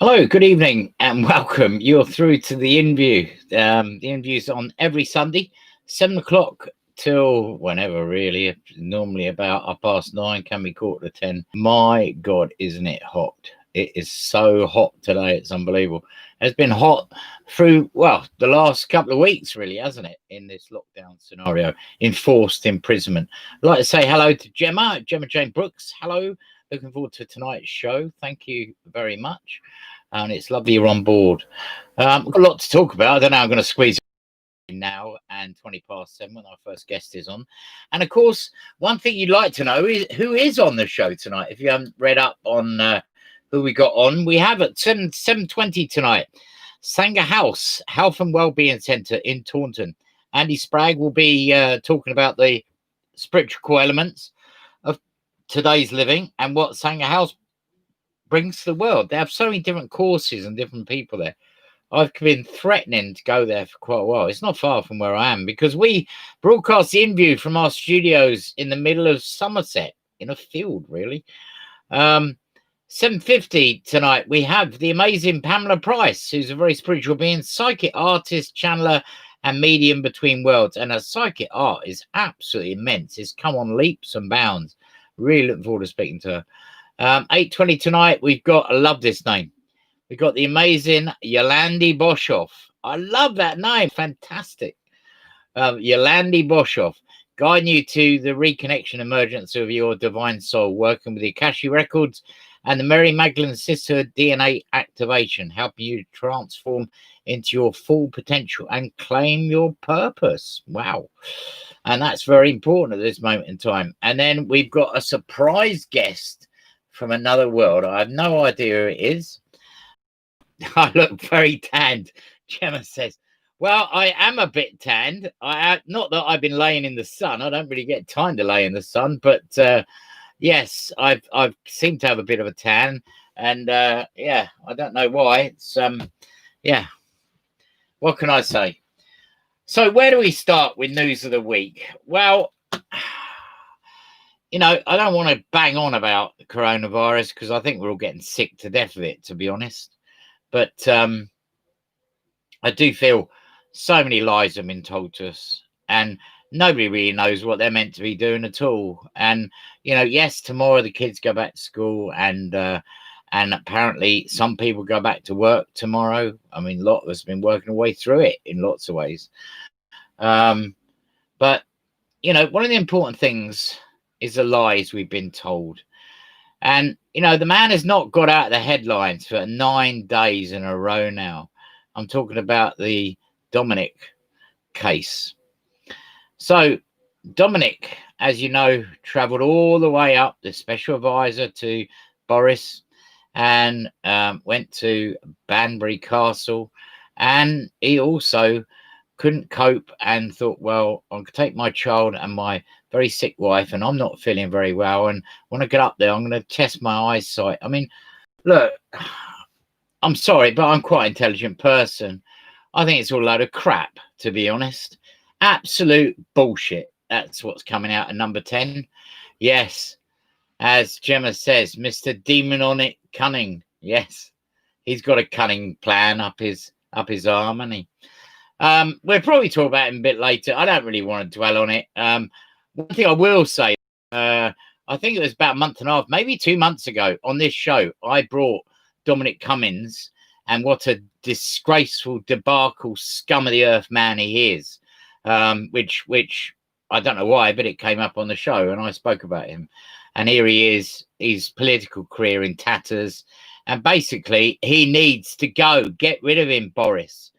Hello, good evening, and welcome. You're through to the Inview. The Inview's on every Sunday, 7 o'clock till whenever, really. Normally about 9:30, can be 9:45. My God, isn't it hot? It is so hot today, it's unbelievable. It's been hot through, well, the last couple of weeks, really, hasn't it, in this lockdown scenario, enforced imprisonment. I'd like to say hello to Gemma Jane Brooks. Hello. Looking forward to tonight's show. Thank you very much. And it's lovely you're on board. We've got a lot to talk about. I don't know how I'm going to squeeze it in now and 7:20 when our first guest is on. And of course, one thing you'd like to know is who is on the show tonight. If you haven't read up on who we got on, we have at 7:20 tonight, Sanger House, Health and Wellbeing Centre in Taunton. Andy Spragg will be talking about the spiritual elements of today's living and what Sanger House brings to the world. They have so many different courses and different people there. I've been threatening to go there for quite a while. It's not far from where I am because we broadcast the Inview from our studios in the middle of Somerset in a field, really. 7:50 tonight, we have the amazing Pamela Price, who's a very spiritual being, psychic artist, channeler, and medium between worlds. And her psychic art is absolutely immense. It's come on leaps and bounds. Really looking forward to speaking to her. 8:20 tonight, we've got, I love this name. We've got the amazing Yolandi Boshoff. I love that name. Fantastic. Yolandi Boshoff, guiding you to the reconnection emergence of your divine soul, working with the Akashic Records and the Mary Magdalene Sisterhood DNA activation, helping you transform into your full potential and claim your purpose. Wow. And that's very important at this moment in time. And then we've got a surprise guest from another world. I have no idea who it is. I look very tanned, Gemma says. Well, I am a bit tanned. Not that I've been laying in the sun. I don't really get time to lay in the sun, but yes, I've seemed to have a bit of a tan, and yeah, I don't know why. It's yeah. What can I say? So where do we start with news of the week? Well, you know, I don't want to bang on about the coronavirus because I think we're all getting sick to death of it, to be honest. But I do feel so many lies have been told to us, and nobody really knows what they're meant to be doing at all. And, you know, yes, tomorrow the kids go back to school, and apparently some people go back to work tomorrow. I mean, a lot of us have been working our way through it in lots of ways. But, you know, one of the important things is the lies we've been told. And, you know, the man has not got out of the headlines for 9 days in a row now. I'm talking about the Dominic case. So Dominic, as you know, traveled all the way up, the special advisor to Boris, and went to Banbury Castle. And he also couldn't cope and thought, well, I'm going to take my child and my very sick wife, and I'm not feeling very well, and when I get up there, I'm going to test my eyesight. I mean, look, I'm sorry, but I'm quite an intelligent person. I think it's all a load of crap, to be honest. Absolute bullshit. That's what's coming out at number 10. Yes, as Gemma says, Mr. Demonic Cunning. Yes, he's got a cunning plan up his arm, hasn't he? We'll probably talk about it a bit later. I don't really want to dwell on it. One thing I will say, I think it was about a month and a half, maybe 2 months ago on this show, I brought Dominic Cummings and what a disgraceful debacle, scum of the earth man he is, which I don't know why, but it came up on the show and I spoke about him. And here he is, his political career in tatters. And basically, he needs to go. Get rid of him, Boris.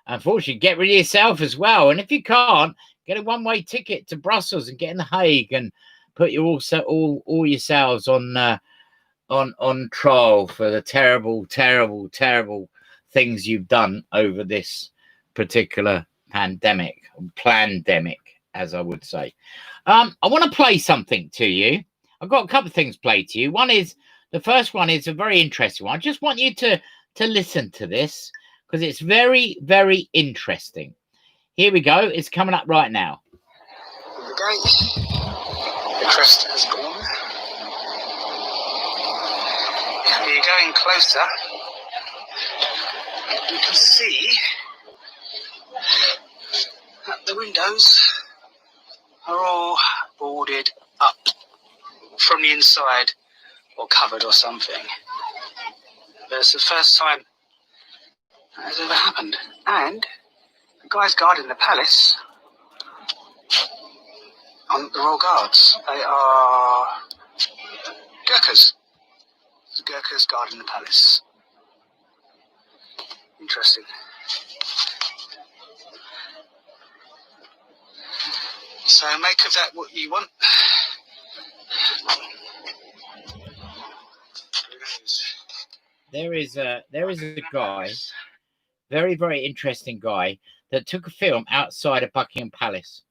Unfortunately, get rid of yourself as well. And if you can't, get a one-way ticket to Brussels and get in The Hague and put you all yourselves on trial for the terrible, terrible, terrible things you've done over this particular pandemic, as I would say. I want to play something to you. I've got a couple of things to play to you. The first one is a very interesting one. I just want you to listen to this because it's very, very interesting. Here we go. It's coming up right now. The gate. The crest has gone. You're going closer. You can see that the windows are all boarded up from the inside or covered or something. But it's the first time that has ever happened. And the guys guarding the palace aren't the Royal Guards. They are Gurkhas. The Gurkhas guarding the palace. Interesting. So make of that what you want. Who knows? There is a guy, very, very interesting guy, that took a film outside of Buckingham Palace.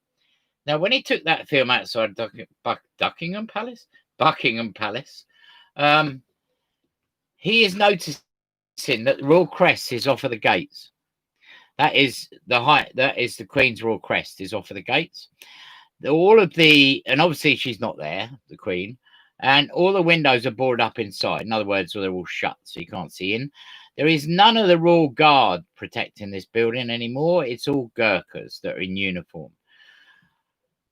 Now, when he took that film outside Buckingham Palace, he is noticing that the Royal Crest is off of the gates. That is the Queen's Royal Crest is off of the gates. All of and obviously she's not there, the Queen, and all the windows are boarded up inside. In other words, they're all shut, so you can't see in. There is none of the Royal Guard protecting this building anymore. It's all Gurkhas that are in uniform.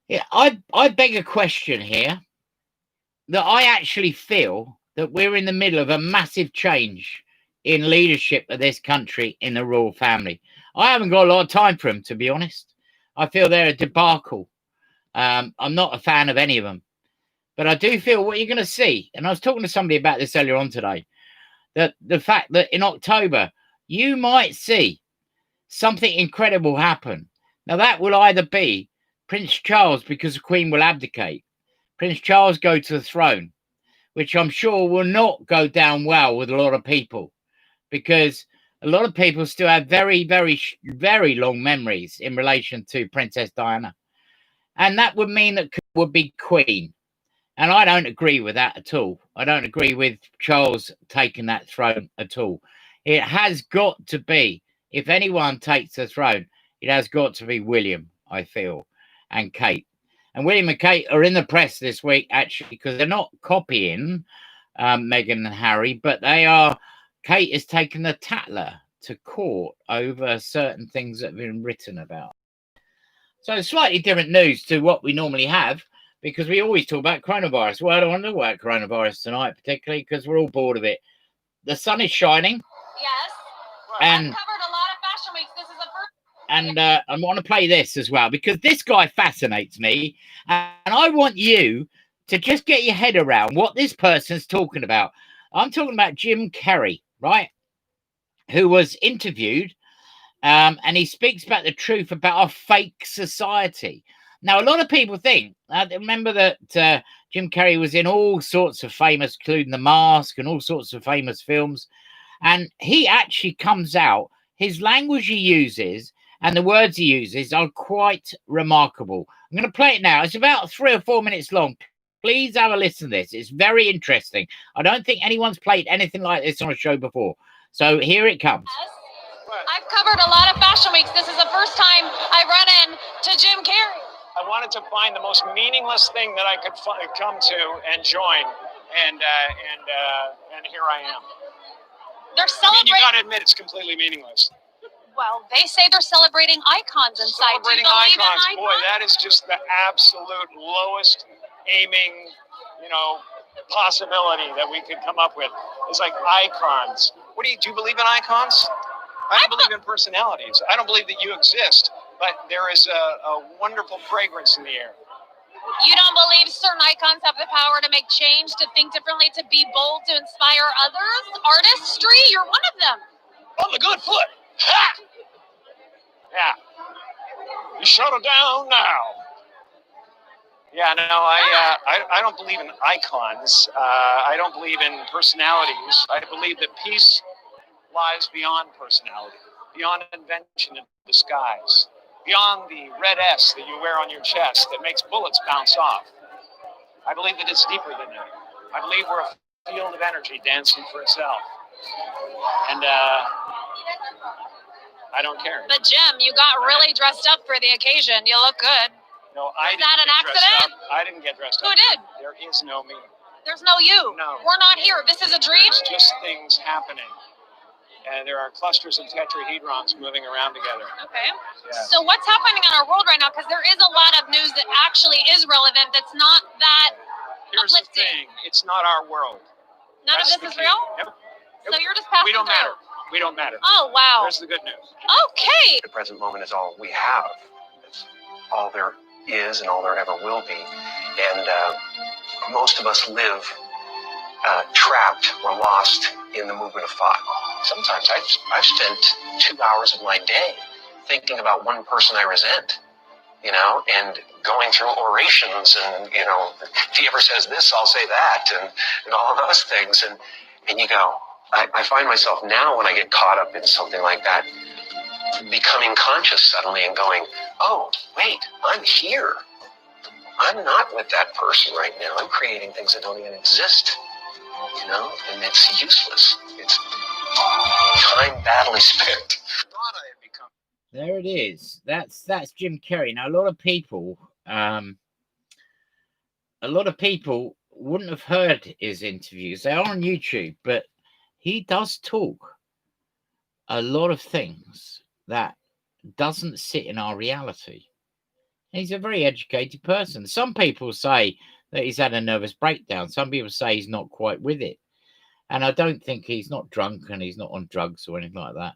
Yeah, I beg a question here, that I actually feel that we're in the middle of a massive change in leadership of this country in the royal family. I haven't got a lot of time for them, to be honest. I feel they're a debacle. I'm not a fan of any of them. But I do feel what you're going to see, and I was talking to somebody about this earlier on today, that the fact that in October, you might see something incredible happen. Now, that will either be Prince Charles, because the Queen will abdicate. Prince Charles go to the throne, which I'm sure will not go down well with a lot of people, because a lot of people still have very, very, very long memories in relation to Princess Diana. And that would mean that would be Queen. And I don't agree with that at all. I don't agree with Charles taking that throne at all. It has got to be, if anyone takes the throne, it has got to be William, I feel, and Kate. And William and Kate are in the press this week, actually, because they're not copying Meghan and Harry, but Kate is taking the Tatler to court over certain things that have been written about. So slightly different news to what we normally have, because we always talk about coronavirus. Well, I don't want to talk about coronavirus tonight, particularly because we're all bored of it. The sun is shining. Yes. And I've covered a lot of fashion weeks. This is the first. And I want to play this as well, because this guy fascinates me. And I want you to just get your head around what this person's talking about. I'm talking about Jim Carrey, right? Who was interviewed. And he speaks about the truth about our fake society. Now, a lot of people think, remember that Jim Carrey was in all sorts of famous, including The Mask and all sorts of famous films. And he actually comes out, his language he uses and the words he uses are quite remarkable. I'm going to play it now. It's about 3 or 4 minutes long. Please have a listen to this. It's very interesting. I don't think anyone's played anything like this on a show before. So here it comes. I've covered a lot of fashion weeks. This is the first time I run into Jim Carrey. I wanted to find the most meaningless thing that I could come to and join, and here I am. They're I mean, celebrating. you got to admit, it's completely meaningless. Well, they say they're celebrating icons inside. Celebrating icons, boy, that is just the absolute lowest aiming, possibility that we could come up with. It's like icons. Do you believe in icons? I don't believe in personalities. I don't believe that you exist, but there is a wonderful fragrance in the air. You don't believe certain icons have the power to make change, to think differently, to be bold, to inspire others? Artistry, you're one of them. On the good foot. Ha! Yeah. You shut her down now. Yeah, no, I don't believe in icons. I don't believe in personalities. I believe that peace lies beyond personality, beyond invention and disguise, beyond the red S that you wear on your chest that makes bullets bounce off. I believe that it's deeper than that. I believe we're a field of energy dancing for itself. And I don't care. But Jim, you got really dressed up for the occasion. You look good. No, I didn't that an get dressed accident? up. I didn't get dressed Who up. did? There is no me. There's no you. No. We're not here. This is a dream. There's just things happening. and there are clusters of tetrahedrons moving around together. Okay. Yeah. So what's happening in our world right now? Because there is a lot of news that actually is relevant. That's not that Here's uplifting. the thing: it's not our world. None That's of the this is key. real. Yep. So you're just passing We don't through. matter. We don't matter. Oh wow. There's the good news. Okay. The present moment is all we have. It's all there is and all there ever will be. And most of us live trapped or lost in the movement of thought. Sometimes I've spent 2 hours of my day thinking about one person I resent, and going through orations and, if he ever says this, I'll say that, and all of those things. And you go, I find myself now when I get caught up in something like that, becoming conscious suddenly and going, oh, wait, I'm here. I'm not with that person right now. I'm creating things that don't even exist, and it's useless. It's time badly spent. Thought I had become. There it is. That's Jim Carrey. Now, a lot of people wouldn't have heard his interviews. They are on YouTube, but he does talk a lot of things that doesn't sit in our reality. He's a very educated person. Some people say that he's had a nervous breakdown. Some people say he's not quite with it. And I don't think he's not drunk and he's not on drugs or anything like that.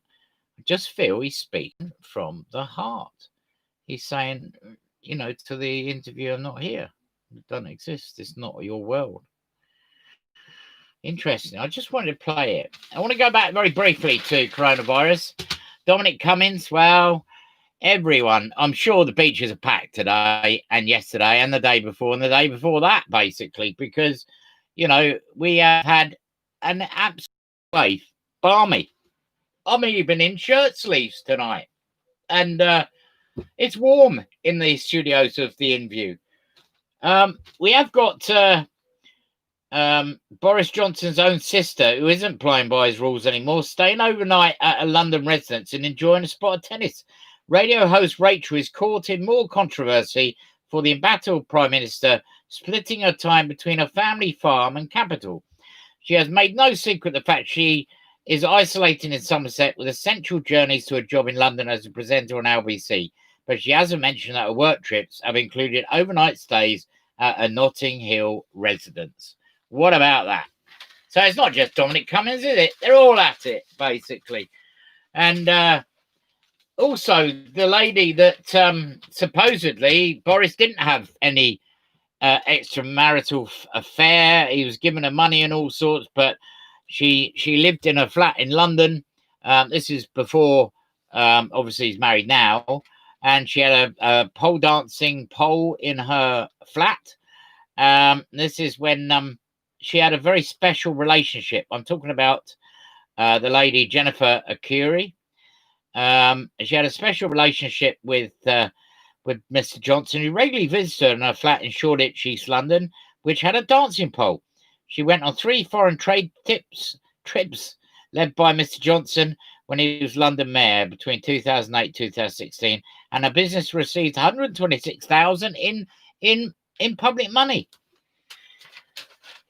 I just feel he's speaking from the heart. He's saying, to the interviewer, I'm not here. It doesn't exist. It's not your world. Interesting. I just wanted to play it. I want to go back very briefly to coronavirus. Dominic Cummings, well, everyone, I'm sure the beaches are packed today and yesterday and the day before and the day before that, basically, because, we have had an absolute balmy. I'm even in shirt sleeves tonight. And it's warm in the studios of the Inview. We have got Boris Johnson's own sister, who isn't playing by his rules anymore, staying overnight at a London residence and enjoying a spot of tennis. Radio host Rachel is caught in more controversy for the embattled Prime Minister splitting her time between her family farm and capital. She has made no secret of the fact she is isolating in Somerset with essential journeys to a job in London as a presenter on LBC, but she hasn't mentioned that her work trips have included overnight stays at a Notting Hill residence. What about that? So it's not just Dominic Cummings, is it? They're all at it, basically. And also, the lady that supposedly Boris didn't have any extramarital affair. He was giving her money and all sorts, but she lived in a flat in London. This is before, obviously, he's married now. And she had a pole dancing pole in her flat. This is when she had a very special relationship. I'm talking about the lady Jennifer Akuri. She had a special relationship with Mr. Johnson, who regularly visited her in her flat in Shoreditch, East London, which had a dancing pole. She went on 3 foreign trade trips led by Mr. Johnson when he was London mayor between 2008 and 2016, and her business received $126,000 in public money.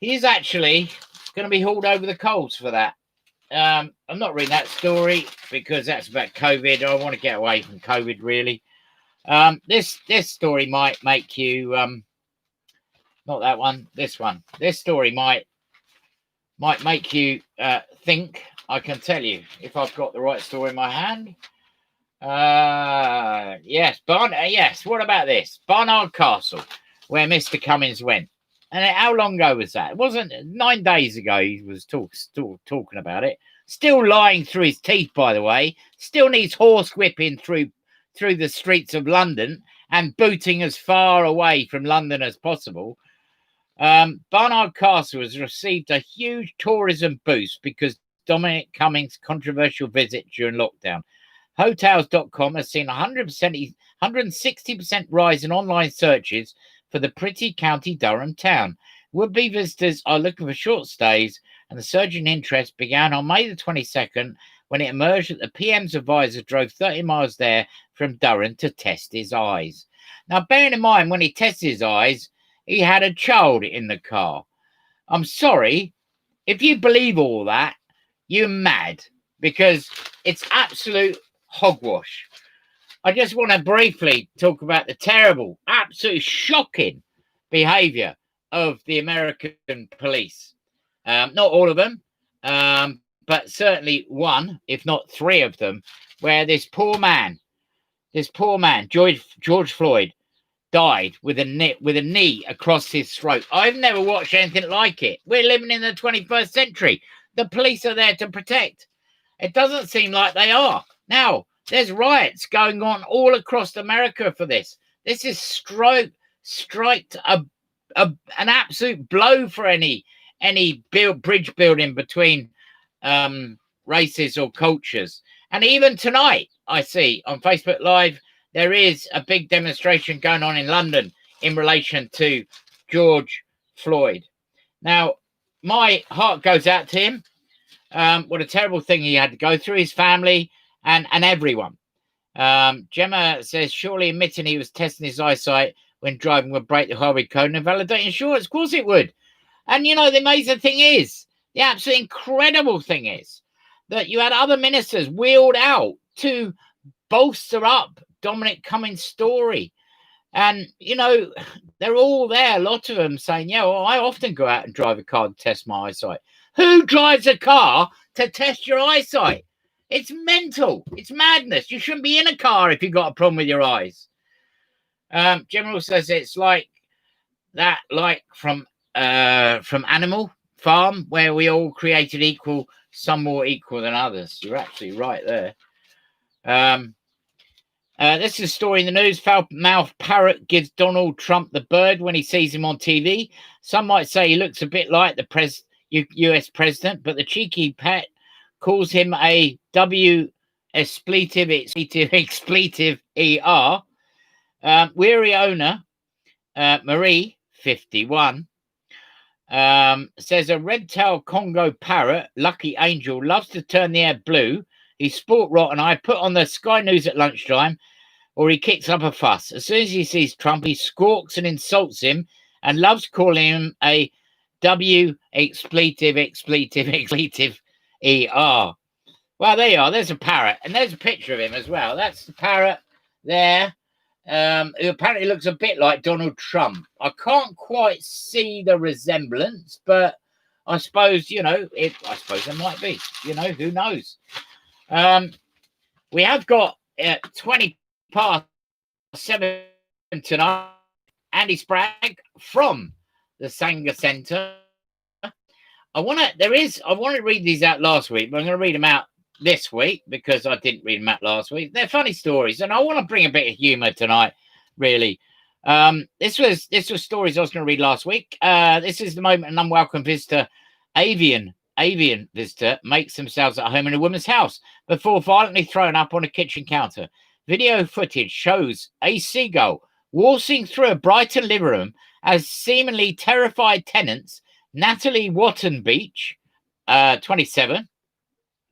He's actually going to be hauled over the coals for that. I'm not reading that story because that's about COVID. I want to get away from COVID, really. This story might make you not that one, this one. This story might make you think. I can tell you if I've got the right story in my hand. Yes, yes. What about this? Barnard Castle, where Mr. Cummings went. And how long ago was that? It wasn't 9 days ago. He was talking about it. Still lying through his teeth, by the way. Still needs horse whipping through the streets of London and booting as far away from London as possible. Barnard Castle has received a huge tourism boost because Dominic Cummings' controversial visit during lockdown. Hotels.com has seen 160% rise in online searches for the pretty County Durham town. Would-be visitors are looking for short stays, and the surge in interest began on May the 22nd when it emerged that the PM's advisor drove 30 miles there from Durham to test his eyes. Now, bearing in mind, when he tested his eyes, he had a child in the car. I'm sorry, if you believe all that, you're mad. because it's absolute hogwash. I just want to briefly talk about the terrible, absolutely shocking behaviour of the American police. Not all of them, but certainly one, if not three of them, where this poor man, George Floyd, died with a knee across his throat. I've never watched anything like it. We're living in the 21st century. The police are there to protect. It doesn't seem like they are. Now, there's riots going on all across America for this. This is strike an absolute blow for any bridge building between races or cultures. And even tonight, I see on Facebook Live, there is a big demonstration going on in London in relation to George Floyd. Now, my heart goes out to him. What a terrible thing he had to go through, his family and everyone. Gemma says, surely admitting he was testing his eyesight when driving would break the highway code and invalidate insurance. Of course it would. And, you know, the amazing thing is, the absolutely incredible thing is that you had other ministers wheeled out to bolster up Dominic Cummings' story. And, you know, they're all there, a lot of them saying, yeah, well, I often go out and drive a car to test my eyesight. Who drives a car to test your eyesight? It's mental. It's madness. You shouldn't be in a car if you've got a problem with your eyes. General says it's like that, like from Animal Farm, where we all created equal, some more equal than others. You're absolutely right there. This is a story in the news. Foul-mouthed parrot gives Donald Trump the bird when he sees him on TV. Some might say he looks a bit like the US president, but the cheeky pet calls him a expletive ER. Weary owner, Marie, 51, says a red-tailed Congo parrot, Lucky Angel, loves to turn the air blue. He's sport rotten. I put on the Sky News at lunchtime, or he kicks up a fuss. As soon as he sees Trump, he squawks and insults him and loves calling him a expletive ER. Well, there you are. There's a parrot. And there's a picture of him as well. That's the parrot there. Who apparently looks a bit like Donald Trump. I can't quite see the resemblance, but I suppose, you know, I suppose there might be. You know, who knows? We have got 20 past 7 tonight. Andy Spragg from the Sanger Centre. I want to read these out last week, but I'm going to read them out this week because I didn't read them out last week. They're funny stories, and I want to bring a bit of humour tonight, really. This was stories I was going to read last week. This is the moment an unwelcome visitor, avian visitor, makes themselves at home in a woman's house before violently thrown up on a kitchen counter. Video footage shows a seagull waltzing through a Brighton living room as seemingly terrified tenants Natalie Wattenbeach, 27,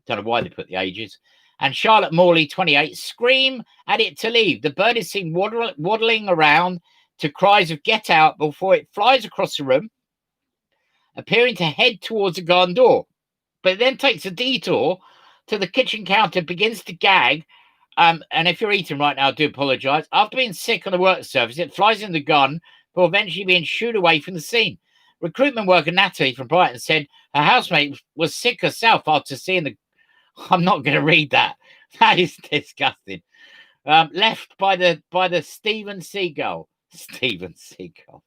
don't know why they put the ages, and Charlotte Morley, 28, scream at it to leave. The bird is seen waddling around to cries of get out before it flies across the room, appearing to head towards the garden door. But it then takes a detour to the kitchen counter, begins to gag. And if you're eating right now, I do apologise. After being sick on the work surface, it flies in the garden before eventually being shooed away from the scene. Recruitment worker Natalie from Brighton said her housemate was sick herself after seeing the... I'm not going to read that. That is disgusting. Left by the Steven Seagull. Steven Seagull.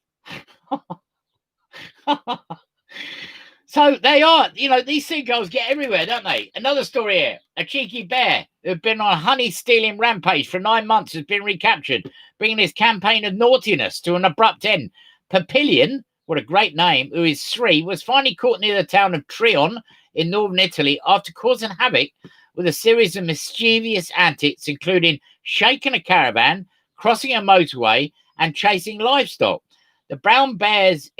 So they are, you know, these seagulls get everywhere, don't they? Another story here. A cheeky bear who'd been on a honey-stealing rampage for 9 months has been recaptured, bringing his campaign of naughtiness to an abrupt end. Papillion, what a great name, who is 3, was finally caught near the town of Trion in northern Italy after causing havoc with a series of mischievous antics, including shaking a caravan, crossing a motorway, and chasing livestock. The brown bear's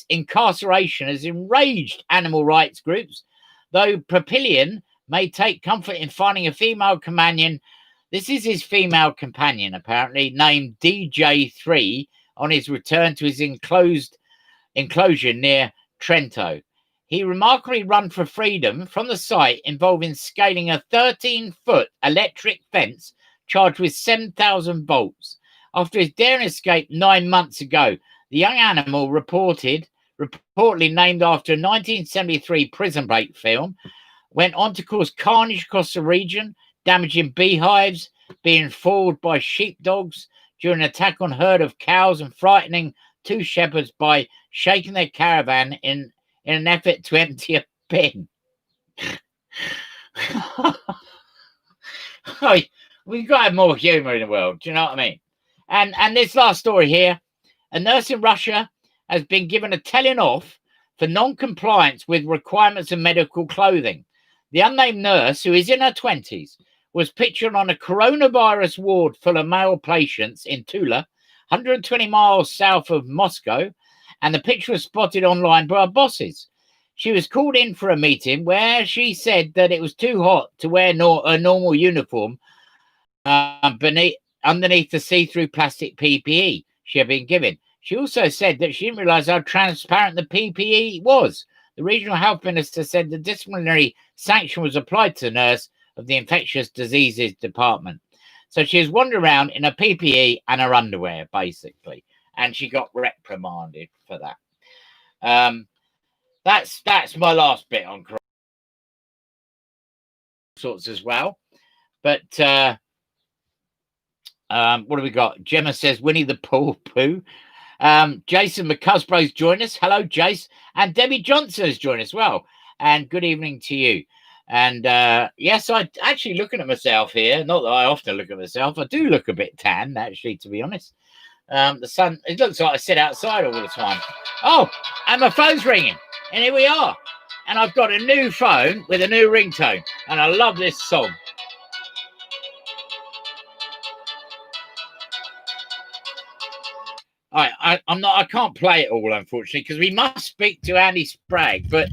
incarceration has enraged animal rights groups, though Papillion may take comfort in finding a female companion. This is his female companion, apparently, named DJ3, on his return to his enclosure near Trento. he remarkably run for freedom from the site involving scaling a 13-foot electric fence charged with 7,000 volts. After his daring escape 9 months ago, the young animal reportedly named after a 1973 Prison Break film, went on to cause carnage across the region, damaging beehives, being fooled by sheepdogs during an attack on herd of cows, and frightening 2 shepherds by shaking their caravan in an effort to empty a bin. We've got to have more humour in the world. Do you know what I mean? And this last story here, a nurse in Russia has been given a telling off for non-compliance with requirements of medical clothing. The unnamed nurse, who is in her 20s, was pictured on a coronavirus ward full of male patients in Tula, 120 miles south of Moscow, and the picture was spotted online by her bosses. She was called in for a meeting where she said that it was too hot to wear a normal uniform underneath the see-through plastic PPE she had been given. She also said that she didn't realise how transparent the PPE was. The regional health minister said the disciplinary sanction was applied to the nurse of the infectious diseases department. So she was wandering around in her PPE and her underwear, basically, and she got reprimanded for that. That's my last bit on sorts as well. But what do we got? Gemma says Winnie the Pooh. Jason McCusbro's joined us. Hello, Jace. And Debbie Johnson has joined us as well. And good evening to you. And yes, I actually looking at myself here. Not that I often look at myself. I do look a bit tan, actually, to be honest. The sun, it looks like I sit outside all the time. Oh, and my phone's ringing. And here we are. And I've got a new phone with a new ringtone. And I love this song. I can't play it all, unfortunately, because we must speak to Andy Spragg. But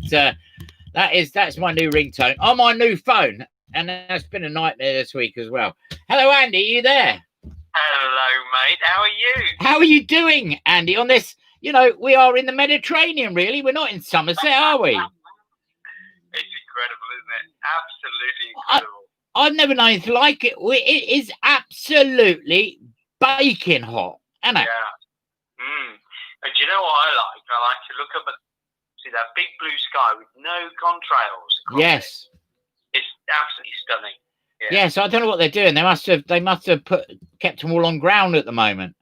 that's my new ringtone on my new phone. And that's been a nightmare this week as well. Hello, Andy. Are you there? Hello, mate. How are you? How are you doing, Andy? On this, we are in the Mediterranean, really. We're not in Somerset, are we? It's incredible, isn't it? Absolutely incredible. I've never known anything like it. It is absolutely baking hot, isn't it? Yeah. And do you know what I like? I like to look up and see that big blue sky with no contrails. Yes. It's absolutely stunning. Yeah. Yes, I don't know what they're doing. They must have kept them all on ground at the moment.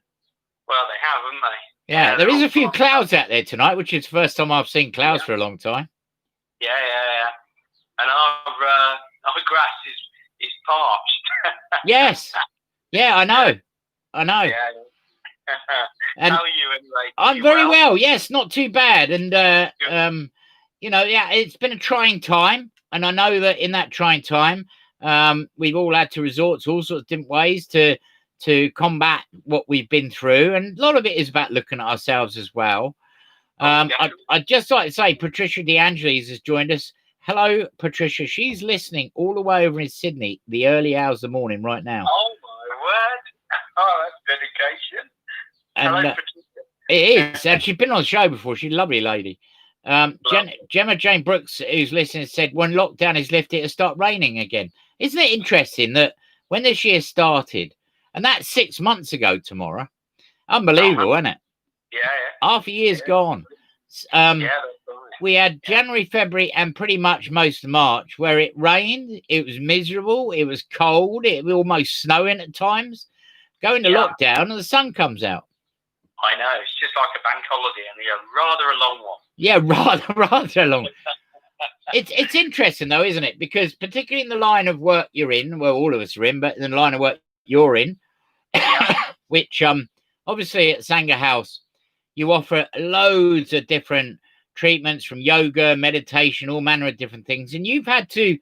Well, they have, haven't they? Yeah, there is a few clouds out there tonight, which is the first time I've seen clouds for a long time. Yeah. And our grass is parched. Yes. Yeah, I know. Yeah. And how are you anyway? I'm very well. Yes, not too bad. And it's been a trying time, and I know that in that trying time, we've all had to resort to all sorts of different ways to combat what we've been through, and a lot of it is about looking at ourselves as well. I'd just like to say Patricia DeAngelis has joined us. Hello, Patricia. She's listening all the way over in Sydney, the early hours of the morning right now. Oh, my word. Oh, that's dedication. And Hello, Patricia. it is. And she's been on the show before. She's a lovely lady. Gemma Jane Brooks, who's listening, said when lockdown is lifted, it'll start raining again. Isn't it interesting that when this year started, and that's 6 months ago tomorrow, unbelievable, isn't it? Yeah. Half a year's gone. That's right. We had January, February, and pretty much most of March where it rained. It was miserable. It was cold. It was almost snowing at times. Go into lockdown and the sun comes out. I know. It's just like a bank holiday, and rather a long one. Yeah, rather long. It's interesting though, isn't it? Because particularly in the line of work you're in, well, all of us are in, but in the line of work you're in, which obviously at Sanger House, you offer loads of different treatments from yoga, meditation, all manner of different things, and you've had to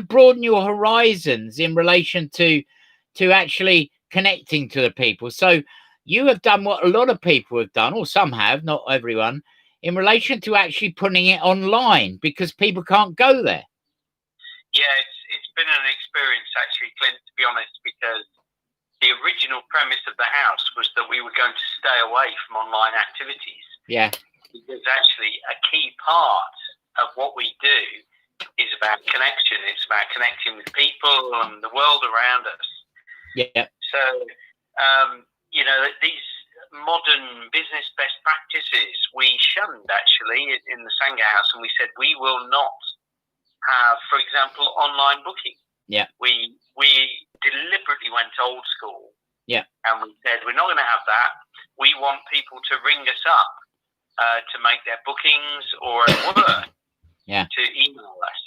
broaden your horizons in relation to actually connecting to the people. So you have done what a lot of people have done, or some have, not everyone, in relation to actually putting it online because people can't go there. Yeah, it's been an experience actually, Clint, to be honest, because the original premise of the house was that we were going to stay away from online activities. Yeah. Because actually a key part of what we do is about connection. It's about connecting with people and the world around us. Yeah. So, these modern business best practices we shunned actually in the Sangha House, and we said we will not have, for example, online booking. Yeah. We deliberately went old school. Yeah. And we said we're not going to have that. We want people to ring us up to make their bookings, or at work to email us.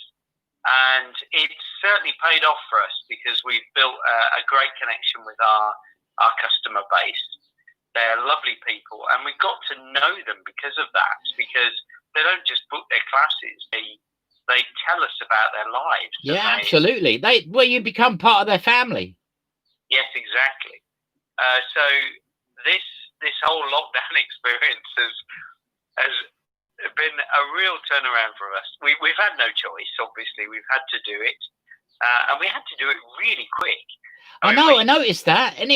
And it's certainly paid off for us because we've built a great connection with our customer base. They're lovely people, and we've got to know them because of that, because they don't just book their classes, they tell us about their lives. Yeah, absolutely. You become part of their family. Yes, exactly. So this whole lockdown experience has been a real turnaround for us. We've had no choice, obviously. We've had to do it, and we had to do it really quick. I noticed that, and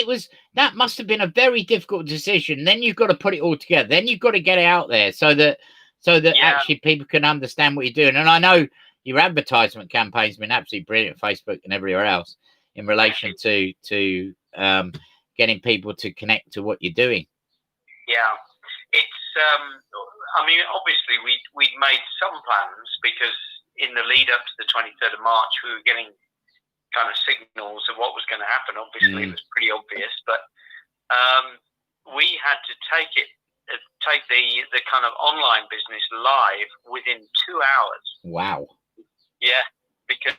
that must have been a very difficult decision. Then you've got to put it all together. Then you've got to get it out there so that actually people can understand what you're doing. And I know your advertisement campaign's been absolutely brilliant, Facebook and everywhere else, in relation to getting people to connect to what you're doing. Yeah, it's. Obviously, we'd made some plans because in the lead up to the 23rd of March, we were getting kind of signals of what was going to happen. Obviously, it was pretty obvious, but we had to take the kind of online business live within 2 hours. Wow. Yeah, because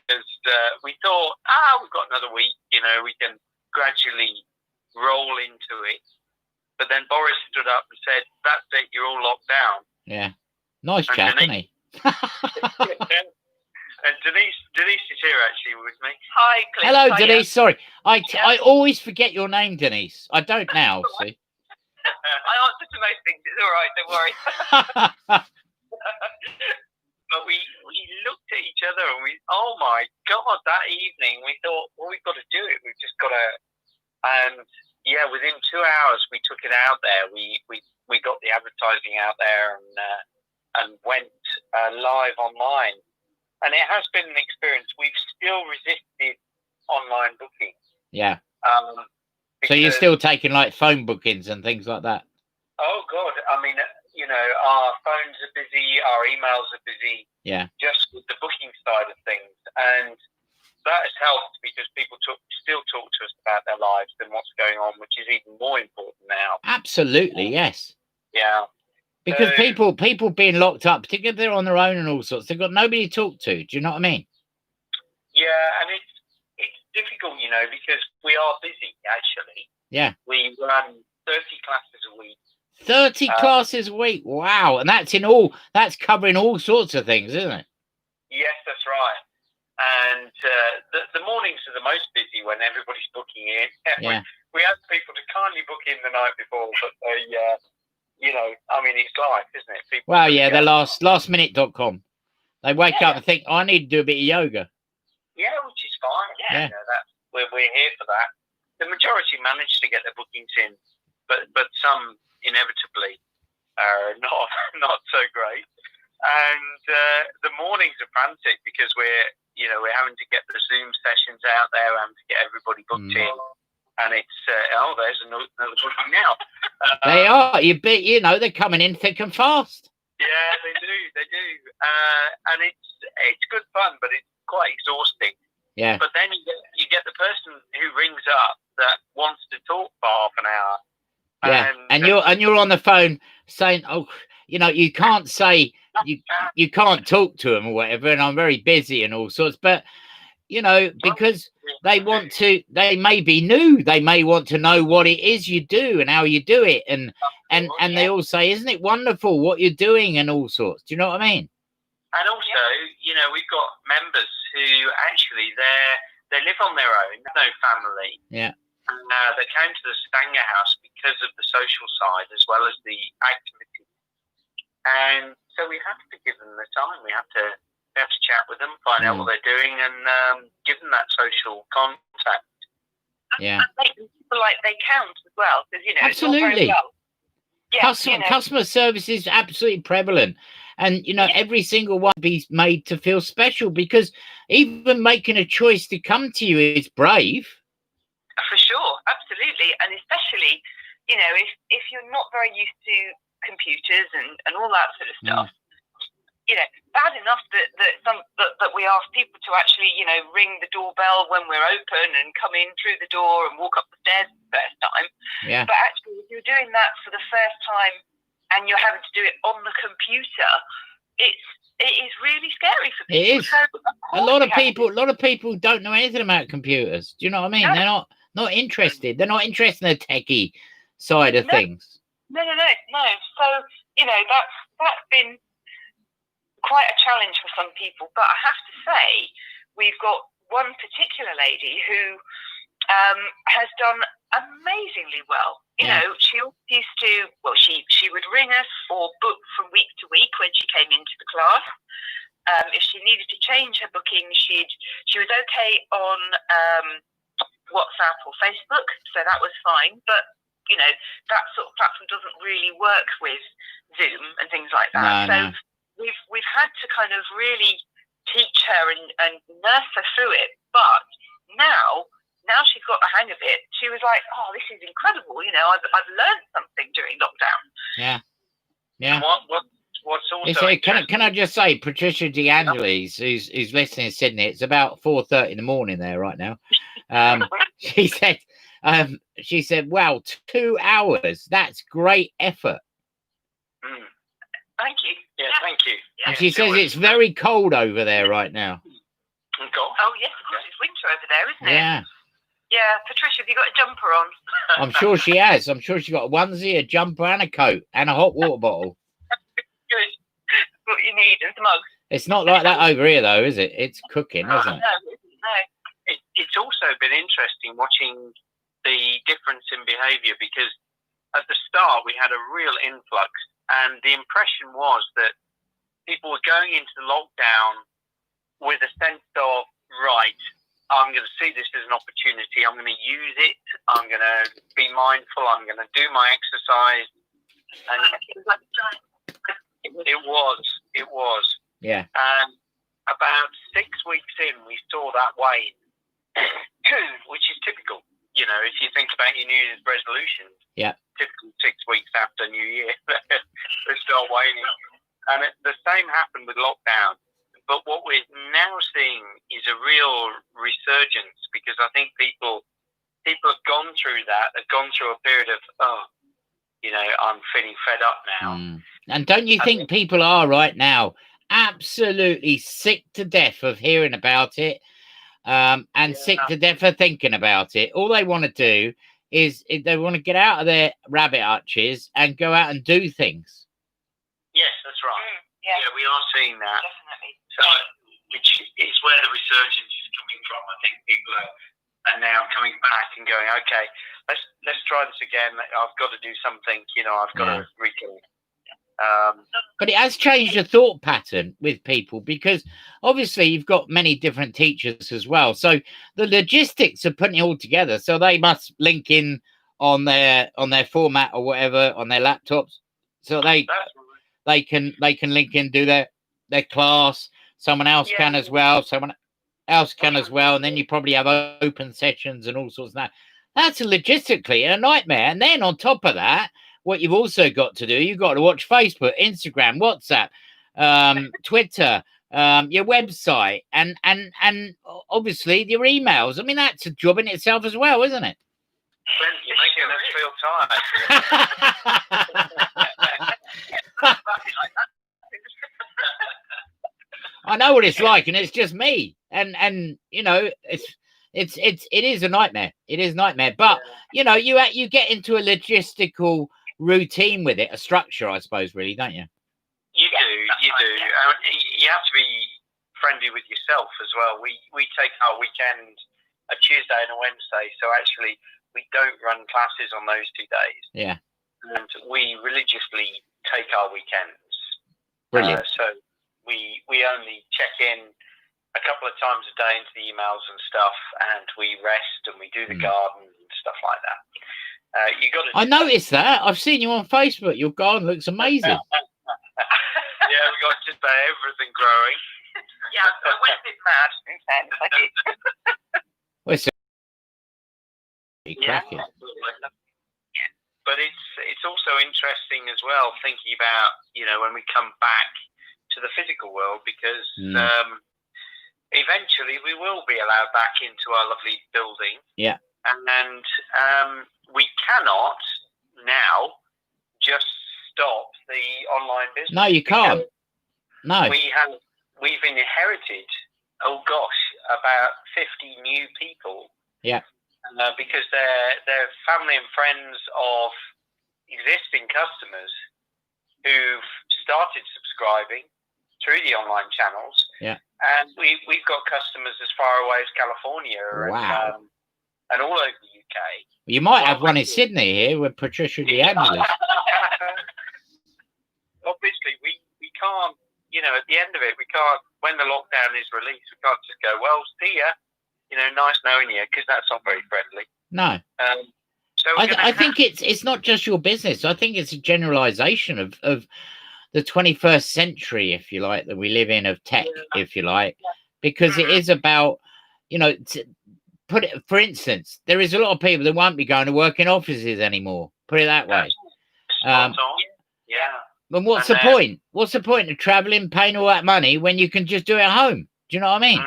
we thought, we've got another week, we can gradually roll into it. But then Boris stood up and said, "That's it, you're all locked down." Yeah. Nice chap, isn't he? And Denise is here actually with me. Hi, Cliff. Hello, Hiya. Denise. Sorry, I always forget your name, Denise. I don't now. See. I answer to most things. It's all right. Don't worry. But we looked at each other and oh my God, that evening we thought, well, we've got to do it. We've just got to. And yeah, within 2 hours we took it out there. We got the advertising out there and went live online. And it has been an experience. We've still resisted online booking. Yeah. So you're still taking like phone bookings and things like that? Oh, God. I mean, our phones are busy, our emails are busy. Yeah. Just with the booking side of things. And that has helped because people still talk to us about their lives and what's going on, which is even more important now. Absolutely, yes. Yeah. Because people being locked up, particularly if they're on their own and all sorts, they've got nobody to talk to. Do you know what I mean? Yeah, and it's difficult, because we are busy, actually. Yeah. We run 30 classes a week. 30 classes a week? Wow. And that's covering all sorts of things, isn't it? Yes, that's right. And the mornings are the most busy when everybody's booking in. Yeah. We ask people to kindly book in the night before, but it's life, isn't it? People they're lastminute.com. They wake up and think, I need to do a bit of yoga. Yeah, which is fine. Yeah. We're here for that. The majority manage to get their bookings in, but some inevitably are not so great. And the mornings are frantic because we're having to get the Zoom sessions out there and to get everybody booked in. And it's there's another booking now. They are. They're coming in thick and fast. Yeah, they do. And it's good fun, but it's quite exhausting. Yeah. But then you get the person who rings up that wants to talk for half an hour. Yeah. And you're on the phone saying, you can't say you can't talk to them or whatever, and I'm very busy and all sorts, but because they may be new, they may want to know what it is you do and how you do it, and they all say, isn't it wonderful what you're doing and all sorts. Do you know what I mean? And also, we've got members who actually they live on their own, no family. Yeah. And they came to the Sangha House because of the social side as well as the activity. And so we have to give them the time. We have to chat with them, find out what they're doing, and give them that social contact. Yeah. And make them feel like they count as well, because absolutely. It's all very well Customer service is absolutely prevalent. And, every single one be made to feel special, because even making a choice to come to you is brave. For sure, absolutely. And especially, if you're not very used to computers and all that sort of stuff, bad enough that we ask people to actually, ring the doorbell when we're open and come in through the door and walk up the stairs for the first time. Yeah. But actually, if you're doing that for the first time and you're having to do it on the computer, it is really scary for people. It is. So, a lot of people don't know anything about computers. Do you know what I mean? No. They're not interested. They're not interested in the techie side of things. No. So, that's been quite a challenge for some people. But I have to say, we've got one particular lady who has done amazingly well. She used to, she would ring us or book from week to week when she came into the class. If she needed to change her booking, she was okay on WhatsApp or Facebook, so that was fine. But that sort of platform doesn't really work with Zoom and things like that. No. We've had to kind of really teach her and nurse her through it. But now she's got the hang of it. She was like, "Oh, this is incredible! I've learned something during lockdown." Yeah. And what's also can I just say, Patricia DeAngelis, who's listening in Sydney, it's about 4:30 in the morning there right now. She said, "Wow, 2 hours. That's great effort." Thank you. Yeah, thank you. And she says it's very cold over there right now. Cold? Oh yes, of course, it's winter over there, isn't it? Yeah. Yeah, Patricia, have you got a jumper on? I'm sure she has. I'm sure she's got a onesie, a jumper, and a coat, and a hot water bottle. Good. What you need, and some mugs. It's not like that over here, though, is it? It's cooking, isn't it? No. It's also been interesting watching the difference in behaviour, because at the start we had a real influx, and the impression was that people were going into the lockdown with a sense of, right, I'm going to see this as an opportunity. I'm going to use it. I'm going to be mindful. I'm going to do my exercise. And it was. Yeah. And about 6 weeks in, we saw that wane, which is typical. If you think about your New Year's resolutions, typical 6 weeks after New Year, they start waning. And the same happened with lockdown. But what we're now seeing is a real resurgence, because I think people have gone through that. They've gone through a period of, I'm feeling fed up now. And don't you think people are right now absolutely sick to death of hearing about it, and sick to death of thinking about it? All they want to do is they want to get out of their rabbit hutches and go out and do things. Yes, that's right. Yeah, we are seeing that. Definitely. So, which is where the resurgence is coming from. I think people are now coming back and going, okay, let's try this again. I've got to do something. I've got to reconnect. But it has changed the thought pattern with people, because obviously you've got many different teachers as well. So the logistics of putting it all together, so they must link in on their format or whatever on their laptops, so they can link in, do their class. Someone else can as well. Someone else can as well. And then you probably have open sessions and all sorts of that. That's logistically a nightmare. And then on top of that, what you've also got to do, you've got to watch Facebook, Instagram, WhatsApp, Twitter, your website, and obviously your emails. I mean, that's a job in itself as well, isn't it? You're making us feel tired. I know what it's like, and it's just me. And it is a nightmare. It is a nightmare. But you get into a logistical routine with it, a structure, I suppose, really, don't you? You do. You have to be friendly with yourself as well. We take our weekend a Tuesday and a Wednesday, so actually we don't run classes on those 2 days. Yeah. And we religiously take our weekends. Brilliant. So we only check in a couple of times a day into the emails and stuff, and we rest and we do the garden and stuff like that. You got to. I noticed that. I've seen you on Facebook. Your garden looks amazing. Yeah, we got just about everything growing. Yeah, I went a bit mad, in fairness, I did. Well, it's Yeah, cracking. but it's also interesting as well, thinking about, you know, when we come back to the physical world, because eventually we will be allowed back into our lovely building. Yeah. And we cannot now just stop the online business. No, you can't. No. We've inherited, oh gosh, about 50 new people. Yeah. Because they're family and friends of existing customers who've started subscribing through the online channels. Yeah. And we've got customers as far away as California. Wow. And all over the UK. You might have one in Sydney here with Patricia DeAngelis. Obviously, we can't, you know, at the end of it, we can't, when the lockdown is released, we can't just go, well, see ya, you know, nice knowing you, because that's not very friendly. No. So I think it's not just your business. I think it's a generalization of the 21st century, if you like, that we live in, of tech, if you like, because it is about, you know, put it, for instance, there is a lot of people that won't be going to work in offices anymore. Put it that way. Yeah. And what's the point? What's the point of traveling, paying all that money when you can just do it at home? Do you know what I mean?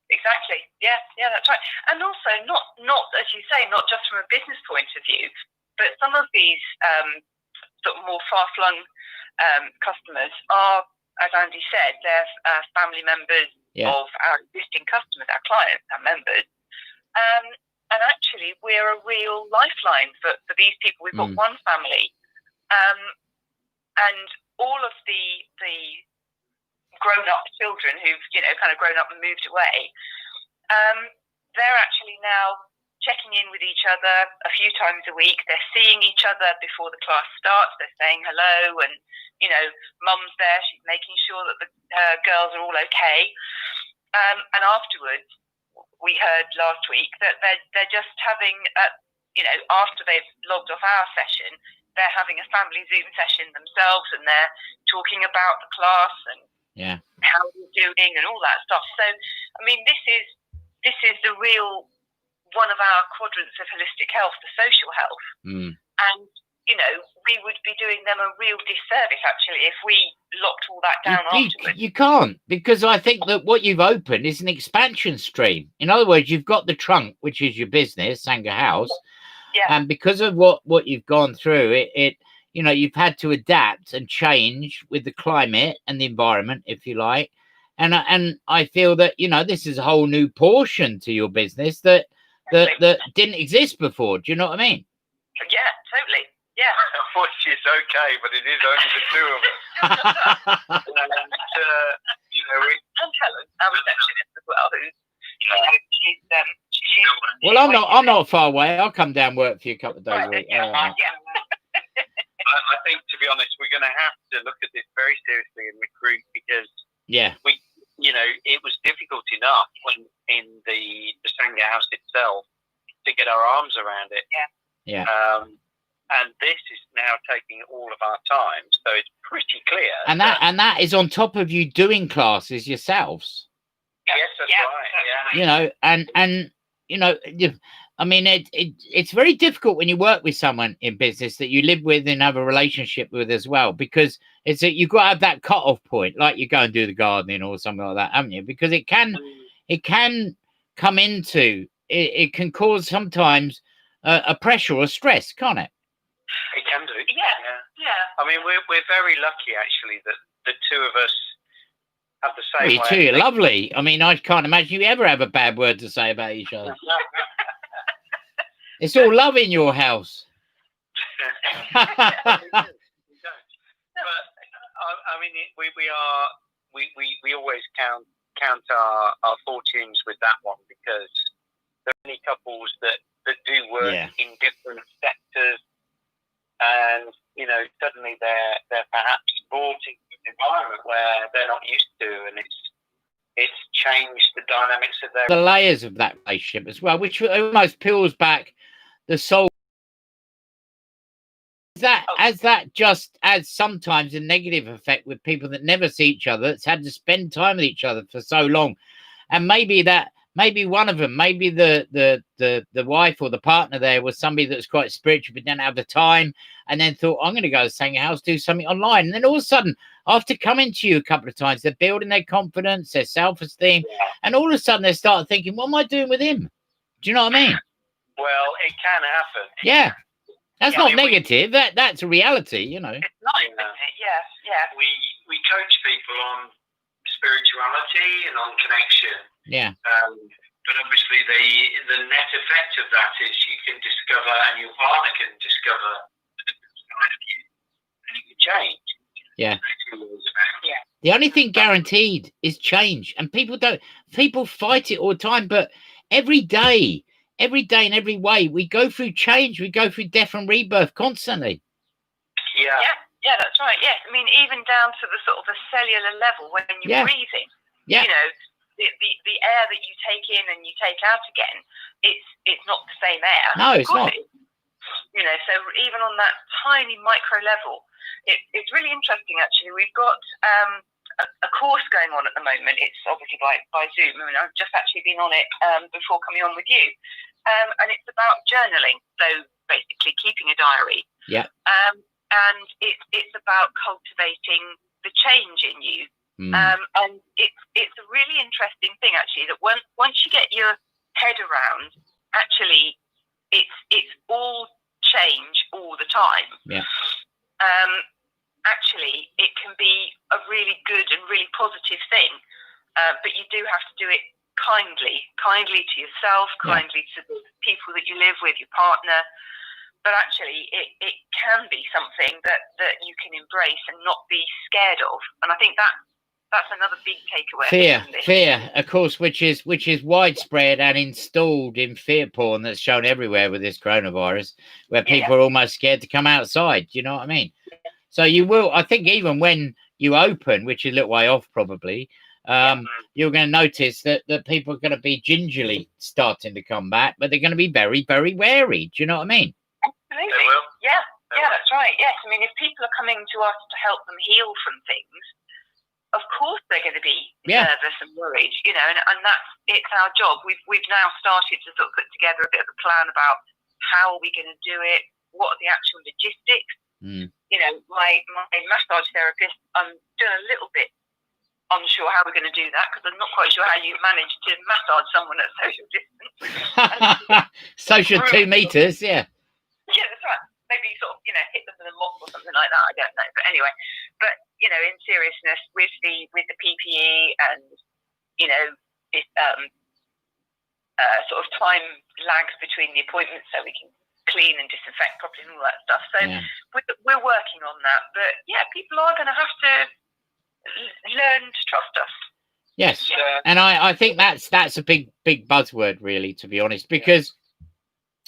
Exactly. Yeah, that's right. And also, not as you say, not just from a business point of view, but some of these sort of more far-flung customers are, as Andy said, they're family members of our existing customers, our clients, our members. And actually, we're a real lifeline for these people. We've got one family, and all of the grown-up children who've, you know, kind of grown up and moved away, they're actually now checking in with each other a few times a week. They're seeing each other before the class starts. They're saying hello, and, you know, mum's there. She's making sure that the girls are all okay. And afterwards, we heard last week that they're just having, you know, after they've logged off our session, they're having a family Zoom session themselves, and they're talking about the class and how they're doing and all that stuff. So, I mean, this is the real one of our quadrants of holistic health, the social health. And, you know, we would be doing them a real disservice, actually, if we locked all that down afterwards. You can't, because I think that what you've opened is an expansion stream. In other words, you've got the trunk, which is your business, Sanger House. Yeah. And because of what you've gone through, it you know, you've had to adapt and change with the climate and the environment, if you like. And I feel that, you know, this is a whole new portion to your business that didn't exist before. Do you know what I mean? Yeah, totally. Yeah. Which is okay, but it is only the two of us. You know, and Helen, our receptionist as well, who's she's well, I'm not far away. I'll come down and work for you a couple of days a week. I think, to be honest, we're going to have to look at this very seriously and recruit, because we, you know, it was difficult enough when in the Sanger House itself to get our arms around it. And this is now taking all of our time, so it's pretty clear. And that is on top of you doing classes yourselves. Yes, that's right. Yeah. You know, and you know, I mean, it's very difficult when you work with someone in business that you live with and have a relationship with as well, because it's that you've got to have that cut-off point, like you go and do the gardening or something like that, haven't you? Because it can come into it can cause sometimes a pressure or stress, can't it? It can do. Yeah. I mean, we're very lucky, actually, that the two of us have the same way. You two are lovely. I mean, I can't imagine you ever have a bad word to say about each other. It's all love in your house. But I mean, we always count our fortunes with that one, because there are many couples that do work in different sectors, and, you know, suddenly they're perhaps brought into an environment where they're not used to, and it's changed the dynamics of the layers of that relationship as well, which almost peels back the soul that just as sometimes a negative effect with people that never see each other, that's had to spend time with each other for so long, and maybe one of them, maybe the wife or the partner there was somebody that's quite spiritual but didn't have the time, and then thought, I'm going to go to Sanger House, do something online, and then all of a sudden, after coming to you a couple of times, they're building their confidence, their self-esteem, and all of a sudden they start thinking, what am I doing with him? Do you know what I mean? Well, it can happen. Yeah. That's not I mean, negative. That's a reality, you know. It's not, isn't it? Yeah. We coach people on spirituality and on connection. Yeah. But obviously, the net effect of that is you can discover, and your partner can discover a different side of you, and it can change. Yeah. Yeah. The only thing guaranteed is change, and people fight it all the time. But every day in every way, we go through change. We go through death and rebirth constantly. Yeah, that's right. Yes, I mean, even down to the sort of a cellular level when you're breathing. Yeah. You know, the air that you take in and you take out again, it's not the same air. No, it's not. You know, so even on that tiny micro level, it's really interesting. Actually, we've got a course going on at the moment. It's obviously by Zoom, and I've just actually been on it before coming on with you, and it's about journaling. So basically, keeping a diary. Yeah. And it's about cultivating the change in you. And it's a really interesting thing, actually, that once you get your head around, actually, it's all change all the time. Yeah. Actually, it can be a really good and really positive thing, but you do have to do it kindly to yourself, kindly to the people that you live with, your partner. But actually, it can be something that you can embrace and not be scared of. And I think that's another big takeaway. Fear, of course, which is widespread and installed in fear porn that's shown everywhere with this coronavirus, where people are almost scared to come outside. Do you know what I mean? So you will, I think, even when you open, which is a little way off probably, you're going to notice that people are going to be gingerly starting to come back, but they're going to be very, very wary. Do you know what I mean? Absolutely. They will. Yeah, that's right. Yes, I mean, if people are coming to us to help them heal from things, of course they're going to be nervous and worried, you know, and it's our job. We've now started to sort of put together a bit of a plan about how are we going to do it, what are the actual logistics. You know, my massage therapist, I'm still a little bit unsure how we're going to do that, because I'm not quite sure how you manage to massage someone at social distance. Social 2 meters, yeah. Yeah, that's right. Maybe sort of, you know, hit them with a mop or something like that. I don't know. But anyway, you know, in seriousness, with the PPE and, you know, it, sort of time lags between the appointments so we can clean and disinfect properly and all that stuff. So we're working on that. But yeah, people are going to have to learn to trust us. Yes, and I think that's a big buzzword, really, to be honest, because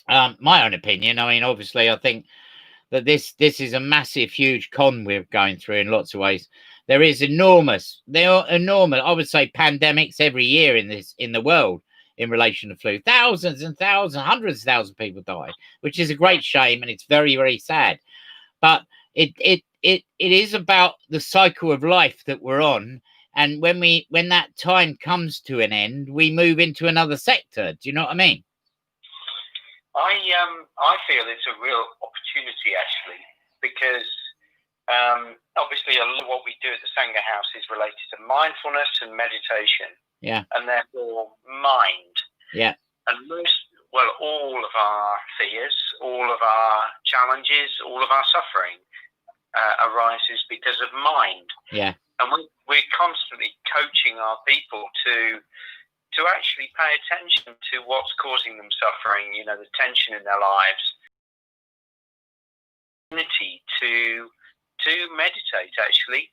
my own opinion, I mean, obviously, I think that this is a massive, huge con we're going through in lots of ways. There are enormous, I would say, pandemics every year in the world in relation to flu. Thousands and thousands, hundreds of thousands of people die, which is a great shame, and it's very, very sad. But it is about the cycle of life that we're on, and when that time comes to an end, we move into another sector. Do you know what I mean? I feel it's a real opportunity, actually, because obviously a lot of what we do at the Sanger House is related to mindfulness and meditation. Yeah. And therefore mind. Yeah. And all of our fears, all of our challenges, all of our suffering arises because of mind. Yeah. And we're constantly coaching our people to actually pay attention to what's causing them suffering, you know, the tension in their lives. To meditate, actually.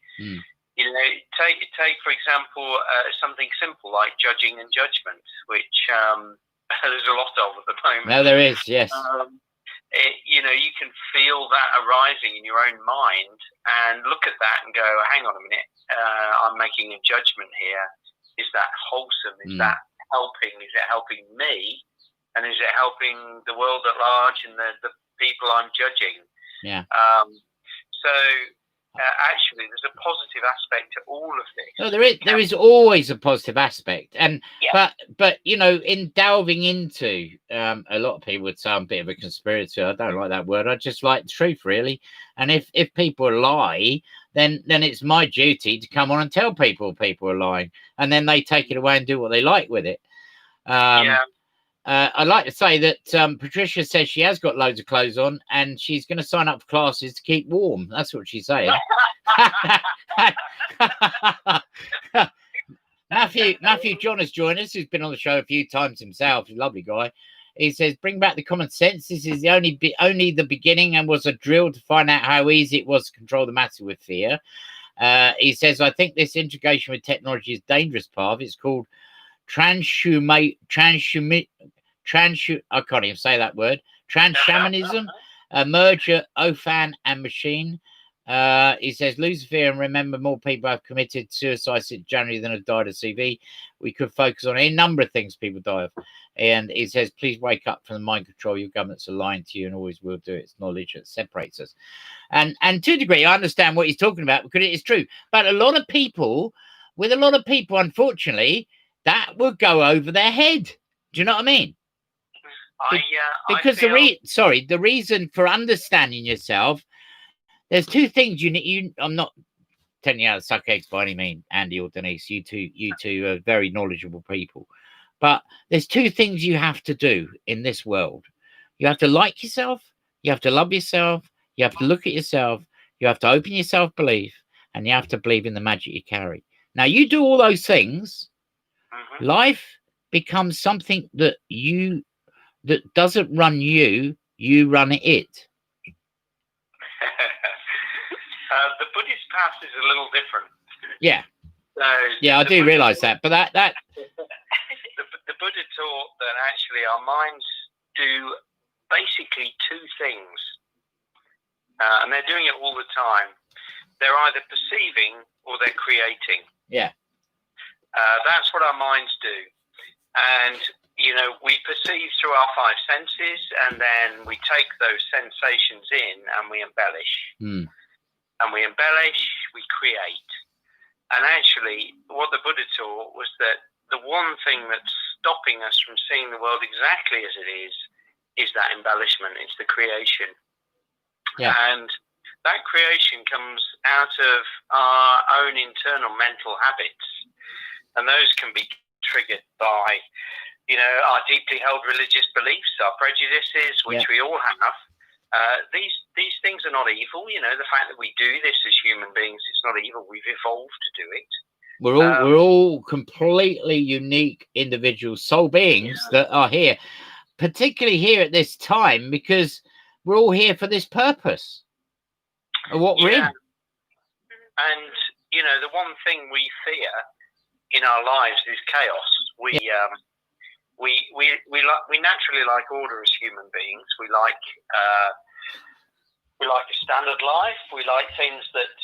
You know, take for example, something simple like judging and judgment, which there's a lot of at the moment. No, there is, yes. You know, you can feel that arising in your own mind and look at that and go, hang on a minute, I'm making a judgment here. Is that wholesome? Is that helping? Is it helping me? And is it helping the world at large and the people I'm judging? Yeah. So actually, there's a positive aspect to all of this. No, there is always a positive aspect, and but you know, in delving into a lot of people would say I'm a bit of a conspirator. I don't like that word. I just like the truth, really. And if people lie, then it's my duty to come on and tell people are lying, and then they take it away and do what they like with it. I'd like to say that Patricia says she has got loads of clothes on and she's going to sign up for classes to keep warm. That's what she's saying. Matthew John has joined us, who's been on the show a few times himself. He's a lovely guy. He says, bring back the common sense. This is only the beginning and was a drill to find out how easy it was to control the matter with fear. He says, I think this integration with technology is a dangerous path. It's called I can't even say that word. Trans-shamanism, a merger, Ofan and machine. He says, lose fear and remember more people have committed suicide since January than have died of CV. We could focus on a number of things people die of. And he says, please wake up from the mind control. Your governments are lying to you and always will do. It's knowledge that separates us. And to a degree, I understand what he's talking about because it is true. But a lot of people, unfortunately, that would go over their head. Do you know what I mean? Because the reason for understanding yourself, there's two things you need. I'm not telling you how to suck eggs by any means, Andy or Denise. You two are very knowledgeable people. But there's two things you have to do in this world. You have to like yourself. You have to love yourself. You have to look at yourself. You have to open your self-belief. And you have to believe in the magic you carry. Now, you do all those things. Life becomes something that doesn't run you run it. The Buddhist path is a little different. Yeah. I do realise that, but that the Buddha taught that actually our minds do basically two things, and they're doing it all the time. They're either perceiving or they're creating. Yeah. That's what our minds do. And, you know, we perceive through our five senses and then we take those sensations in and we embellish. And we embellish, we create. And actually, what the Buddha taught was that the one thing that's stopping us from seeing the world exactly as it is that embellishment. It's the creation. Yeah. And that creation comes out of our own internal mental habits. And those can be triggered by, you know, our deeply held religious beliefs, our prejudices, which we all have. These things are not evil. You know, the fact that we do this as human beings, it's not evil. We've evolved to do it. We're all completely unique individual soul beings that are here, particularly here at this time, because we're all here for this purpose of what we're in. And, you know, the one thing we fear in our lives is chaos. We naturally like order as human beings. We like a standard life. We like things that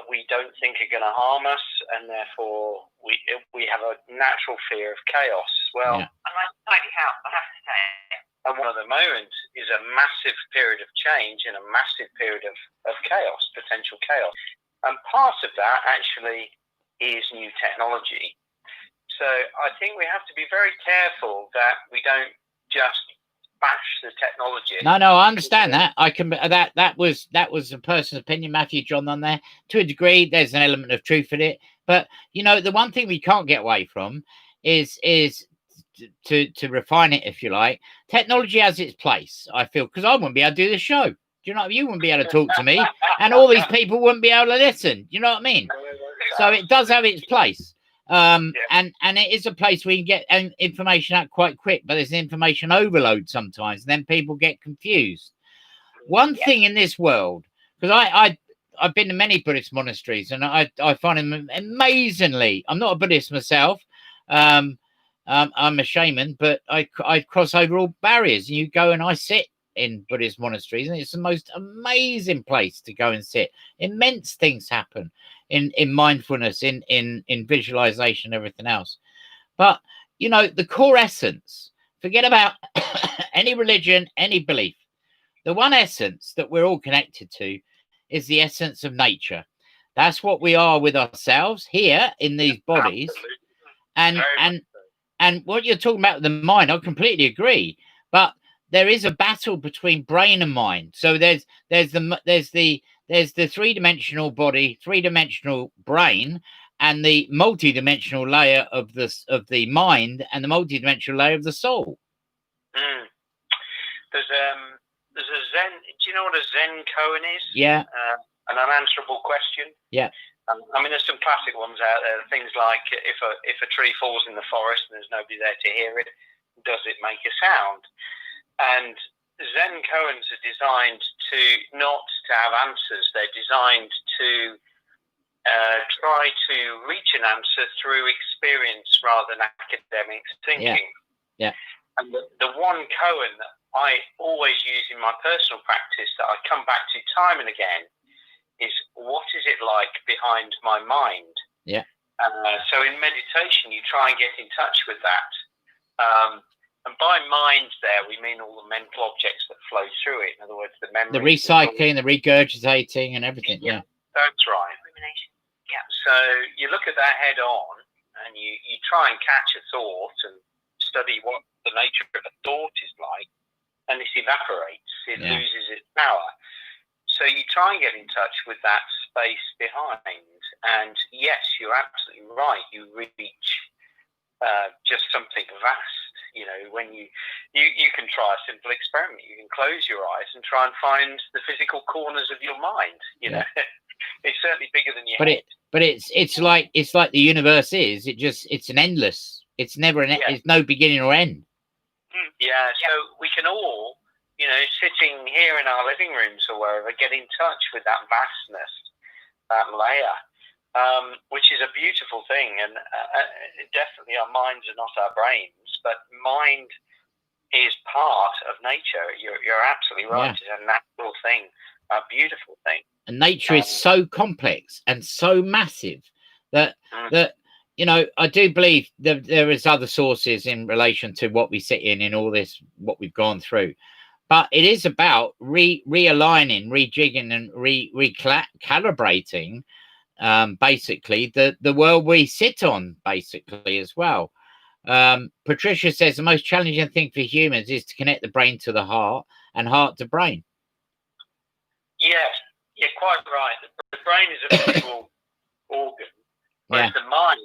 we don't think are going to harm us, and therefore we have a natural fear of chaos. Well, I like tidy house, I have to say. And one of the moments is a massive period of change and a massive period of chaos, potential chaos. And part of that actually is new technology. So I think we have to be very careful that we don't just bash the technology. No, I understand that. I can that was a person's opinion, Matthew John, on there. To a degree, there's an element of truth in it. But you know, the one thing we can't get away from is to refine it, if you like. Technology has its place, I feel, because I wouldn't be able to do the show. Do you know what I mean? You wouldn't be able to talk to me, and all these people wouldn't be able to listen. You know what I mean? So it does have its place. And it is a place where you can get information out quite quick, but there's information overload sometimes, and then people get confused. One thing in this world, because I've been to many Buddhist monasteries, and I find them amazingly. I'm not a Buddhist myself. I'm a shaman, but I cross over all barriers, and you go and I sit in Buddhist monasteries, and it's the most amazing place to go and sit. Immense things happen in mindfulness, in visualization, everything else. But you know, the core essence, forget about any religion, any belief. the one essence that we're all connected to is the essence of nature. That's what we are with ourselves here in these bodies. Absolutely. And what you're talking about with the mind, I completely agree. But there is a battle between brain and mind. So there's the three-dimensional body, three-dimensional brain, and the multi-dimensional layer of the mind, and the multi-dimensional layer of the soul. There's a Zen. Do you know what a Zen koan is? Yeah. An unanswerable question. Yeah. I mean, there's some classic ones out there. Things like if a tree falls in the forest and there's nobody there to hear it, does it make a sound? And Zen koans are designed to not to have answers. They're designed to try to reach an answer through experience rather than academic thinking. Yeah. And the one koan that I always use in my personal practice that I come back to time and again is, what is it like behind my mind? Yeah. So in meditation, you try and get in touch with that. And by mind there, we mean all the mental objects that flow through it. In other words, the memory. The recycling, the regurgitating and everything. Yeah. That's right. Yeah. So you look at that head on and you try and catch a thought and study what the nature of a thought is like, and it evaporates. It loses its power. So you try and get in touch with that space behind. And yes, you're absolutely right. You reach just something vast. You know, when you can try a simple experiment. You can close your eyes and try and find the physical corners of your mind. You know, it's certainly bigger than your head. But it's like the universe is. It's an endless. It's never it's no beginning or end. Yeah. So we can all, you know, sitting here in our living rooms or wherever, get in touch with that vastness, that layer, which is a beautiful thing. And definitely our minds are not our brains, but mind is part of nature. You're absolutely right. It's a natural thing, a beautiful thing. And nature is so complex and so massive that you know, I do believe that there is other sources in relation to what we sit in all this, what we've gone through. But it is about realigning, rejigging, and recalibrating, basically, the world we sit on, basically, as well. Patricia says the most challenging thing for humans is to connect the brain to the heart and heart to brain. Yes, you're quite right. The brain is a physical organ, whereas the mind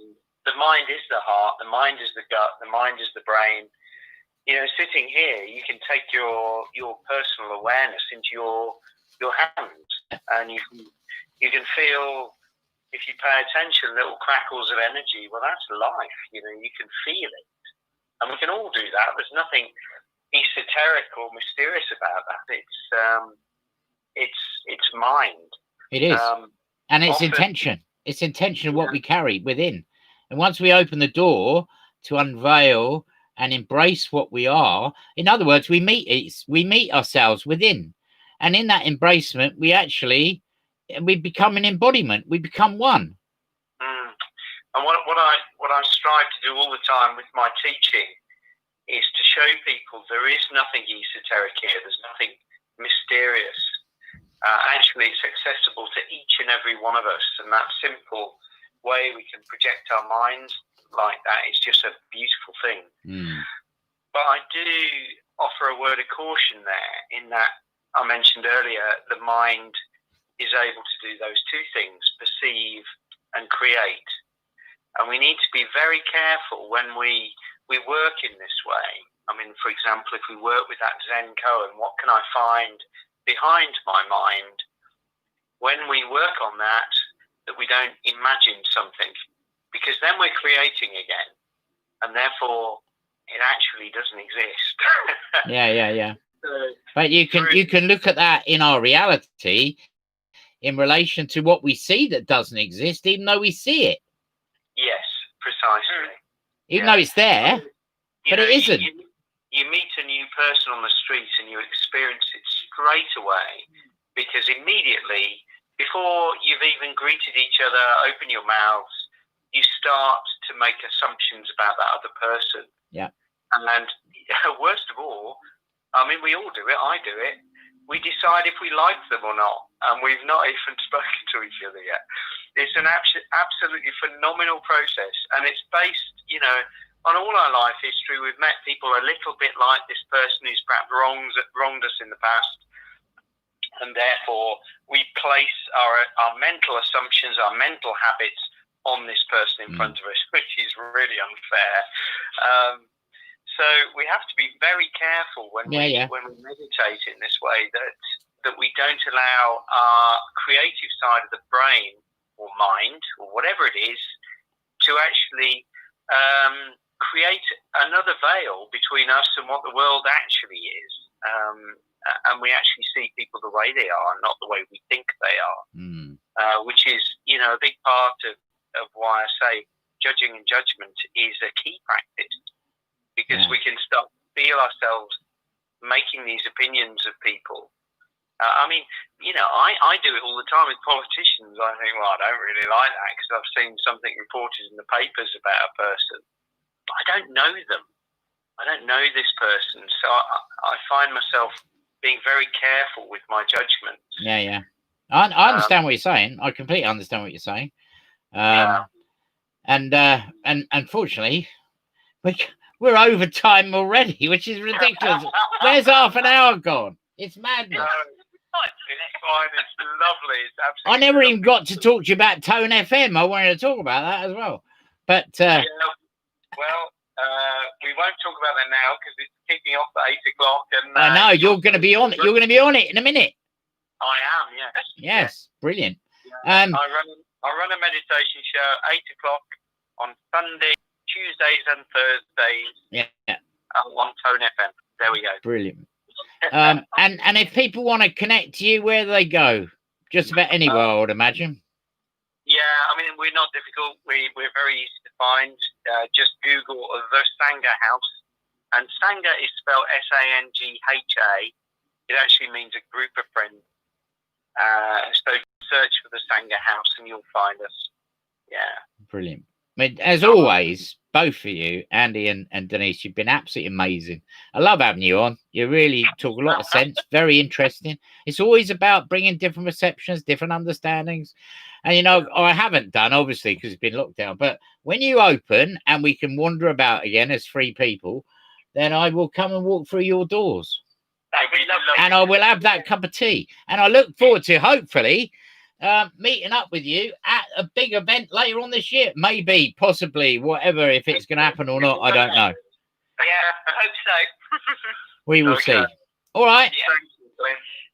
is the heart, the mind is the gut, the mind is the brain. You know, sitting here, you can take your personal awareness into your hands, and you can feel, if you pay attention, little crackles of energy. Well, that's life. You know, you can feel it, and we can all do that. There's nothing esoteric or mysterious about that. It's mind. It is, and it's intention. It's intention of what we carry within, and once we open the door to unveil and embrace what we are, in other words, we meet ourselves within, and in that embracement, we become an embodiment. We become one. And what I strive to do all the time with my teaching is to show people there is nothing esoteric here. There's nothing mysterious. Actually, it's accessible to each and every one of us, and that simple way we can project our minds like that is just a beautiful thing. But I do offer a word of caution there, in that I mentioned earlier, the mind is able to do those two things, perceive and create. And we need to be very careful when we work in this way. I mean, for example, if we work with that Zen koan, what can I find behind my mind? When we work on that we don't imagine something, because then we're creating again, and therefore it actually doesn't exist. Yeah. But you can look at that in our reality in relation to what we see that doesn't exist, even though we see it. Yes, precisely. Even though it's there, but it isn't. You meet a new person on the street and you experience it straight away, because immediately, before you've even greeted each other, open your mouths, you start to make assumptions about that other person. Yeah. And worst of all, I mean, we all do it. I do it. we decide if we like them or not, and we've not even spoken to each other yet. It's an absolutely phenomenal process, and it's based, you know, on all our life history. We've met people a little bit like this person who's perhaps wronged us in the past, and therefore we place our mental assumptions, our mental habits on this person in front of us, which is really unfair. So we have to be very careful when we meditate in this way, that we don't allow our creative side of the brain or mind or whatever it is to actually create another veil between us and what the world actually is. And we actually see people the way they are, not the way we think they are, which is, you know, a big part of why I say judging and judgment is a key practice. Because we can start to feel ourselves making these opinions of people. I mean, you know, I do it all the time with politicians. I think, well, I don't really like that because I've seen something reported in the papers about a person. But I don't know them. I don't know this person. So I find myself being very careful with my judgments. Yeah. I understand what you're saying. I completely understand what you're saying. And unfortunately, we're over time already, which is ridiculous. Where's half an hour gone? It's madness. It's fine. It's lovely. It's absolutely. I never even got to talk to you about Tone FM. I wanted to talk about that as well, but we won't talk about that now because it's kicking off at 8 o'clock. And I know you're going to be on it. You're going to be on it in a minute. I am. Yes. Yes. Brilliant. I run a meditation show 8 o'clock on Sunday, Tuesdays and Thursdays. Yeah. On Tone FM. There we go. Brilliant. And if people want to connect to you, where do they go? Just about anywhere, I would imagine. Yeah, I mean, we're not difficult. We're very easy to find. Just Google The Sangha House. And Sangha is spelled Sangha. It actually means a group of friends. So search for The Sangha House and you'll find us. Yeah. Brilliant. I mean, as always, both of you, Andy and Denise, you've been absolutely amazing. I love having you on. You really talk a lot of sense. Very interesting. It's always about bringing different perceptions, different understandings. And, you know, I haven't done, obviously, because it's been locked down. But when you open and we can wander about again as free people, then I will come and walk through your doors. And I will have that cup of tea. And I look forward to, hopefully, meeting up with you at a big event later on this year. Maybe, possibly, whatever, if it's going to happen or not, I don't know. Yeah, I hope so. We will see. All right. Yeah.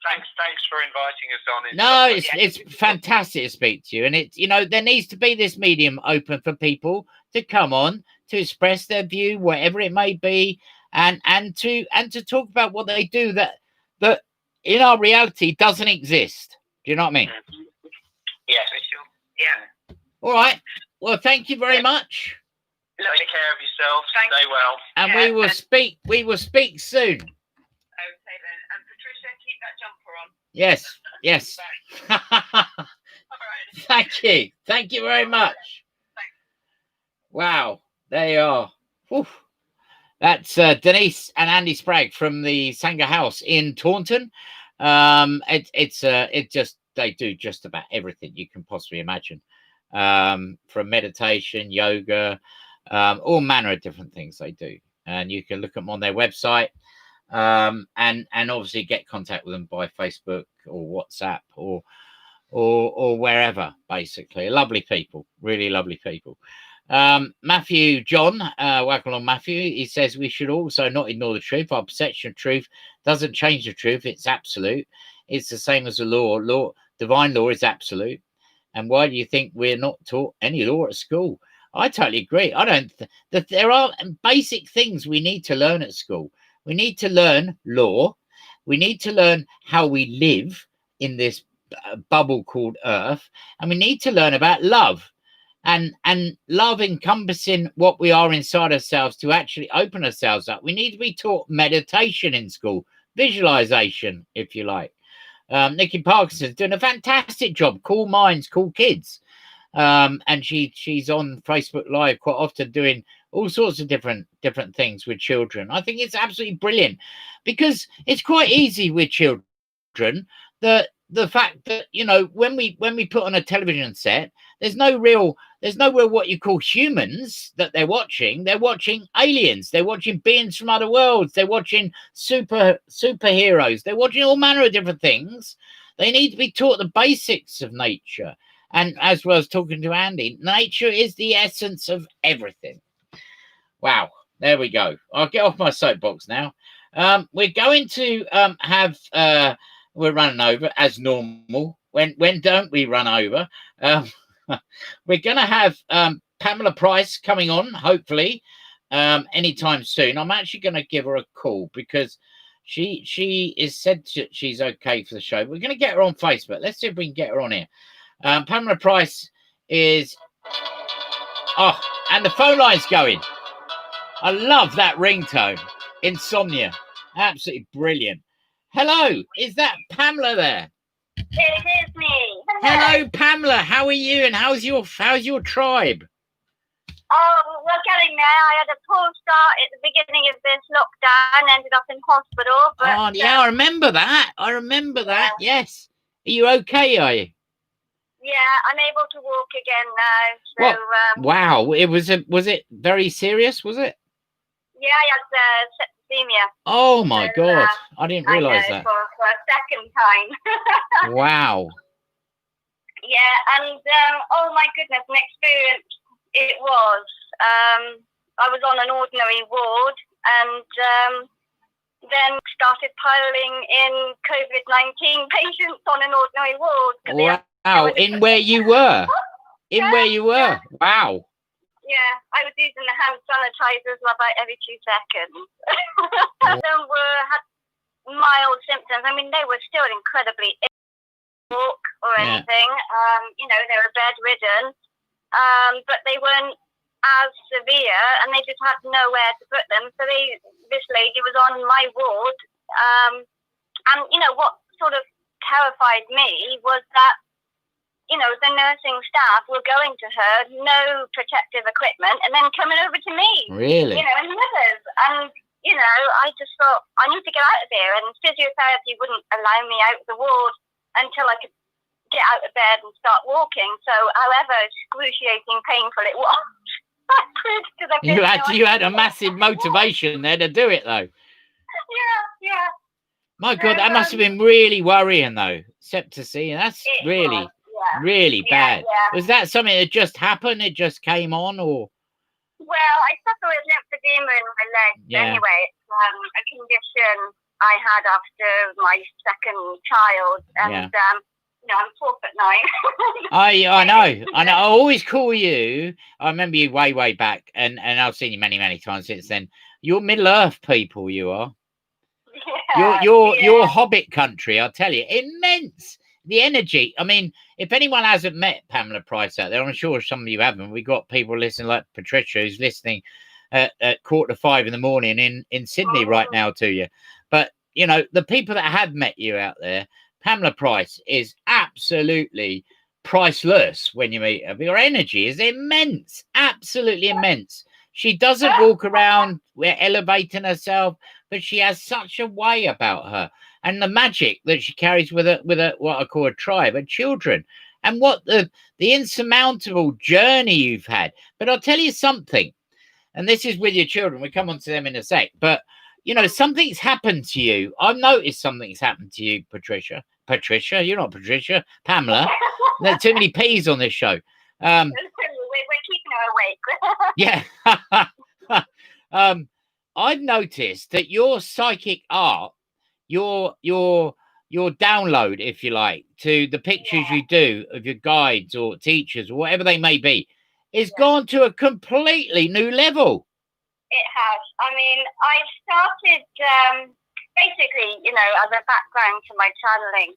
Thanks for inviting us on. No, it's fantastic to speak to you. And it's, you know, there needs to be this medium open for people to come on, to express their view, whatever it may be, and to talk about what they do that in our reality doesn't exist. Do you know what I mean? Yes, sure. Yeah. All right. Well, thank you very much. Take care of yourself. Stay well. And we will speak soon. Okay then. And Patricia, keep that jumper on. Yes. Thank you. Thank you very much. Thanks. Wow. There you are. Whew. That's Denise and Andy Spragg from the Sangha House in Taunton. They do just about everything you can possibly imagine, from meditation, yoga, all manner of different things they do. And you can look at them on their website, and obviously get contact with them by Facebook or WhatsApp or wherever. Basically, lovely people, really lovely people. Matthew John, welcome along, Matthew. He says we should also not ignore the truth. Our perception of truth doesn't change the truth. It's absolute. It's the same as the law. Divine law is absolute. And why do you think we're not taught any law at school? I totally agree. I don't. That there are basic things we need to learn at school. We need to learn law. We need to learn how we live in this bubble called Earth, and we need to learn about love. And love encompassing what we are inside ourselves to actually open ourselves up. We need to be taught meditation in school, visualization, if you like. Nikki Parkinson's doing a fantastic job. Cool minds, cool kids. And she's on Facebook Live quite often doing all sorts of different things with children. I think it's absolutely brilliant because it's quite easy with children. the fact that, you know, when we put on a television set, there's no real what you call humans that they're watching. They're watching aliens, they're watching beings from other worlds, they're watching superheroes, they're watching all manner of different things. They need to be taught the basics of nature. And as well as talking to Andy, nature is the essence of everything. Wow, there we go. I'll get off my soapbox now. We're going to have we're running over as normal. When don't we run over? We're going to have Pamela Price coming on, hopefully, anytime soon. I'm actually going to give her a call because she is said she's okay for the show. We're going to get her on Facebook. Let's see if we can get her on here. Pamela Price is... Oh, and the phone line's going. I love that ringtone. Insomnia. Absolutely brilliant. Hello, is that Pamela there? It is me. Hello, Pamela. How are you? And how's your tribe? Oh, we're getting there. I had a poor start at the beginning of this lockdown, ended up in hospital. But, yeah, I remember that. Yes. Are you okay, are you? Yeah, I'm able to walk again now. So, wow. Was it very serious, was it? Yeah, I had septicemia. Oh my God. I didn't realise that. For a second time. Wow. Yeah, and oh my goodness, an experience it was. I was on an ordinary ward and then started piling in COVID-19 patients on an ordinary ward. Wow, in where you were? Where you were? Yeah. Wow. Yeah, I was using the hand sanitizers about every 2 seconds. Some of them had mild symptoms. I mean, they were still incredibly ill, walk or anything. You know, they were bedridden, but they weren't as severe, and they just had nowhere to put them. So this lady was on my ward, and you know what sort of terrified me was that, you know, the nursing staff were going to her, no protective equipment, and then coming over to me. Really? You know, and others. And, you know, I just thought, I need to get out of here. And physiotherapy wouldn't allow me out of the ward until I could get out of bed and start walking. So, however excruciating painful it was, I quit. You had a massive motivation there to do it, though. Yeah. My God, that must have been really worrying, though. Septicemia, that's really... really bad. Yeah. Was that something that just happened? It just came on, or? Well, I suffer with lymphedema in my legs anyway. It's a condition I had after my second child, and you know, I'm 4'9". I know. I always call you. I remember you way back, and I've seen you many times since then. You're Middle Earth people. You are. Yeah, you're Hobbit country. I'll tell you, immense. The energy. I mean, if anyone hasn't met Pamela Price out there, I'm sure some of you haven't. We've got people listening, like Patricia, who's listening at 4:45 in the morning in Sydney right now to you. But, you know, the people that have met you out there, Pamela Price is absolutely priceless when you meet her. Your energy is immense, absolutely immense. She doesn't walk around elevating herself, but she has such a way about her. And the magic that she carries with a what I call a tribe of children, and what the insurmountable journey you've had. But I'll tell you something, and this is with your children. We come on to them in a sec. But you know, something's happened to you. I've noticed something's happened to you, Patricia. Patricia, you're not Patricia. Pamela. There are too many P's on this show. We're keeping her awake. Yeah. I've noticed that your psychic art, your download, if you like, to the pictures you do of your guides or teachers or whatever they may be, is gone to a completely new level. It has. I mean, I started basically, you know, as a background to my channeling.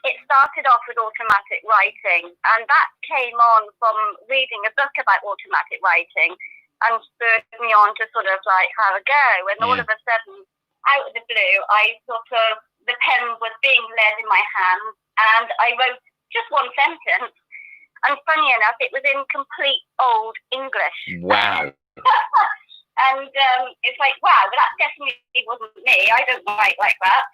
It started off with automatic writing, and that came on from reading a book about automatic writing and spurred me on to sort of like have a go. And all of a sudden, out of the blue, the pen was being led in my hand, and I wrote just one sentence. And funny enough, it was in complete old English. Wow. And it's like, wow, but that definitely wasn't me. I don't write like that.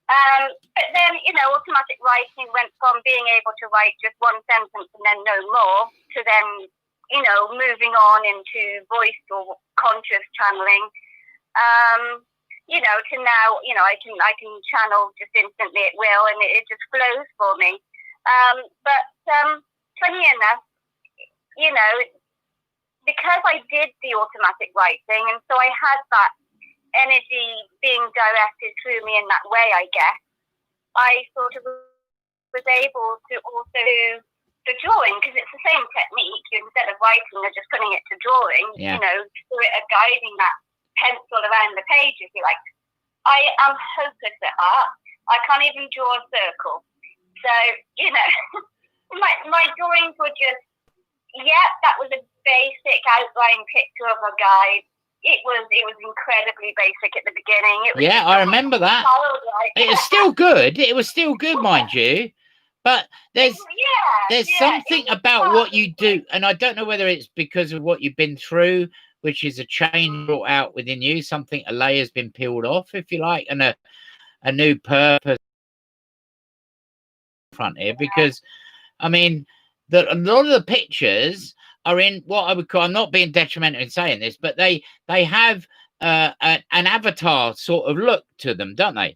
But then, automatic writing went from being able to write just one sentence and then no more to then, moving on into voice or conscious channeling. To now, I can channel just instantly at will, and it just flows for me. But funny enough, because I did the automatic writing, and so I had that energy being directed through me in that way, I guess, I sort of was able to also do the drawing, because it's the same technique. Instead of writing, they're just putting it to drawing, guiding that pencil around the page, if you like. I am hopeless at art. I can't even draw a circle. So, my drawings were just, that was a basic outline picture of a guide. It was incredibly basic at the beginning. I remember that. It was still good. It was still good, mind you. But there's something about what you do, and I don't know whether it's because of what you've been through, which is a change brought out within you, something, a layer's been peeled off, if you like, and a new purpose front here. Because, I mean, a lot of the pictures are in what I would call, I'm not being detrimental in saying this, but they have an avatar sort of look to them, don't they?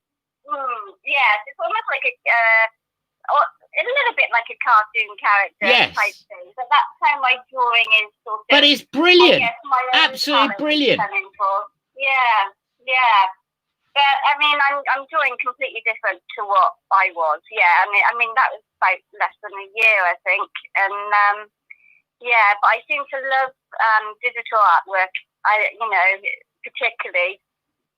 Yes, it's almost like a little bit like a cartoon character type thing. But that's how my drawing is sort of. But it's brilliant. Absolutely brilliant. Yeah. But I mean, I'm drawing completely different to what I was. Yeah, I mean that was about less than a year, I think, and but I seem to love digital artwork. Particularly.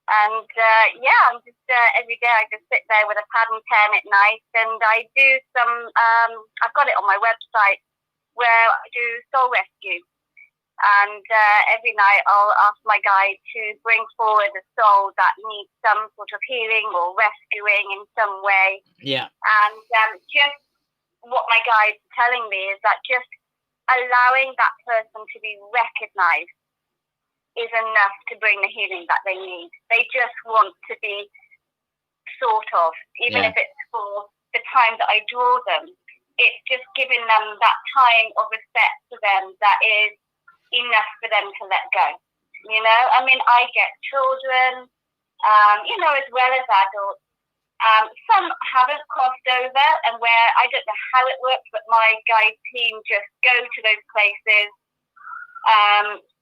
And I'm just every day I just sit there with a pad and pen at night, and I do some. I've got it on my website where I do soul rescue, and every night I'll ask my guide to bring forward a soul that needs some sort of healing or rescuing in some way. Yeah. And just what my guide's telling me is that just allowing that person to be recognised is enough to bring the healing that they need. They just want to be sort of, even if it's for the time that I draw them, it's just giving them that time of respect to them that is enough for them to let go. I mean, I get children, as well as adults. Some haven't crossed over, and where I don't know how it works, but my guide team just go to those places,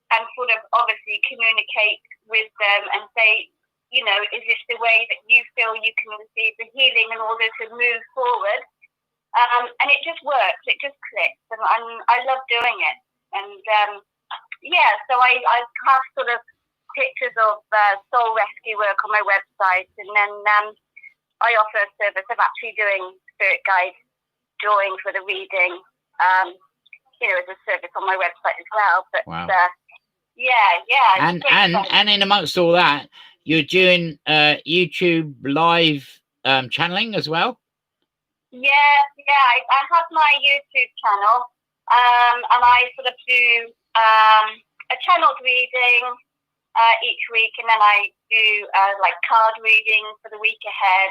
and sort of obviously communicate with them and say, is this the way that you feel you can receive the healing in order to move forward? And it just works. It just clicks. And I love doing it. And, so I have sort of pictures of soul rescue work on my website. And then I offer a service of actually doing spirit guide drawing for the reading, as a service on my website as well. But, wow. And in amongst all that, you're doing YouTube live channeling as well? Yeah. I have my YouTube channel, and I sort of do a channeled reading each week, and then I do like card reading for the week ahead.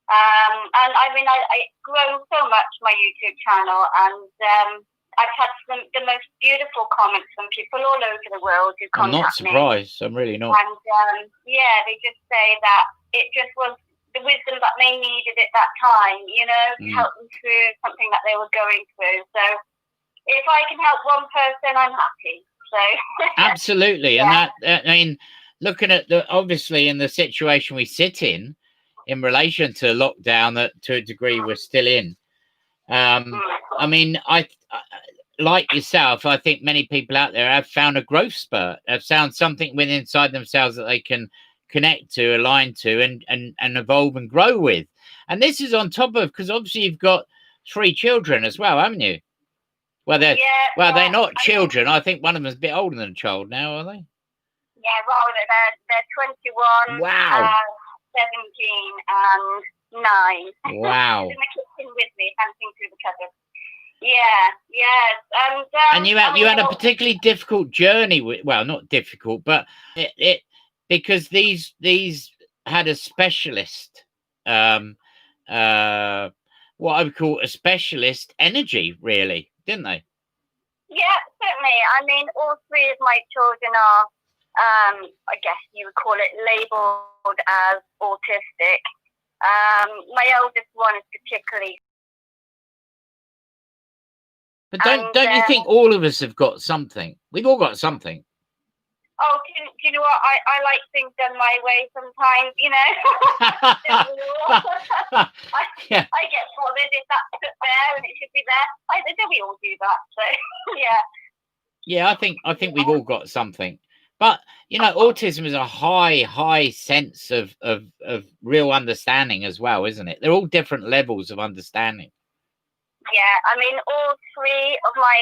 And I mean, I grow so much my YouTube channel, and I've had the most beautiful comments from people all over the world who contact me. I'm not surprised. I'm really not. And they just say that it just was the wisdom that they needed at that time, to help them through something that they were going through. So if I can help one person, I'm happy. So absolutely. And that, I mean, looking at obviously in the situation we sit in relation to lockdown, that to a degree we're still in. I mean, I like yourself, I think many people out there have found a growth spurt, have found something within inside themselves that they can connect to, align to, and evolve and grow with. And this is on top of, because obviously you've got 3 children as well, haven't you? Well, they're they're not children. I think one of them is a bit older than a child now, are they? Yeah, well, they're 21. Wow. 17 and 9. Wow. In the kitchen with me, dancing through the cupboard. Yes. And you had a particularly difficult journey not difficult, but it because these had a specialist what I would call a specialist energy, really, didn't they? Yeah, certainly. I mean, all three of my children are, I guess you would call it, labelled as autistic. My eldest one is particularly. But don't you think all of us have got something? We've all got something. Oh, do you know what? I like things done my way sometimes, you know. Yeah. I get bothered if that's put there and it should be there. I think we all do that. So yeah. Yeah, I think we've all got something. But you know, autism is a high sense of real understanding as well, isn't it? They're all different levels of understanding. Yeah, I mean, all three of my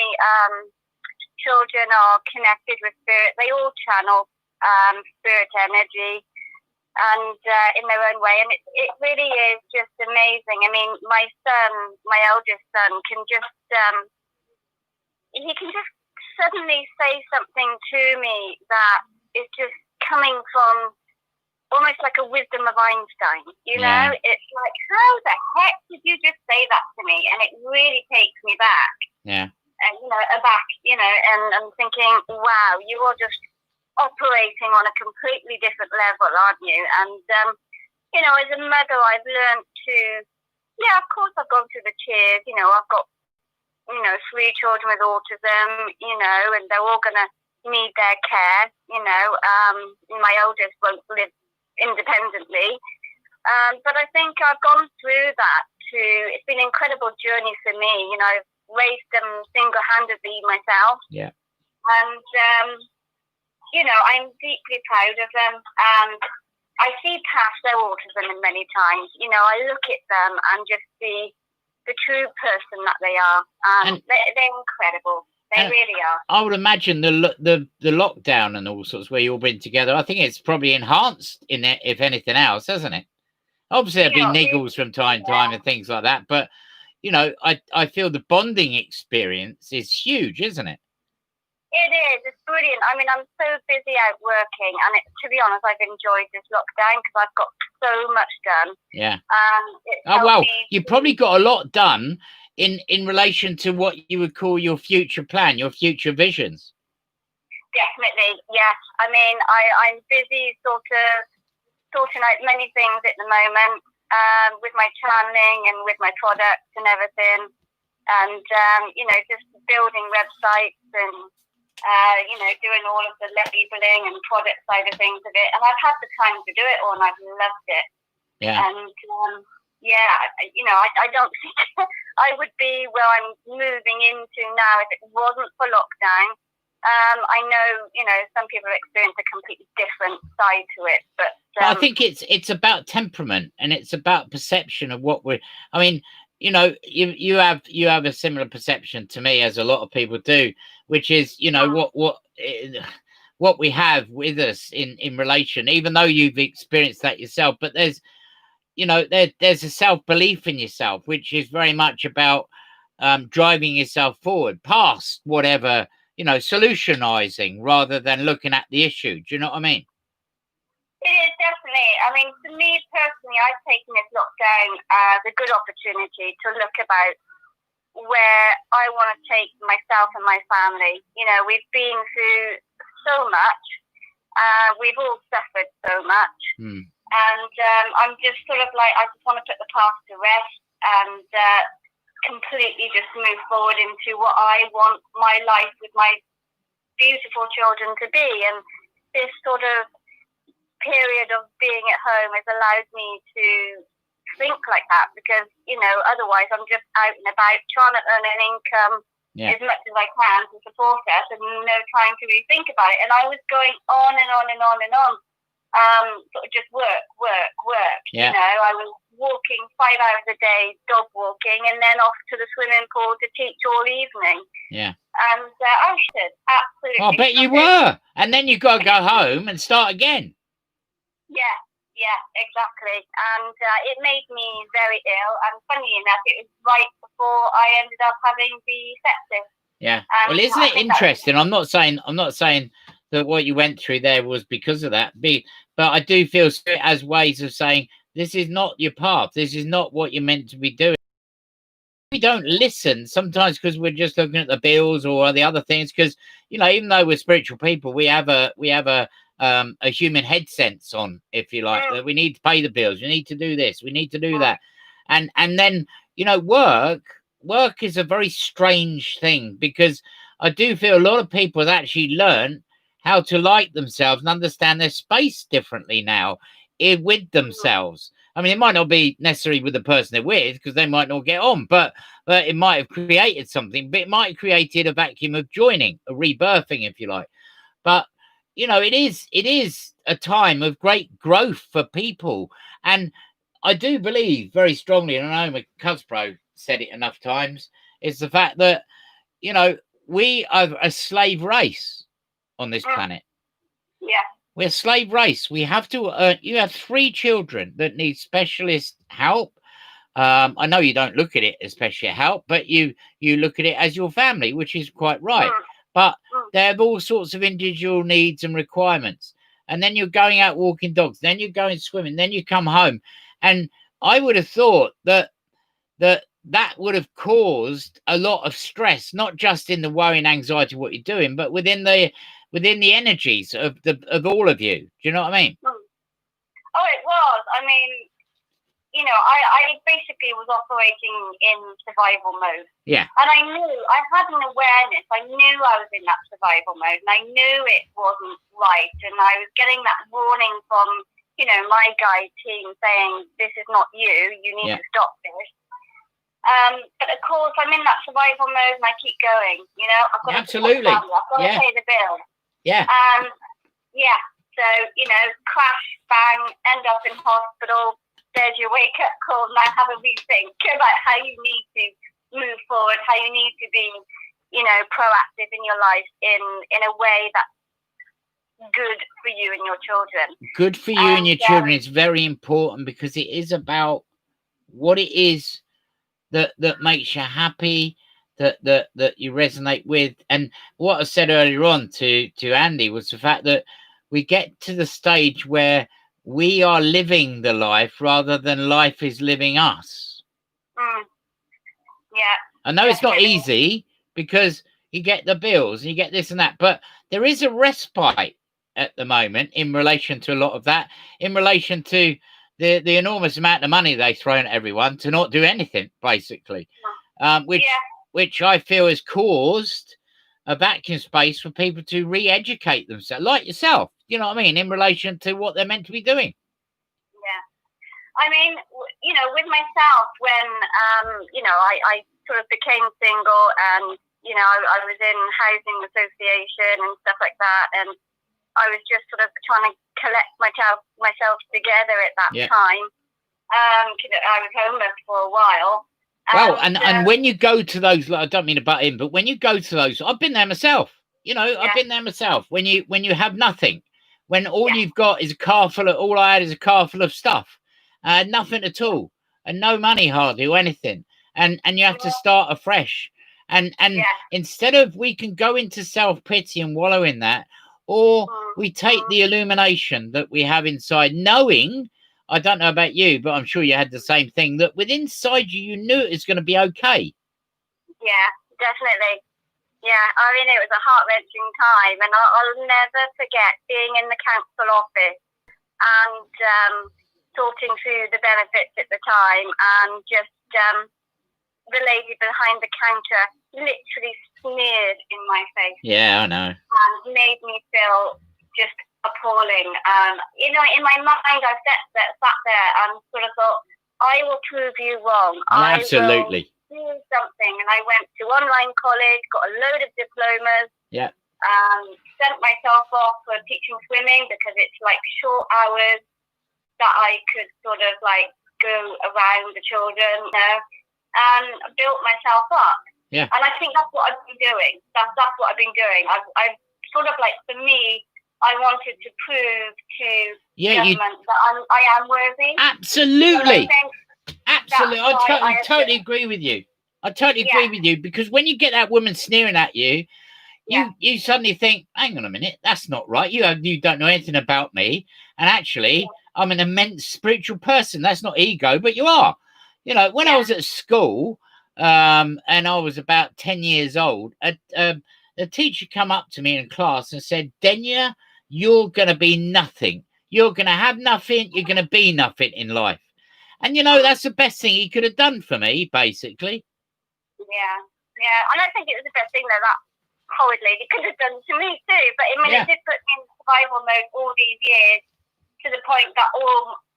children are connected with spirit. They all channel spirit energy, and in their own way, and it really is just amazing. I mean, my son, my eldest son, can just he can just suddenly say something to me that is just coming from almost like a wisdom of Einstein, you know? It's like, how the heck did you just say that to me? And it really takes me back. Yeah. And, you know, back, you know, and I'm thinking, wow, you are just operating on a completely different level, aren't you? And, you know, as a mother, I've learned to, yeah, of course I've gone through the tears. You know, I've got, you know, 3 children with autism, you know, and they're all going to need their care, you know. My oldest won't live independently. But I think I've gone through that it's been an incredible journey for me. You know, I've raised them single-handedly myself. Yeah. And, you know, I'm deeply proud of them. And I see past their autism in many times. You know, I look at them and just see the true person that they are. And they're incredible. They really are. I would imagine the lockdown and all sorts where you've all been together, I think it's probably enhanced in it, if anything else, hasn't it? Obviously, there'll be niggles from time to time and things like that. But, you know, I feel the bonding experience is huge, isn't it? It is. It's brilliant. I mean, I'm so busy out working. And to be honest, I've enjoyed this lockdown because I've got so much done. Yeah. Oh, well, you probably got a lot done in relation to what you would call your future plan, your future visions. Definitely, yes. I mean, I'm busy sort of sorting out many things at the moment with my channeling and with my products and everything. And, you know, just building websites and, you know, doing all of the labeling and product side of things of it. And I've had the time to do it all and I've loved it. Yeah. And, yeah, you know, I don't think I would be where I'm moving into now if it wasn't for lockdown. I know, you know, some people experience a completely different side to it, but I think it's about temperament and it's about perception of what we're. I mean, you know, you have a similar perception to me as a lot of people do, which is, you know, what we have with us in relation, even though you've experienced that yourself, but there's. You know, there's a self-belief in yourself, which is very much about driving yourself forward past whatever, you know, solutionizing rather than looking at the issue. Do you know what I mean? It is, definitely. I mean, for me personally, I've taken this lockdown as a good opportunity to look about where I want to take myself and my family. You know, we've been through so much. We've all suffered so much. And I'm just sort of like, I just want to put the past to rest and completely just move forward into what I want my life with my beautiful children to be. And this sort of period of being at home has allowed me to think like that because, you know, otherwise I'm just out and about trying to earn an income as much as I can to support us and no time to really think about it. And I was going on and on and on and on. Sort of just work. Yeah. You know, I was walking 5 hours a day, dog walking, and then off to the swimming pool to teach all evening. Yeah. And I should absolutely. I bet you were. And then you got to go home and start again. Yeah, exactly. And it made me very ill. And funny enough, it was right before I ended up having the sepsis. Yeah. Well, isn't it interesting? I'm not saying that what you went through there was because of that. But I do feel Spirit has ways of saying This is not your path. This is not what you're meant to be doing. We don't listen sometimes because we're just looking at the bills or the other things. Because, you know, even though we're spiritual people, we have a human head sense on, if you like, that we need to pay the bills. We need to do this. We need to do that. And then, you know, work is a very strange thing, because I do feel a lot of people have actually learned how to like themselves and understand their space differently now with themselves. I mean, it might not be necessarily with the person they're with, because they might not get on, but it might have created something, but it might have created a vacuum of joining, a rebirthing, if you like. But, you know, it is a time of great growth for people. And I do believe very strongly, and I know McCuspro said it enough times, is the fact that, you know, we are a slave race on this planet. Yeah. We're a slave race. We have to you have 3 children that need specialist help. I know you don't look at it as special help, but you look at it as your family, which is quite right. But they have all sorts of individual needs and requirements. And then you're going out walking dogs, then you're going swimming, then you come home. And I would have thought that would have caused a lot of stress, not just in the worry and anxiety of what you're doing, but within the energies of all of you. Do you know what I mean? Oh, it was. I mean, you know, I basically was operating in survival mode. Yeah. And I had an awareness. I knew I was in that survival mode, and I knew it wasn't right. And I was getting that warning from, you know, my guide team saying, this is not you. You need to stop this. But of course, I'm in that survival mode, and I keep going. You know, I've got to pay the bill. Yeah. Yeah. So, you know, crash, bang, end up in hospital. There's your wake up call. Now have a rethink about how you need to move forward, how you need to be, you know, proactive in your life in a way that's good for you and your children. Good for you and your children is very important, because it is about what it is that makes you happy, that you resonate with. And what I said earlier on to Andy was the fact that we get to the stage where we are living the life rather than life is living us. Yeah. I know it's not easy, because you get the bills and you get this and that, but there is a respite at the moment in relation to a lot of that, in relation to the enormous amount of money they throw at everyone to not do anything, basically, which I feel has caused a vacuum space for people to re-educate themselves, like yourself, you know what I mean, in relation to what they're meant to be doing. Yeah. I mean, you know, with myself, when, you know, I sort of became single, and, you know, I was in housing association and stuff like that, and I was just sort of trying to collect myself together at that time. I was homeless for a while. Well, and when you go to those, I don't mean to butt in, but when you go to those, I've been there myself. You know, I've been there myself. When you have nothing, when all you've got is a car full of, all I had is a car full of stuff, nothing at all, and no money hardly or anything, and you have to start afresh. And instead of, we can go into self-pity and wallow in that, or we take the illumination that we have inside, knowing, I don't know about you, but I'm sure you had the same thing, that within inside you knew it was going to be okay. Yeah, definitely. Yeah, I mean, it was a heart-wrenching time, and I'll never forget being in the council office and sorting through the benefits at the time, and just the lady behind the counter literally sneered in my face. Yeah, I know. And made me feel just appalling. You know, in my mind, I sat there and sort of thought, I will prove you wrong. Absolutely. I will do something. And I went to online college, got a load of diplomas. Yeah. Sent myself off for teaching swimming, because it's like short hours that I could sort of like go around the children, you know, and built myself up. Yeah. And I think that's what I've been doing. That's what I've been doing. I've sort of like, for me, I wanted to prove to government that I am worthy. Absolutely. Absolutely. I totally agree with you. I totally agree with you, because when you get that woman sneering at you, you suddenly think, hang on a minute, that's not right. You don't know anything about me, and actually, I'm an immense spiritual person. That's not ego, but you are. You know, when I was at school, and I was about 10 years old, a teacher come up to me in class and said, Denya, you're going to be nothing. You're going to have nothing. You're going to be nothing in life. And, you know, that's the best thing he could have done for me, basically. Yeah. And I think it was the best thing that horrid lady could have done to me too. But I mean, it did put me in survival mode all these years to the point that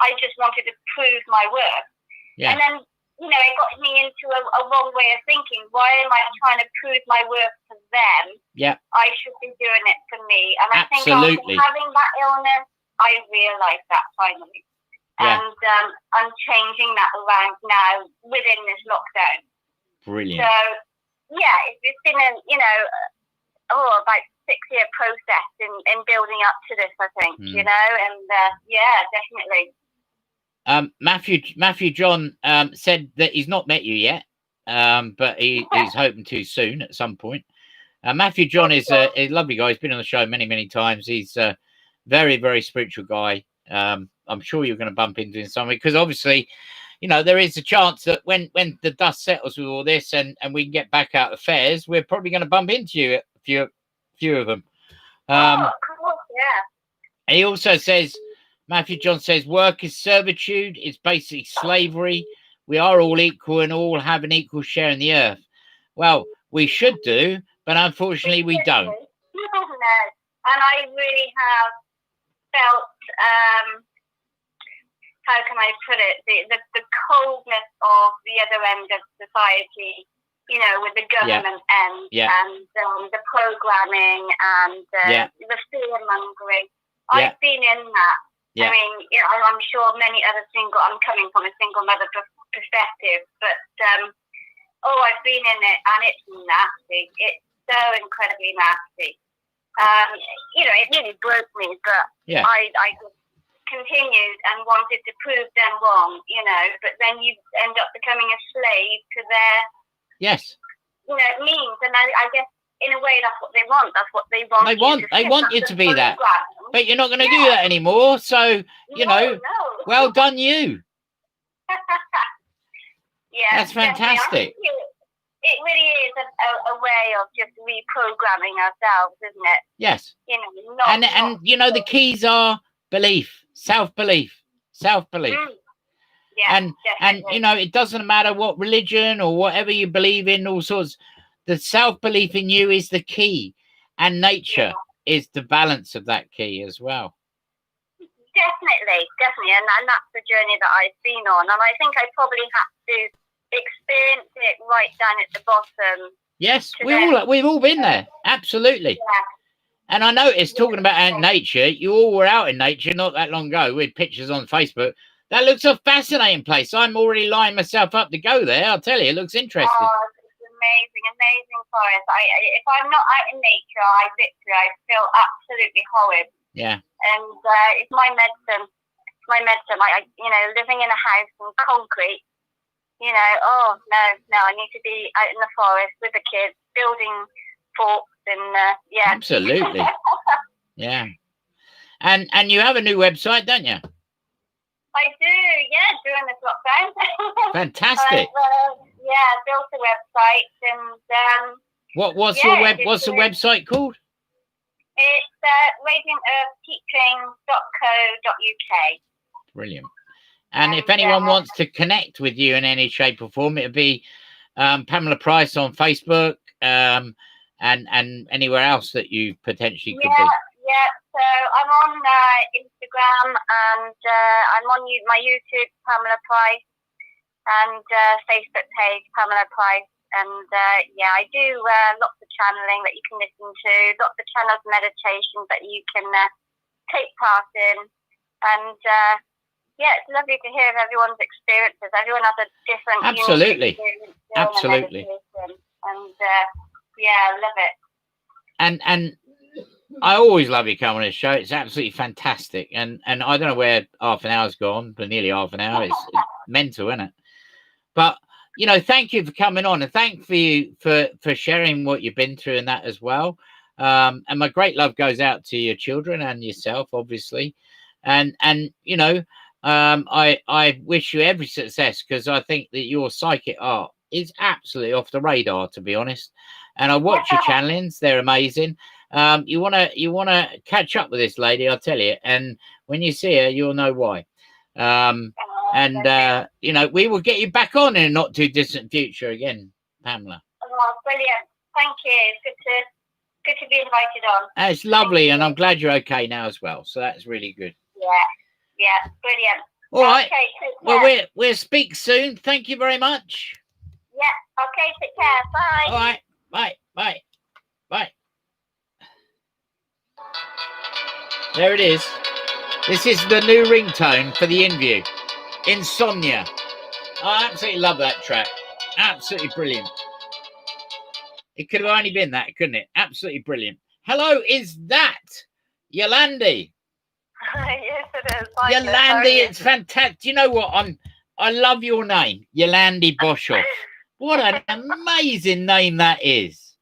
I just wanted to prove my worth. Yeah. And then, you know, it got me into a wrong way of thinking. Why am I trying to prove my worth to them? Yeah. I should be doing it for me. And I think after having that illness, I realised that finally. Yeah. And I'm changing that around now within this lockdown. Brilliant. So, yeah, it's been about 6-year process in building up to this, I think, you know, and definitely. Matthew John said that he's not met you yet, but he's hoping to soon at some point. Matthew John is a lovely guy. He's been on the show many, many times. He's a very, very spiritual guy. I'm sure you're going to bump into him somewhere because obviously, you know, there is a chance that when the dust settles with all this and we can get back out of fairs, we're probably going to bump into you, a few of them. Yeah. He also says, Matthew John says, work is servitude. It's basically slavery. We are all equal and all have an equal share in the earth. Well, we should do, but unfortunately we don't. And I really have felt, how can I put it, the coldness of the other end of society, you know, with the government end and the programming and the fear-mongering. I've been in that. I mean, you know, I'm sure many other I'm coming from a single mother perspective, but, I've been in it and it's nasty. It's so incredibly nasty. You know, it really broke me, but I just continued and wanted to prove them wrong, you know, but then you end up becoming a slave to their means. And I guess in a way that's what they want. That's what they want. They want you to be that. But you're not going to do that anymore. So, you know, well done you. That's fantastic. It really is a way of just reprogramming ourselves, isn't it? Yes. You know, and you know, the keys are belief, self-belief. And you know, it doesn't matter what religion or whatever you believe in, all sorts. The self-belief in you is the key, and nature is the balance of that key as well. Definitely, and that's the journey that I've been on, and I think I probably had to experience it right down at the bottom. Yes, we've all been there, absolutely. Yeah. And I noticed, talking about nature, you all were out in nature not that long ago with pictures on Facebook. That looks a fascinating place. I'm already lining myself up to go there. I'll tell you, it looks interesting. Oh, it's amazing forest. If I'm not out in nature, I feel absolutely horrid. Yeah. And it's my medicine. You know, living in a house in concrete, you know, no, I need to be out in the forest with the kids, building forts and, Absolutely. Yeah. And you have a new website, don't you? I do, during this lockdown. Fantastic. Built a website and... what's the website called? It's radiantearthteaching.co.uk. Brilliant. And if anyone wants to connect with you in any shape or form, it'll be Pamela Price on Facebook and anywhere else that you potentially could be. Yeah, so I'm on Instagram and I'm on my YouTube, Pamela Price, and Facebook page, Pamela Price. And I do lots of channeling that you can listen to, lots of channels meditations that you can take part in. And it's lovely to hear of everyone's experiences. Everyone has a different Absolutely. Absolutely. And I love it. And I always love you coming on this show. It's absolutely fantastic. And I don't know where half an hour's gone, but nearly half an hour. It's mental, isn't it? But, you know, thank you for coming on, and thank you for sharing what you've been through and that as well. And my great love goes out to your children and yourself, obviously. And you know, I wish you every success, because I think that your psychic art is absolutely off the radar, to be honest. And I watch your channelings; they're amazing. You wanna catch up with this lady, I'll tell you. And when you see her, you'll know why. And you know, we will get you back on in a not too distant future again, Pamela. Oh, brilliant! Thank you. It's good to be invited on. It's lovely, and I'm glad you're okay now as well. So that's really good. Yeah, brilliant. All right. Okay, take Well, care. we'll speak soon. Thank you very much. Yeah. Okay, take care. Bye. All right. Bye. Bye. Bye. There it is. This is the new ringtone for the Inview. Insomnia. I absolutely love that track. Absolutely brilliant. It could have only been that, couldn't it? Absolutely brilliant. Hello, is that Yolandi? Yes, it is. Hi, Yolandi, it's fantastic. Do you know what? I love your name, Yolandi Boshoff. What an amazing name that is.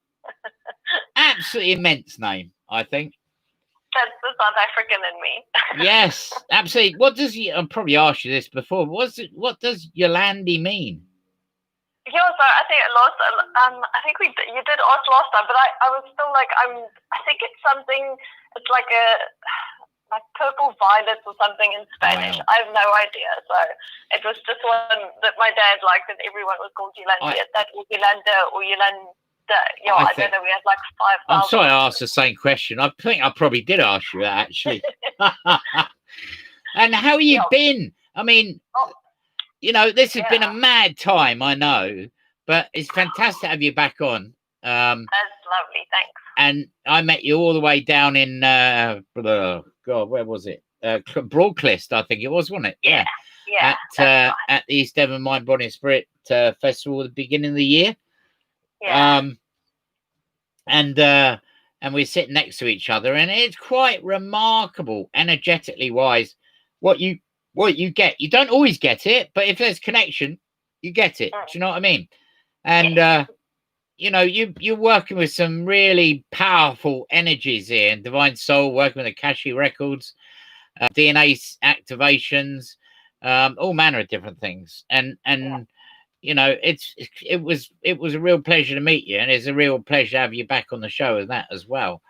Absolutely immense name, I think. That's the South African in me. Yes, absolutely. What does I've probably asked you this before. What does Yolandi mean? Yeah, so I think I think you did ask last time, but I was still like, I think it's something. It's like purple violet or something in Spanish. Wow. I have no idea. So it was just one that my dad liked, and everyone was called Yolandi. That was Yolanda or Yolanda. Yeah, I don't know. We had like 5,000. I'm sorry I asked the same question. I think I probably did ask you that, actually. And how have you been? I mean, you know, this has been a mad time, I know, but it's fantastic to have you back on. That's lovely. Thanks. And I met you all the way down in, God, where was it? Broadcliffe, I think it was, wasn't it? Yeah. At the East Devon Mind, Body and Spirit Festival at the beginning of the year. Yeah. And we're sitting next to each other, and it's quite remarkable, energetically wise, what you get. You don't always get it, but if there's connection, you get it. Do you know what I mean? And you know, you're working with some really powerful energies here, and Divine Soul, working with Akashic Records, DNA activations, all manner of different things. And you know, it was a real pleasure to meet you, and it's a real pleasure to have you back on the show and that as well.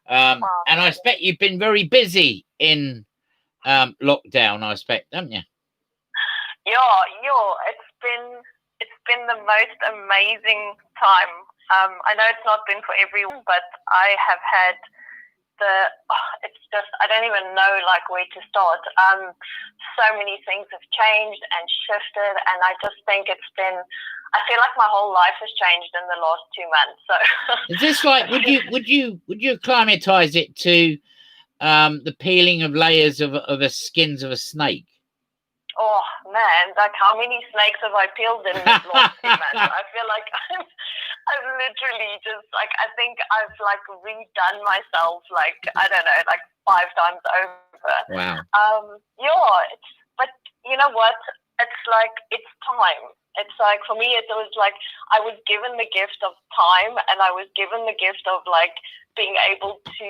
And I expect you've been very busy in lockdown, I expect, haven't you? Yeah, it's been the most amazing time. I know it's not been for everyone, but I have had it's just, I don't even know like where to start. So many things have changed and shifted, and I just think I feel like my whole life has changed in the last 2 months. So is this like, would you acclimatize it to the peeling of layers of the skins of a snake? Oh man, like how many snakes have I peeled in this last 2 months? I feel like I've literally just like, I think I've like redone myself like, I don't know, like 5 times over. Wow. But you know what? It's like, it's time. It's like, for me, it was like, I was given the gift of time, and I was given the gift of like being able to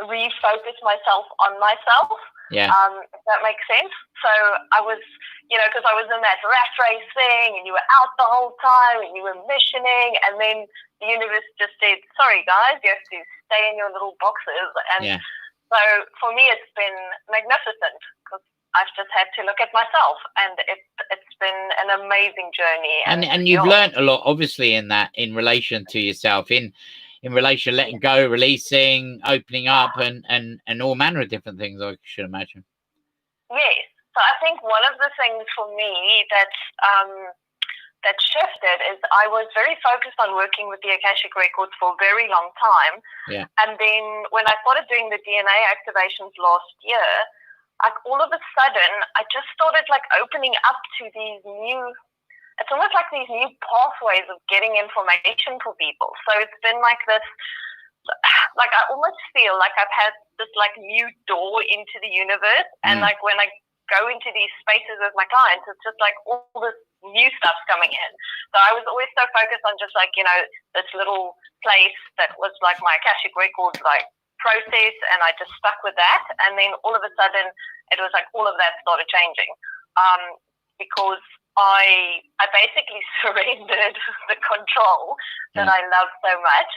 refocus myself on myself. Yeah. If that makes sense. So I was, you know, because I was in that rat race thing, and you were out the whole time, and you were missioning, and then the universe just said, sorry guys, you have to stay in your little boxes. And so for me, it's been magnificent, because I've just had to look at myself, and it's been an amazing journey. And you've learned a lot, obviously, in that, in relation to yourself, in relation to letting go, releasing, opening up, and all manner of different things, I should imagine. Yes. So I think one of the things for me that shifted is I was very focused on working with the Akashic Records for a very long time. Yeah. And then when I started doing the DNA activations last year, like all of a sudden, I just started like opening up to these it's almost like these new pathways of getting information for people. So it's been like this, like I almost feel like I've had this like new door into the universe. And like when I go into these spaces with my clients, it's just like all this new stuff's coming in. So I was always so focused on just like, this little place that was like my Akashic record, like process, and I just stuck with that. And then all of a sudden it was like all of that started changing. Because I basically surrendered the control that I love so much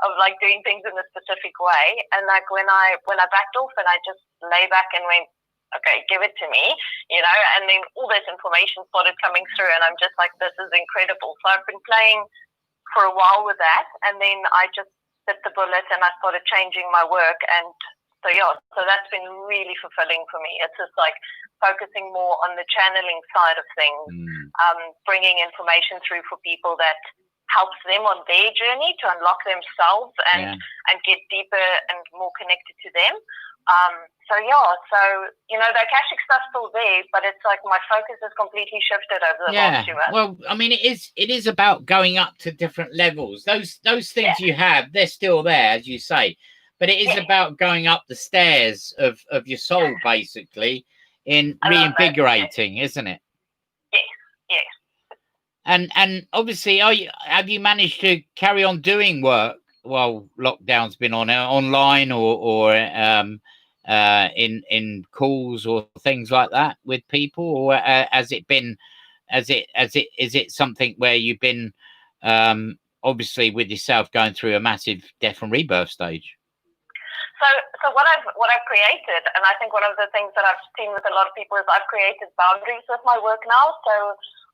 of like doing things in a specific way. And like when I backed off and I just lay back and went, okay, give it to me, and then all this information started coming through, and I'm just like, this is incredible. So I've been playing for a while with that, and then I just bit the bullet and I started changing my work. And so that's been really fulfilling for me. It's just like focusing more on the channeling side of things, bringing information through for people that helps them on their journey to unlock themselves and get deeper and more connected to them. The Akashic stuff's still there, but it's like my focus has completely shifted over the last 2 months. Well, I mean, it is about going up to different levels. Those things you have, they're still there, as you say, but it is about going up the stairs of your soul, basically, in reinvigorating, isn't it? Yes. And obviously, have you managed to carry on doing work while lockdown's been on online or in calls or things like that with people, or is it something where you've been obviously with yourself going through a massive death and rebirth stage? So what I've created, and I think one of the things that I've seen with a lot of people is I've created boundaries with my work now. So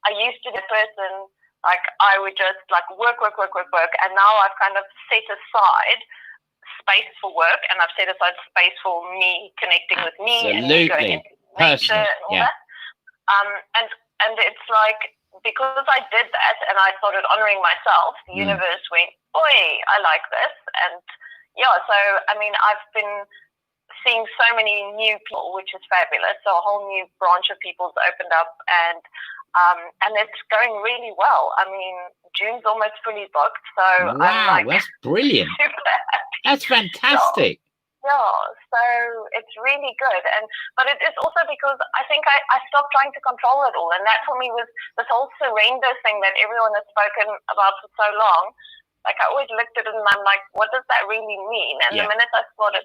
I used to be a person, like I would just like work, and now I've kind of set aside space for work, and I've set aside space for me connecting with me and me going into nature and all that. And it's like, because I did that and I started honoring myself, the universe went, oi, I like this. And so I mean, I've been seeing so many new people, which is fabulous. So a whole new branch of people's opened up, and it's going really well. I mean, June's almost fully booked, so wow, that's brilliant. Super happy. That's fantastic. So it's really good, but it is also because I think I stopped trying to control it all, and that for me was this whole surrender thing that everyone has spoken about for so long. Like I always looked at it and I'm like, what does that really mean? And the minute I started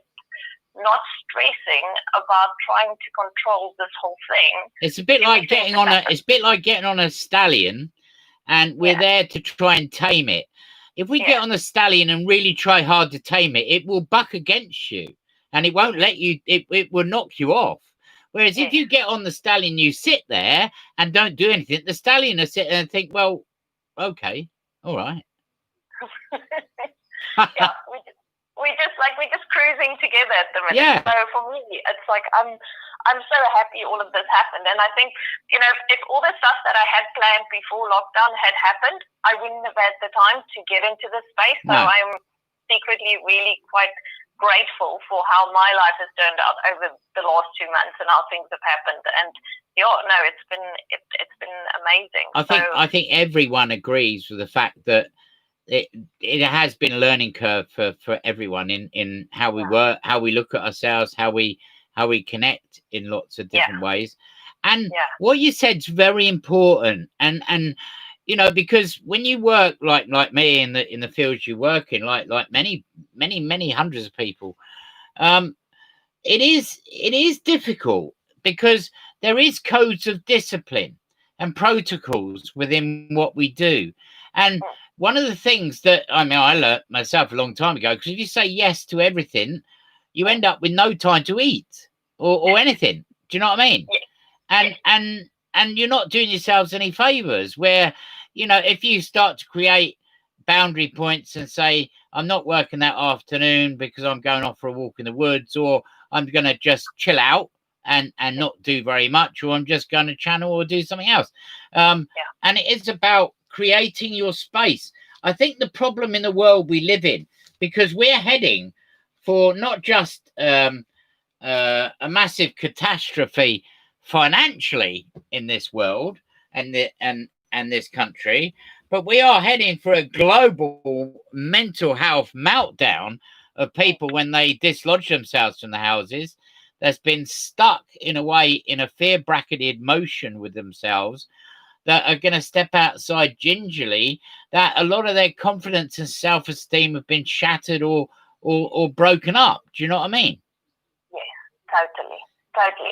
not stressing about trying to control this whole thing, it's a bit like getting on a stallion, and we're there to try and tame it. If we get on a stallion and really try hard to tame it, it will buck against you and it won't let you, it will knock you off. Whereas if you get on the stallion, you sit there and don't do anything, the stallion will sit there and think, well, okay, all right. We're just cruising together at the minute. So for me, it's like I'm so happy all of this happened, and I think if all the stuff that I had planned before lockdown had happened, I wouldn't have had the time to get into this space. So I'm secretly really quite grateful for how my life has turned out over the last 2 months and how things have happened. And it's been amazing. I think everyone agrees with the fact that it has been a learning curve for everyone in how we work, how we look at ourselves, how we connect in lots of different ways. And what you said is very important. And because when you work like me in the fields you work in, like many hundreds of people, it is difficult because there is codes of discipline and protocols within what we do. And one of the things that I learned myself a long time ago, because if you say yes to everything, you end up with no time to eat or anything. Do you know what I mean? And you're not doing yourselves any favors. Where if you start to create boundary points and say, I'm not working that afternoon because I'm going off for a walk in the woods, or I'm going to just chill out and not do very much, or I'm just going to channel or do something else. And it is about creating your space. I think the problem in the world we live in, because we're heading for not just a massive catastrophe financially in this world and this country, but we are heading for a global mental health meltdown of people when they dislodge themselves from the houses. that's been stuck in a way in a fear bracketed motion with themselves, that are going to step outside gingerly, that a lot of their confidence and self-esteem have been shattered or broken up. Do you know what I mean? Yes, totally.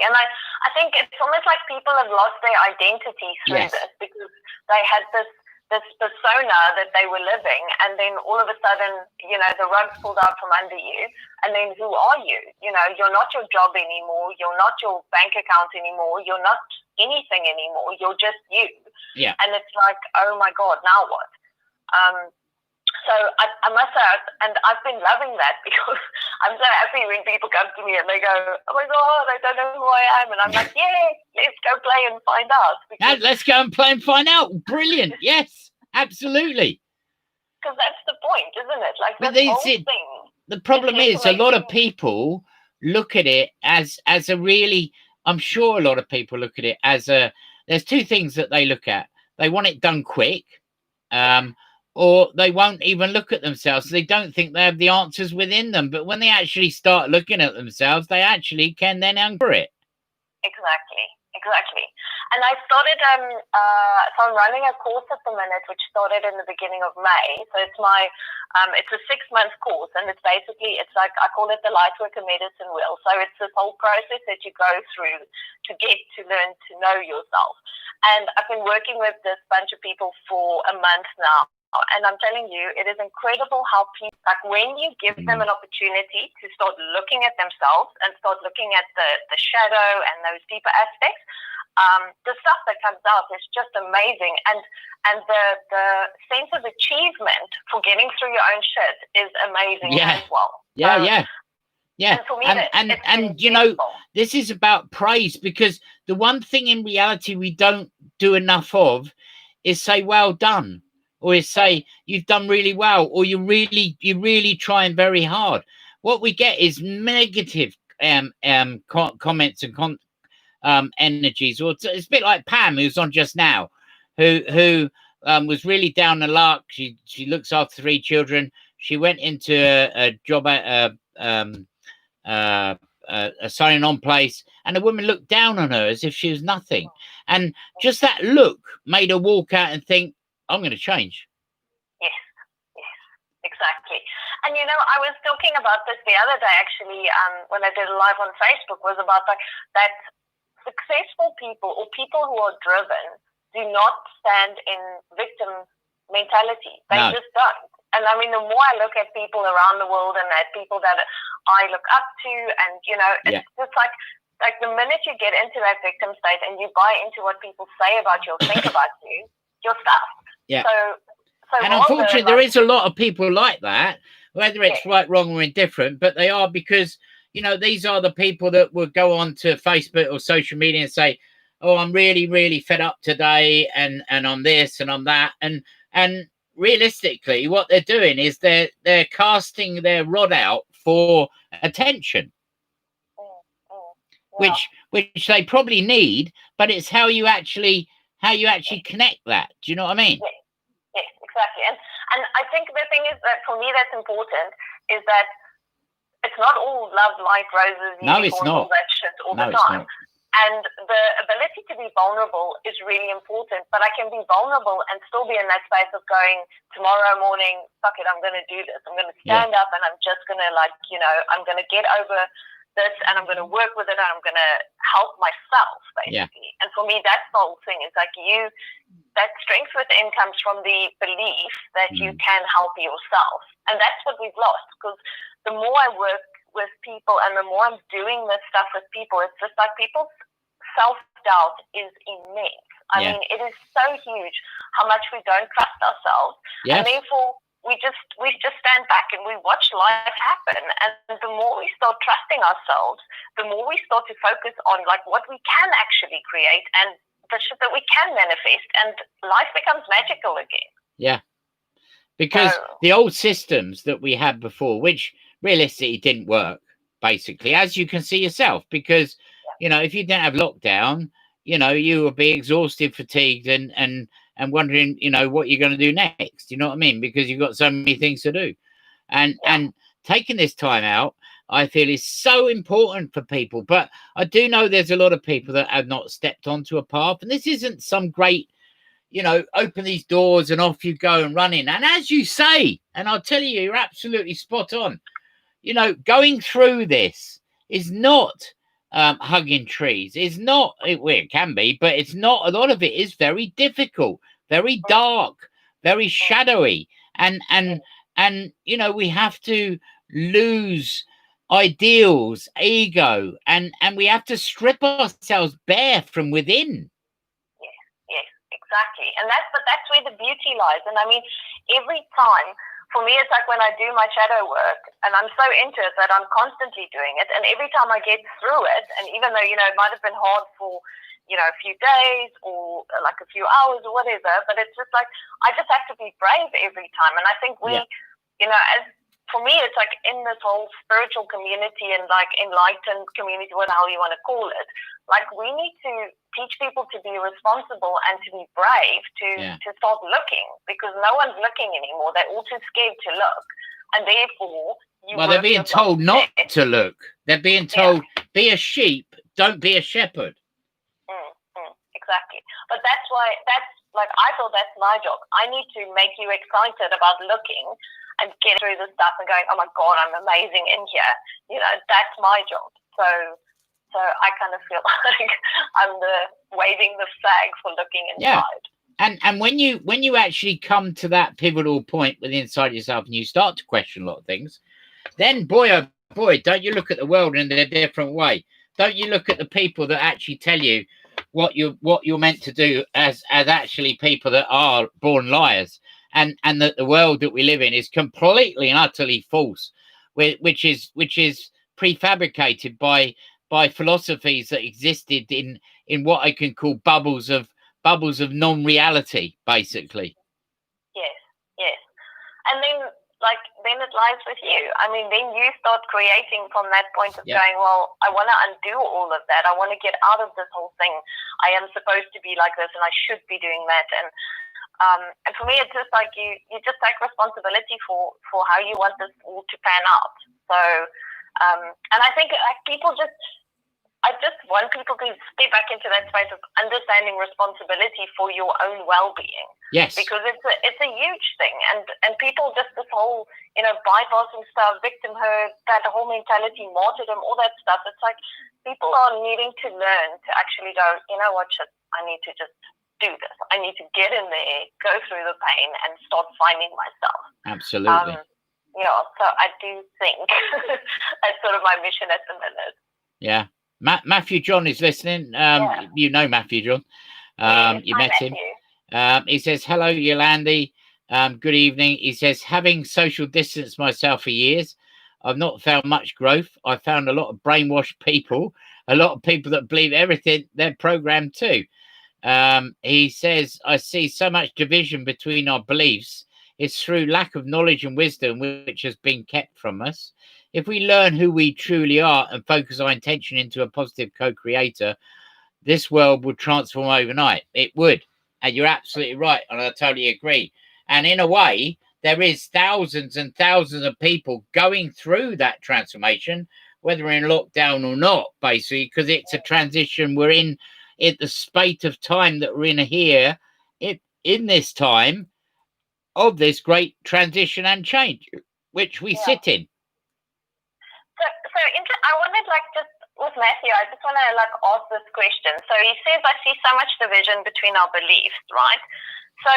And I think it's almost like people have lost their identity through this, because they had this persona that they were living, and then all of a sudden, you know, the rug's pulled out from under you, and then who are you? You know, you're not your job anymore, you're not your bank account anymore, you're not anything anymore, you're just you. Yeah. And it's like, oh my God, now what? So I must say, and I've been loving that, because I'm so happy when people come to me and they go, oh my God, I don't know who I am. And I'm like, yeah, let's go play and find out. Let's go and play and find out. Brilliant. Yes, absolutely. Because that's the point, isn't it? Like, but this whole thing. The problem is a lot of people look at it as a really, I'm sure a lot of people look at it as there's two things that they look at. They want it done quick. Or they won't even look at themselves. They don't think they have the answers within them. But when they actually start looking at themselves, they actually can then uncover it. Exactly. And I started, so I'm running a course at the minute, which started in the beginning of May. So it's it's a 6-month course, and it's basically, it's like, I call it the Lightworker Medicine Wheel. So it's this whole process that you go through to get to learn to know yourself. And I've been working with this bunch of people for a month now. And I'm telling you, it is incredible how people, like, when you give them an opportunity to start looking at themselves and start looking at the shadow and those deeper aspects, the stuff that comes out is just amazing. And the sense of achievement for getting through your own shit is amazing as well. Yeah. And for me, and you know, this is about praise, because the one thing in reality we don't do enough of is say, well done. Or is say you've done really well, or you're really trying very hard. What we get is negative comments and energies. Or it's a bit like Pam, who's on just now, who was really down the luck. She looks after 3 children. She went into a job at a signing on place, and the woman looked down on her as if she was nothing. And just that look made her walk out and think, I'm going to change. Yes, exactly. And you know, I was talking about this the other day, actually, when I did a live on Facebook, was about that successful people, or people who are driven, do not stand in victim mentality. They just don't. And I mean, the more I look at people around the world, and at people that I look up to, and you know, it's just like the minute you get into that victim state and you buy into what people say about you or think about you, you're stuck. Yeah. So and unfortunately, there is a lot of people like that, whether it's right, wrong, or indifferent, but they are, because, you know, these are the people that will go on to Facebook or social media and say, oh, I'm really, really fed up today, and on this and on that. And realistically, what they're doing is they're casting their rod out for attention. Which they probably need, but it's how you actually connect that. Do you know what I mean? Yes, exactly. And I think the thing is that for me that's important is that it's not all love, light, roses, unicorns, all that shit all the time. And the ability to be vulnerable is really important, but I can be vulnerable and still be in that space of going, tomorrow morning, fuck it, I'm going to do this. I'm going to stand up, and I'm just going to, like, you know, I'm going to get over this, and I'm going to work with it, and I'm going to help myself, basically. And for me, that's the whole thing. It's like that strength within comes from the belief that you can help yourself. And that's what we've lost, because the more I work with people and the more I'm doing this stuff with people, it's just like people's self-doubt is immense. I mean, it is so huge how much we don't trust ourselves. And therefore, we just stand back and we watch life happen. And the more we start trusting ourselves, the more we start to focus on like what we can actually create and the shit that we can manifest, and life becomes magical again. Yeah. Because the old systems that we had before, which realistically didn't work, basically, as you can see yourself, because, you know, if you didn't have lockdown, you know, you would be exhausted, fatigued, and wondering, you know, what you're going to do next. You know what I mean? Because you've got so many things to do. And taking this time out, I feel is so important for people. But I do know there's a lot of people that have not stepped onto a path, and this isn't some great, open these doors and off you go and run in. And as you say, and I'll tell you, you're absolutely spot on. Going through this is not hugging trees. It's not, it can be, but it's not. A lot of it is very difficult, very dark, very shadowy. And we have to lose ideals, ego, and we have to strip ourselves bare from within. Yes, exactly. And that's where the beauty lies. And I mean, every time, for me, it's like when I do my shadow work, and I'm so into it that I'm constantly doing it. And every time I get through it, and even though, it might have been hard for, a few days or like a few hours or whatever, but it's just like, I just have to be brave every time. And I think we, as for me, it's like in this whole spiritual community and like enlightened community, what the hell you want to call it, like we need to teach people to be responsible and to be brave to start looking, because no one's looking anymore. They're all too scared to look. And therefore, they're being told not to look. They're being told, be a sheep, don't be a shepherd. Exactly. But that's why, I feel that's my job. I need to make you excited about looking and get through the stuff and going, oh my God, I'm amazing in here. That's my job. So I kind of feel like I'm waving the flag for looking inside. Yeah. And when you actually come to that pivotal point within inside yourself and you start to question a lot of things, then boy, oh boy, don't you look at the world in a different way. Don't you look at the people that actually tell you what you're meant to do as actually people that are born liars, and that the world that we live in is completely and utterly false, which is prefabricated by philosophies that existed in what I can call bubbles of non-reality, basically. Yes. And then it lies with you. I mean, then you start creating from that point of going, well, I want to undo all of that. I want to get out of this whole thing. I am supposed to be like this and I should be doing that. And for me, it's just like you just take responsibility for how you want this all to pan out. So, and I think I just want people to step back into that space of understanding responsibility for your own well-being. Yes. Because it's a huge thing, and people just this whole bypassing stuff, victimhood, that whole mentality, martyrdom, all that stuff. It's like people are needing to learn to actually go, shit, I need to just do this. I need to get in there, go through the pain, and start finding myself. Absolutely. So I do think that's sort of my mission at the minute. Yeah. Matthew John is listening. You know Matthew John. You met him. He says, hello, Yolandi. Good evening. He says, having social distanced myself for years, I've not found much growth. I found a lot of brainwashed people, a lot of people that believe everything they're programmed to. He says, I see so much division between our beliefs. It's through lack of knowledge and wisdom which has been kept from us. If we learn who we truly are and focus our intention into a positive co-creator, this world would transform overnight. It would. And you're absolutely right. And I totally agree. And in a way, there is thousands and thousands of people going through that transformation, whether in lockdown or not, basically, because it's a transition. We're in the spate of time that we're in here, in this time of this great transition and change, which we sit in. So I wanted just with Matthew, I just want to ask this question. So he says, I see so much division between our beliefs, right? So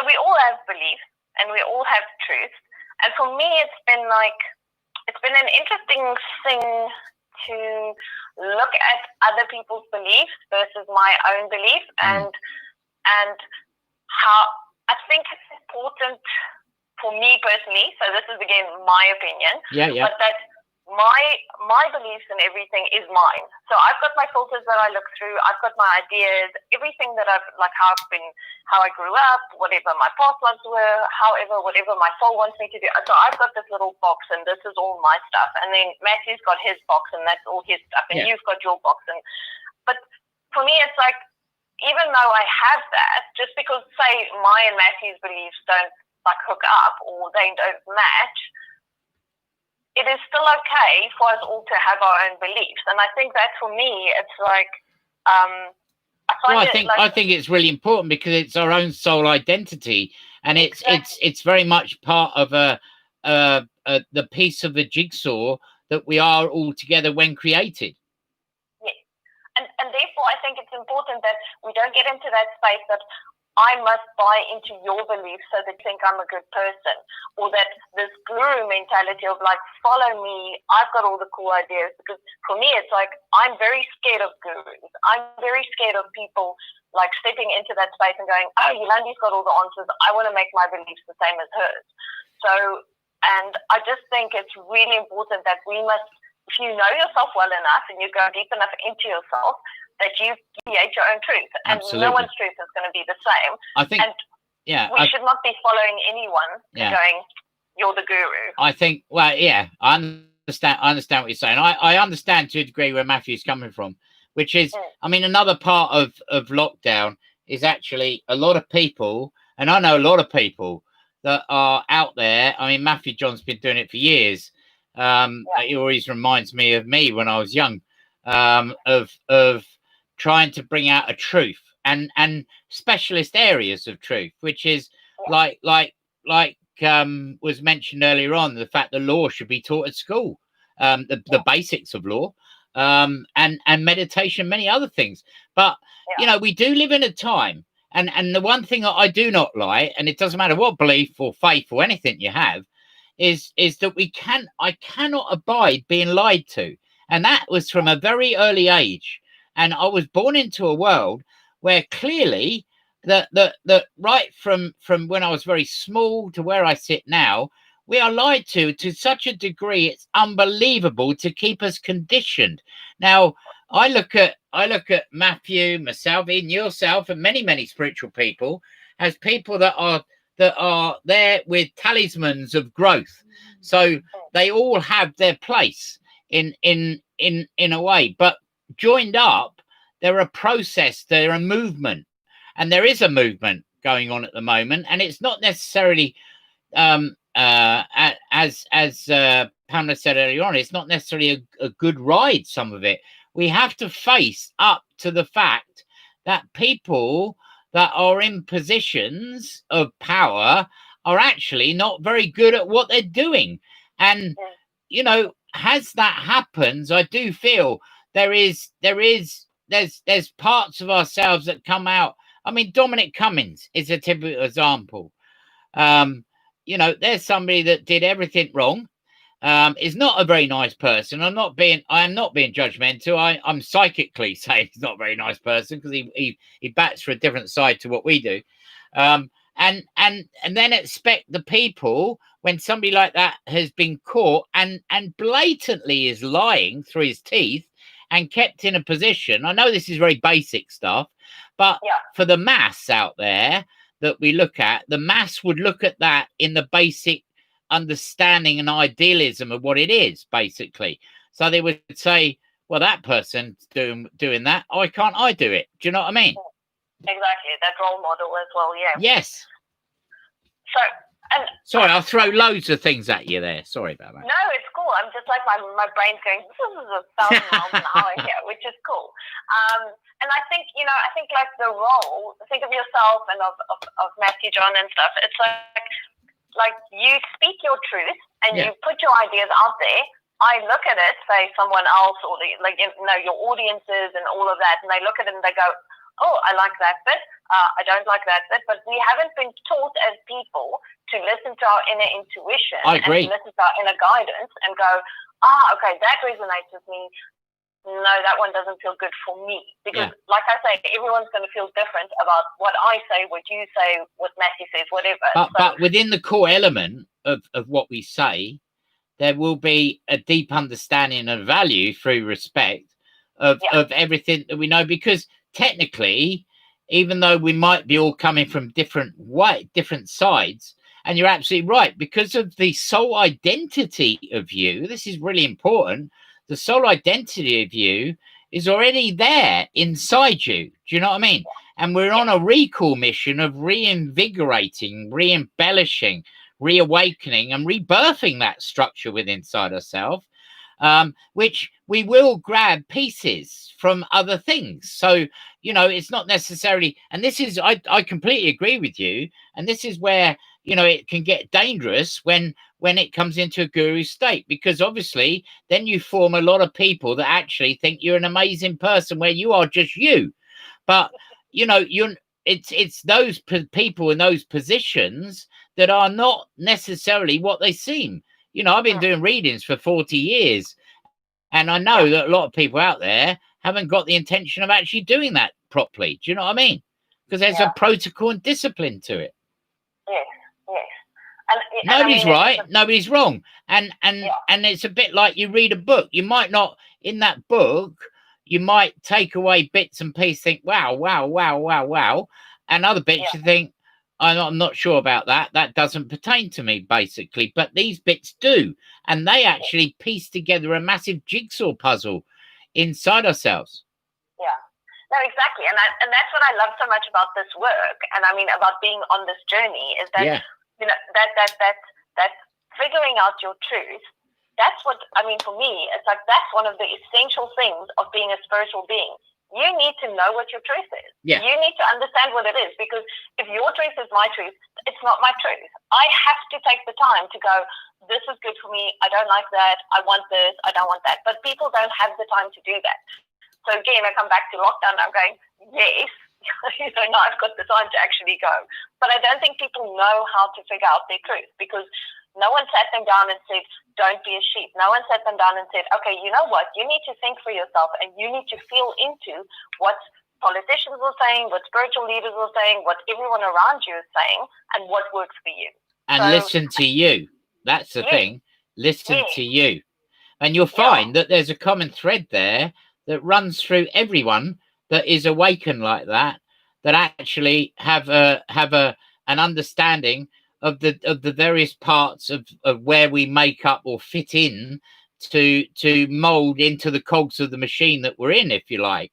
we all have beliefs and we all have truth. And for me, it's been an interesting thing to look at other people's beliefs versus my own belief, and how I think it's important for me personally, so this is again my opinion, but that my beliefs and everything is mine. So I've got my filters that I look through, I've got my ideas, everything that I've how I grew up, whatever my past lives were, whatever my soul wants me to do. So I've got this little box and this is all my stuff. And then Matthew's got his box and that's all his stuff. And you've got your box. But for me, it's like, even though I have that, just because, say, my and Matthew's beliefs don't hook up or they don't match, it is still okay for us all to have our own beliefs. And I think that for me, it's like, I think it's really important because it's our own soul identity, and it's very much part of the piece of the jigsaw that we are all together when created. Yes. And therefore, I think it's important that we don't get into that space that I must buy into your beliefs so that you think I'm a good person, or that this guru mentality of like, follow me, I've got all the cool ideas. Because for me, it's like, I'm very scared of gurus. I'm very scared of people like stepping into that space and going, oh, Yolandi's got all the answers. I want to make my beliefs the same as hers. So, and I just think it's really important that we must, if you know yourself well enough and you go deep enough into yourself, that you create your own truth, and no one's truth is going to be the same. I think, we should not be following anyone going, "You're the guru." I think, well, yeah, I understand what you're saying. I understand to a degree where Matthew's coming from, which is, I mean, another part of lockdown is actually a lot of people, and I know a lot of people that are out there. I mean, Matthew John's been doing it for years. He always reminds me of me when I was young, of trying to bring out a truth and specialist areas of truth, which is like was mentioned earlier on, the fact that law should be taught at school, the basics of law, and meditation, many other things. But you know, we do live in a time, and the one thing that I do not like, and it doesn't matter what belief or faith or anything you have, is that I cannot abide being lied to. And that was from a very early age. And I was born into a world where clearly that right from when I was very small to where I sit now, we are lied to such a degree it's unbelievable, to keep us conditioned. Now, I look at Matthew, myself, even yourself, and many spiritual people as people that are there with talismans of growth. So they all have their place in a way, but joined up, they're a process, they're a movement, and there is a movement going on at the moment, and it's not necessarily as Pamela said earlier on, it's not necessarily a good ride. Some of it, we have to face up to the fact that people that are in positions of power are actually not very good at what they're doing. And you know, as that happens, I do feel there's parts of ourselves that come out. I mean, Dominic Cummings is a typical example. You know, there's somebody that did everything wrong. Is not a very nice person. I am not being judgmental. I'm psychically saying he's not a very nice person, because he bats for a different side to what we do. And then expect the people, when somebody like that has been caught and blatantly is lying through his teeth and kept in a position. I know this is very basic stuff, but for the mass out there that we look at, the mass would look at that in the basic understanding and idealism of what it is, basically. So they would say, well, that person's doing that, why can't I do it? Do you know what I mean? Exactly, that role model as well. Yes. So, and sorry, I'll throw loads of things at you there. Sorry about that. No, it's cool. I'm just like, my brain's going, this is 1,000 miles an hour here, which is cool. And I think, you know, like the role, think of yourself and of Matthew John and stuff. It's like you speak your truth and you put your ideas out there. I look at it, say someone else, or your audiences and all of that, and they look at it and they go, oh, I like that bit. I don't like that bit. But we haven't been taught as people to listen to our inner intuition. I agree. And listen to our inner guidance and go, okay, that resonates with me. No, that one doesn't feel good for me. Because, like I say, everyone's going to feel different about what I say, what you say, what Matthew says, whatever. But within the core element of what we say, there will be a deep understanding and value through respect of everything that we know. Because technically, even though we might be all coming from different sides, and you're absolutely right, because of the soul identity of you, this is really important. The soul identity of you is already there inside you. Do you know what I mean? And we're on a recall mission of reinvigorating, re-embellishing, reawakening and rebirthing that structure within inside ourselves, which we will grab pieces from other things. So, you know, it's not necessarily, and this is, I completely agree with you. And this is where, you know, it can get dangerous when it comes into a guru state, because obviously then you form a lot of people that actually think you're an amazing person where you are just you. But, you know, it's those people in those positions that are not necessarily what they seem. You know, I've been doing readings for 40 years, and I know that a lot of people out there haven't got the intention of actually doing that properly. Do you know what I mean? Because there's a protocol and discipline to it. Yes, yes. And nobody's right, nobody's wrong. And it's a bit like you read a book. You might not, in that book, you might take away bits and pieces, think, wow, wow, wow, wow, wow. And other bits you think, I'm not sure about that. That doesn't pertain to me, basically. But these bits do. And they actually piece together a massive jigsaw puzzle inside ourselves. Yeah. No, exactly. And that's what I love so much about this work. And I mean, about being on this journey is that, you know, that figuring out your truth. That's what, I mean, for me, it's like, that's one of the essential things of being a spiritual being. You need to know what your truth is. Yeah. You need to understand what it is, because if your truth is my truth, it's not my truth. I have to take the time to go, this is good for me. I don't like that. I want this. I don't want that. But people don't have the time to do that. So again, I come back to lockdown. I'm going, yes, you know, now I've got the time to actually go. But I don't think people know how to figure out their truth, because no one sat them down and said, don't be a sheep. No one sat them down and said, okay, you know what? You need to think for yourself, and you need to feel into what politicians are saying, what spiritual leaders are saying, what everyone around you is saying, and what works for you. And listen to you. That's the thing. Listen to you. And you'll find that there's a common thread there that runs through everyone that is awakened like that, that actually have an understanding of the various parts of where we make up or fit in to mold into the cogs of the machine that we're in, if you like.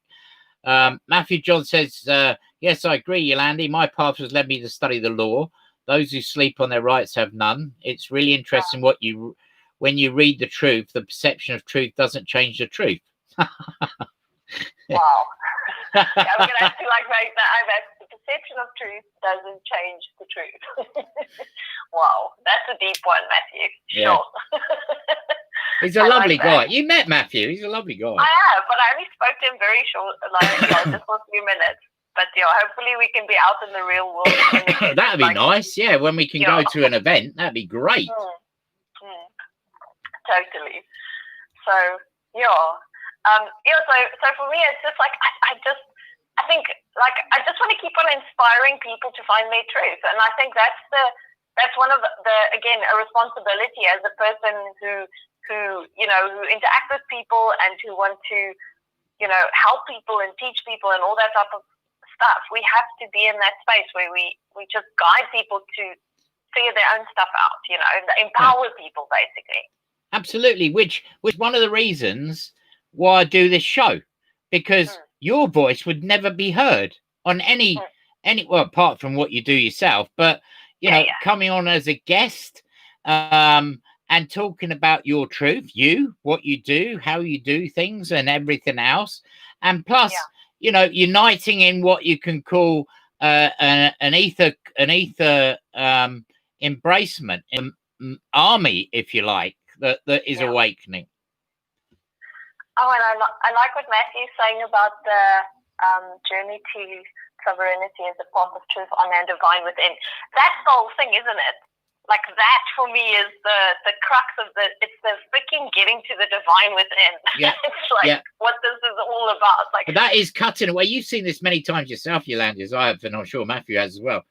Matthew John says, yes, I agree, Yolandi. My path has led me to study the law. Those who sleep on their rights have none. It's really interesting when you read the truth, the perception of truth doesn't change the truth. Wow. I'm going to have to make that. The perception of truth doesn't change the truth. Wow. That's a deep one, Matthew. Sure. He's a lovely guy. You met Matthew. He's a lovely guy. I have, but I only spoke to him very short, just for a few minutes. But hopefully we can be out in the real world. That'd be nice. Yeah, when we can go to an event, that'd be great. Totally. So, so for me, it's just like, I think I just want to keep on inspiring people to find their truth. And I think that's one of the again, a responsibility as a person who interact with people and who want to, help people and teach people and all that type of stuff. We have to be in that space where we just guide people to figure their own stuff out, empower people basically. Absolutely, which was one of the reasons why I do this show, because your voice would never be heard on any well, apart from what you do yourself, but coming on as a guest and talking about your truth, what you do, how you do things and everything else, and plus uniting in what you can call an ether embracement, army, if you like, that is awakening. Oh, and I like what Matthew's saying about the journey to sovereignty as a path of truth on and divine within. That's the whole thing, isn't it? Like, that for me is the crux of it's the freaking getting to the divine within. Yeah. It's like what this is all about. Like, but that is cutting away. You've seen this many times yourself, Yolandi, as I have, and I'm sure Matthew has as well,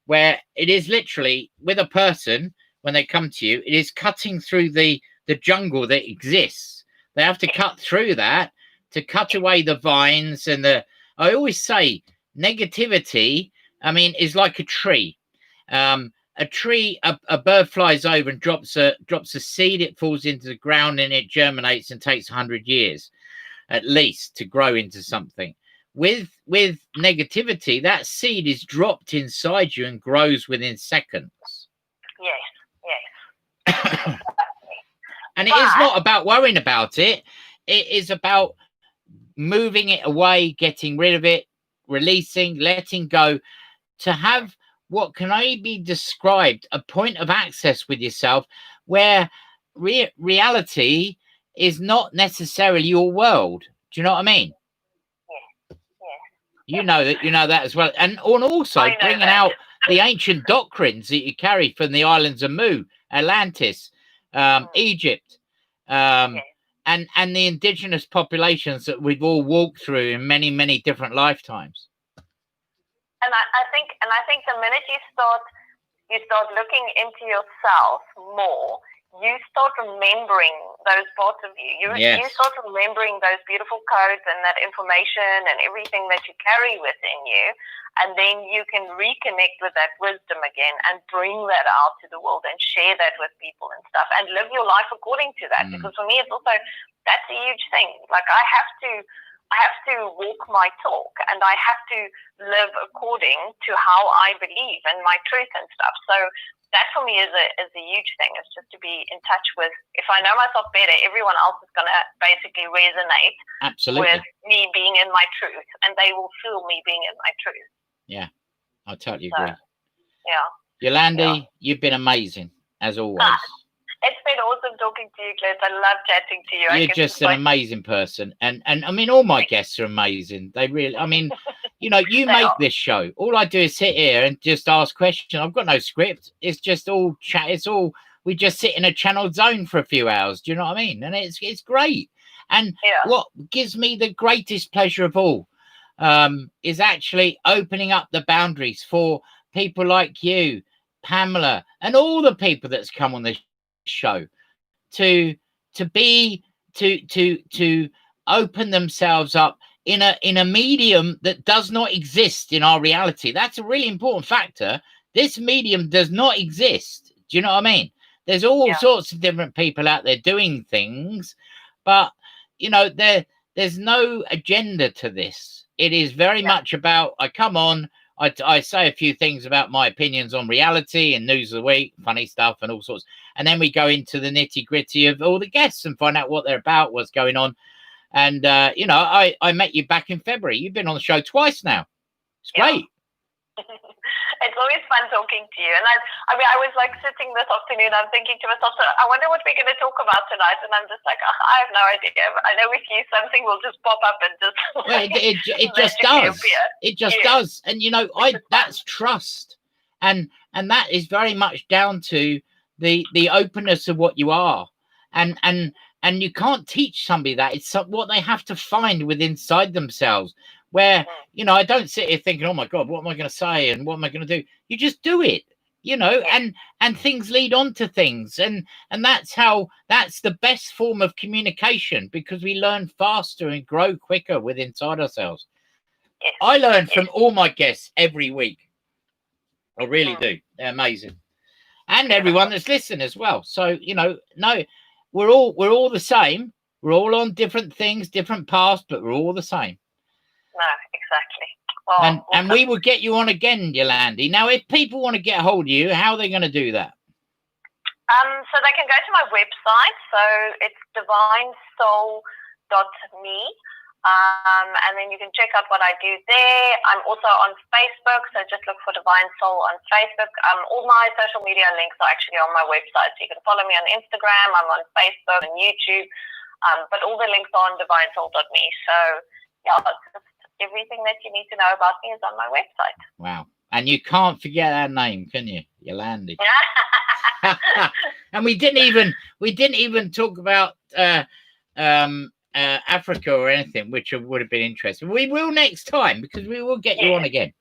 where it is literally with a person, when they come to you, it is cutting through the jungle that exists. They have to cut through that to cut away the vines and I always say negativity, is like a tree. A tree, a bird flies over and drops a seed, it falls into the ground and it germinates and takes 100 years at least to grow into something. With negativity, that seed is dropped inside you and grows within seconds. Yes. And it is not about worrying about it. It is about moving it away, getting rid of it, releasing, letting go, to have what can only be described a point of access with yourself where reality is not necessarily your world. Do you know what I mean? Yeah. You know that as well. And also bringing out the ancient doctrines that you carry from the islands of Mu, Atlantis, Egypt, and the indigenous populations that we've all walked through in many, many different lifetimes. And I think the minute you start looking into yourself more, you start remembering those parts of you. You start remembering those beautiful codes and that information and everything that you carry within you. And then you can reconnect with that wisdom again and bring that out to the world and share that with people and stuff and live your life according to that. Because for me, it's also, that's a huge thing. Like I have to walk my talk and I have to live according to how I believe and my truth and stuff. So that for me is a huge thing. It's just to be in touch with, if I know myself better, everyone else is going to basically resonate with me being in my truth, and they will feel me being in my truth. Yeah, I totally agree. Yeah. Yolandi, you've been amazing, as always. It's been awesome talking to you, Clint. I love chatting to you. You're just an amazing person. And I mean, all my guests are amazing. They really, I mean, you know, you make this show. All I do is sit here and just ask questions. I've got no script. It's just all chat. It's all, we just sit in a channel zone for a few hours. Do you know what I mean? And it's great. And what gives me the greatest pleasure of all is actually opening up the boundaries for people like you, Pamela, and all the people that's come on this show to open themselves up in a medium that does not exist in our reality. That's a really important factor. This medium does not exist. Do you know what I mean? There's all sorts of different people out there doing things, but you know, there's no agenda to this. It is very much about, I come on, I say a few things about my opinions on reality and news of the week, funny stuff and all sorts. And then we go into the nitty gritty of all the guests and find out what they're about, what's going on. And, you know, I met you back in February. You've been on the show twice now. It's great. It's always fun talking to you. And I mean, I was like sitting this afternoon, I'm thinking to myself, so I wonder what we're going to talk about tonight. And I'm just like, I have no idea. I know with you, something will just pop up and just... Well, it just does. It just does. And, you know, that's trust. And that is very much down to the openness of what you are. And you can't teach somebody that. It's what they have to find within inside themselves. Where, you know, I don't sit here thinking, oh my God, what am I going to say and what am I going to do? You just do it, you know, and things lead on to things. And that's the best form of communication, because we learn faster and grow quicker within inside ourselves. I learn from all my guests every week. I really do. They're amazing. And everyone that's listening as well. So, you know, no, we're all the same. We're all on different things, different paths, but we're all the same. No, exactly. Well, and we will get you on again, Yolandi. Now, if people want to get a hold of you, how are they going to do that? So they can go to my website. So it's divinesoul.me. And then you can check out what I do there. I'm also on Facebook, so just look for Divine Soul on Facebook. All my social media links are actually on my website. So you can follow me on Instagram, I'm on Facebook and YouTube. But all the links are on divinesoul.me. So yeah, everything that you need to know about me is on my website. Wow. And you can't forget that name, can you? Yolandi. And we didn't even talk about Africa or anything, which would have been interesting. We will next time, because we will get you on again.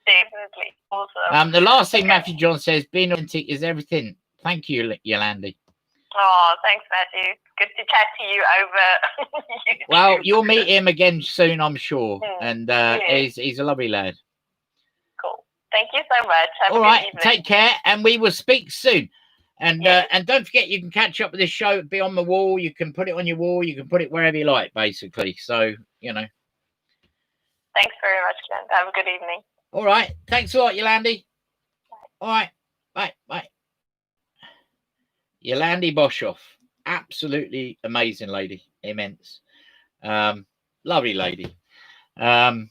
Definitely. Awesome. The last thing Matthew John says, being authentic is everything. Thank you, Yolandi. Oh, thanks, Matthew. Good to chat to you over YouTube. Well, you'll meet him again soon, I'm sure. And he's a lovely lad. Cool. Thank you so much. All right, take care, and we will speak soon. And don't forget, you can catch up with this show. Be on the wall. You can put it on your wall. You can put it wherever you like, basically. So, you know. Thanks very much, Clint. Have a good evening. All right. Thanks a lot, Yolandi. All right. Bye. Bye. Yolandi Boshoff, absolutely amazing lady, immense, lovely lady. And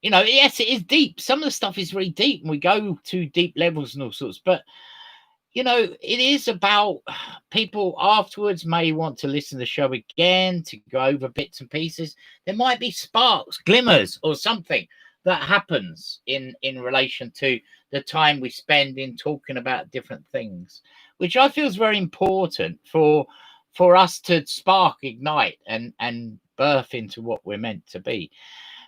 you know, yes, it is deep. Some of the stuff is very deep, and we go to deep levels and all sorts. But you know, it is about people afterwards may want to listen to the show again, to go over bits and pieces. There might be sparks, glimmers, or something that happens in relation to the time we spend in talking about different things, which I feel is very important for us to spark, ignite, and birth into what we're meant to be.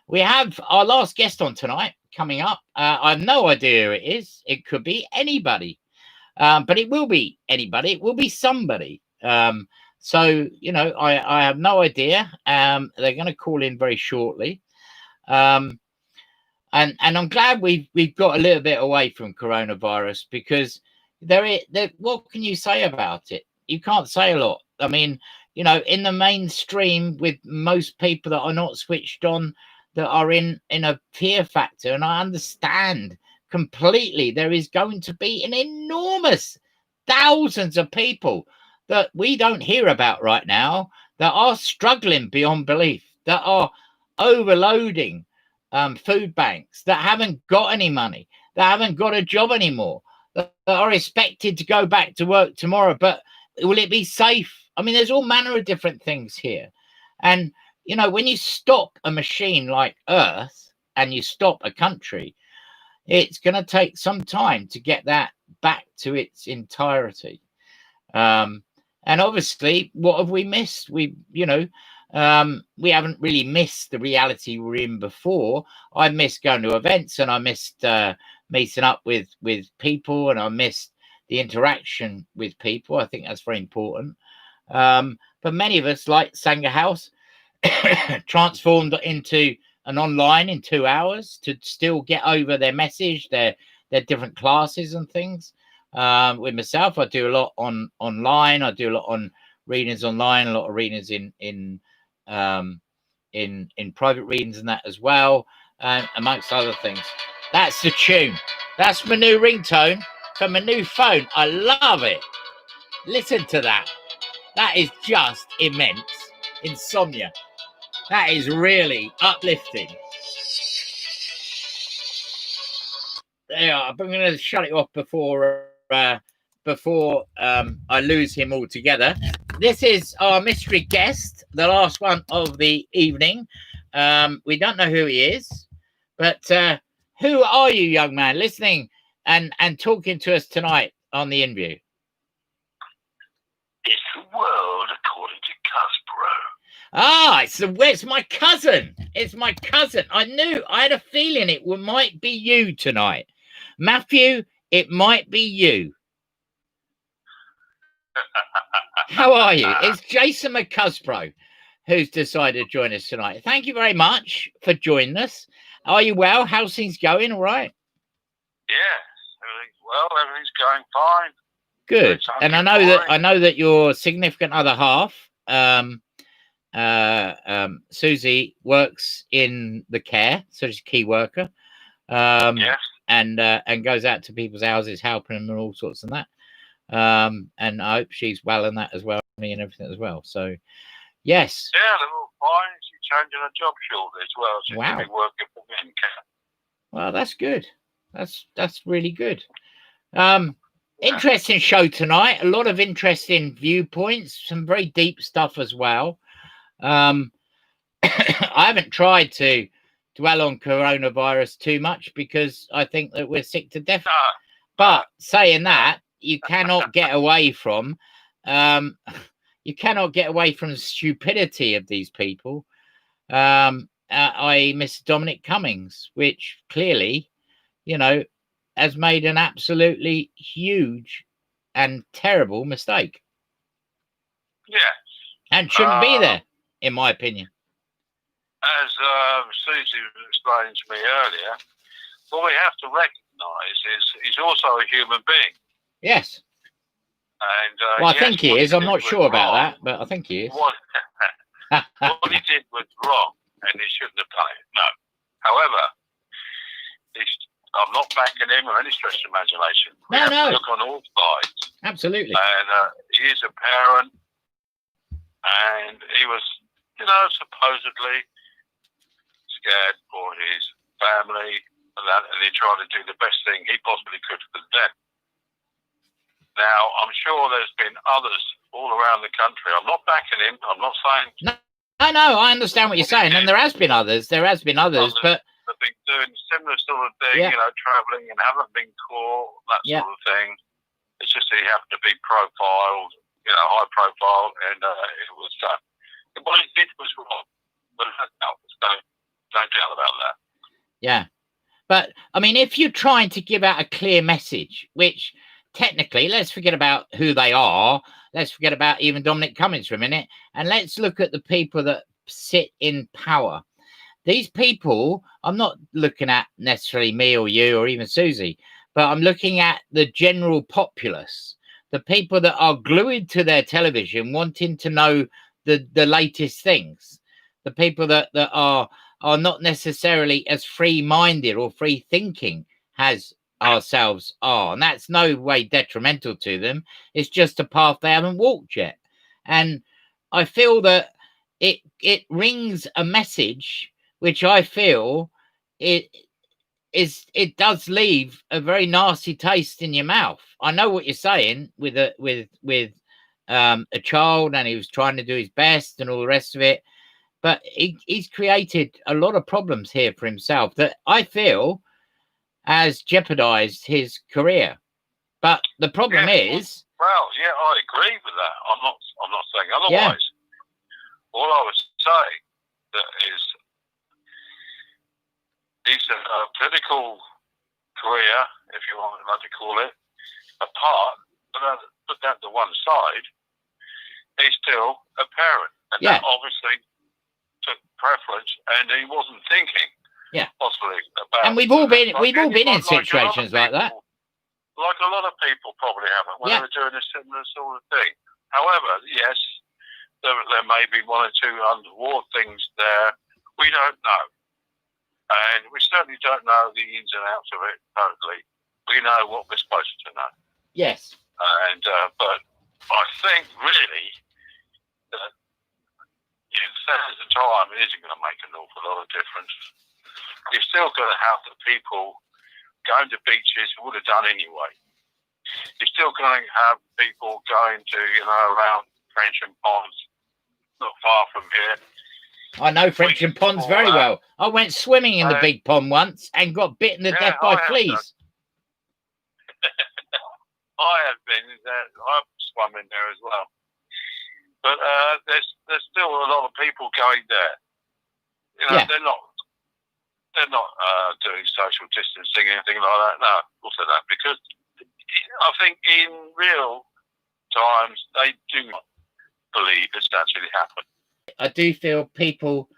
We have our last guest on tonight coming up. I have no idea who it is. It could be anybody. But it will be anybody. It will be somebody. So, you know, I have no idea. They're going to call in very shortly. And I'm glad we've got a little bit away from coronavirus, because what can you say about it? You can't say a lot. I mean, you know, in the mainstream, with most people that are not switched on, that are in a fear factor, and I understand completely, there is going to be an enormous thousands of people that we don't hear about right now that are struggling beyond belief, that are overloading food banks, that haven't got any money, that haven't got a job anymore, that are expected to go back to work tomorrow. But will it be safe? I mean, there's all manner of different things here. And you know, when you stop a machine like Earth and you stop a country, it's going to take some time to get that back to its entirety. And obviously, what have we missed? We haven't really missed the reality we're in before. I missed going to events, and I missed meeting up with people, and I missed the interaction with people. I think that's very important. But many of us, like Sanger House, transformed into an online in 2 hours to still get over their message, their different classes and things. With myself, I do a lot online. I do a lot on readings online, a lot of readings in private readings and that as well, amongst other things. That's the tune. That's my new ringtone for my new phone. I love it. Listen to that. That is just immense. Insomnia. That is really uplifting. There, I'm going to shut it off before I lose him altogether. This is our mystery guest, the last one of the evening. We don't know who he is, but who are you, young man, listening and talking to us tonight on the Inview? It's the world according to Cusbro. It's my cousin. It's my cousin. I had a feeling it might be you tonight. Matthew, it might be you. How are you? It's Jason McCusbro who's decided to join us tonight. Thank you very much for joining us. Are you well? How's things going? All right? Yeah, everything's well. Everything's going fine. Good. And I know that your significant other half, Susie, works in the care, so she's a key worker. Yes. And goes out to people's houses, helping them and all sorts of that. And I hope she's well in that as well, me and everything as well. So, yes. Yeah, they're all fine. She's changing her job shortly as well. She's going to be working for me in care. Well, that's good. That's really good. Interesting show tonight. A lot of interesting viewpoints, some very deep stuff as well. I haven't tried to dwell on coronavirus too much because I think that we're sick to death. But saying that, you cannot get away from the stupidity of these people. I Mr. Dominic Cummings, which clearly, you know, has made an absolutely huge and terrible mistake. Yes. And shouldn't be there, in my opinion. As Susie was explaining to me earlier, what we have to recognise is he's also a human being. Yes. And well, I think he is. I'm not sure about that, but I think he is. What he did was wrong, and he shouldn't have done it. No. However, I'm not backing him or any stretch of imagination. We No, have no. to look on all sides. Absolutely. And he is a parent, and he was, supposedly scared for his family, and he tried to do the best thing he possibly could for them. Now, I'm sure there's been others all around the country. I'm not backing him. I'm not saying... No, I understand what you're saying, and there has been others. But... Have been doing similar sort of thing, travelling and haven't been caught, that sort of thing. It's just that he happened to be profiled, high profile, and it was done. What he did was wrong, but no doubt about that. Yeah. But, I mean, if you're trying to give out a clear message, which technically, let's forget about who they are, let's forget about even Dominic Cummings for a minute, and let's look at the people that sit in power. These people, I'm not looking at necessarily me or you or even Susie, but I'm looking at the general populace, the people that are glued to their television wanting to know the latest things, the people that are not necessarily as free-minded or free-thinking as ourselves are. And that's no way detrimental to them. It's just a path they haven't walked yet. And I feel that it rings a message which I feel it does leave a very nasty taste in your mouth. I know what you're saying with a child, and he was trying to do his best and all the rest of it, but he's created a lot of problems here for himself that I feel has jeopardized his career. But the problem is, well, I agree with that. I'm not saying otherwise. All I was saying that is, he's a political career, if you want to call it, apart, but put that to one side, he's still a parent. And that obviously took preference, and he wasn't thinking possibly about... And we've all been in situations like that. Like a lot of people probably haven't, when they were doing a similar sort of thing. However, yes, there may be one or two untoward things there. We don't know. And we certainly don't know the ins and outs of it totally. We know what we're supposed to know. Yes. And but I think really that in the time it isn't going to make an awful lot of difference. You're still going to have the people going to beaches who would have done anyway. You're still going to have people going to, around French and Ponds, not far from here. I know French and Ponds very well. I went swimming in the big pond once and got bitten to death by fleas. I have been there. I've swum in there as well. But there's still a lot of people going there. They're not doing social distancing, anything like that. No, of course they're not. Because I think in real times they do not believe it's actually happened. I do feel people,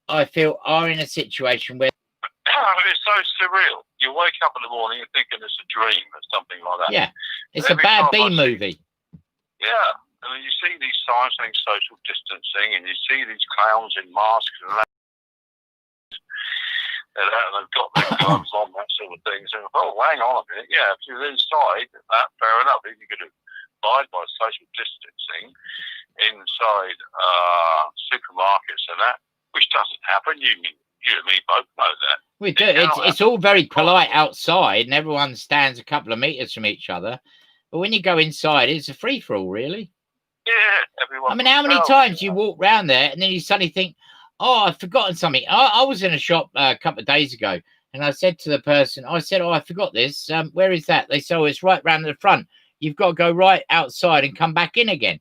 are in a situation where it's so surreal. You wake up in the morning and thinking it's a dream or something like that. Yeah, it's a bad B movie. Yeah, and then you see these signs saying social distancing, and you see these clowns in masks and that. And they've got their gloves on, that sort of thing. So, hang on a minute. Yeah, if you're inside, fair enough. If you're going to abide by social distancing inside supermarkets and that, which doesn't happen. You and me both know that. We do. It's all very polite outside, and everyone stands a couple of meters from each other. But when you go inside, it's a free for all, really. Yeah, everyone. I mean, how many times you walk around there and then you suddenly think, "Oh, I've forgotten something." I was in a shop a couple of days ago, and I said to the person, "Oh, I forgot this. Where is that?" They said, "Oh, it's right round the front. You've got to go right outside and come back in again."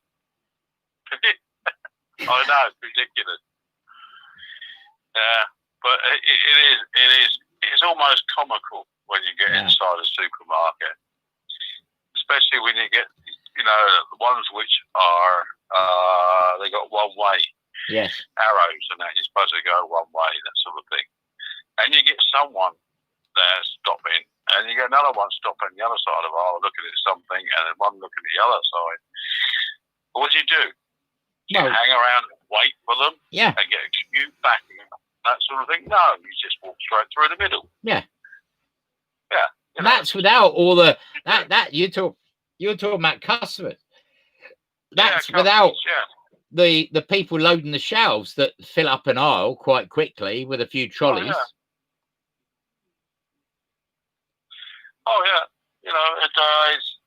I know, it's ridiculous. But it's almost comical when you get inside a supermarket, especially when you get, the ones which are, they got one way arrows and that, you're supposed to go one way, that sort of thing. And you get someone there stopping, and you get another one stopping the other side of the aisle looking at something, and then one looking at the other side. What do? You hang around and wait for them and get a queue back and that sort of thing? No, you just walk straight through the middle. Yeah. Yeah. And that's without all the that you're talking about customers. That's without the people loading the shelves that fill up an aisle quite quickly with a few trolleys. Oh yeah, you know it dies.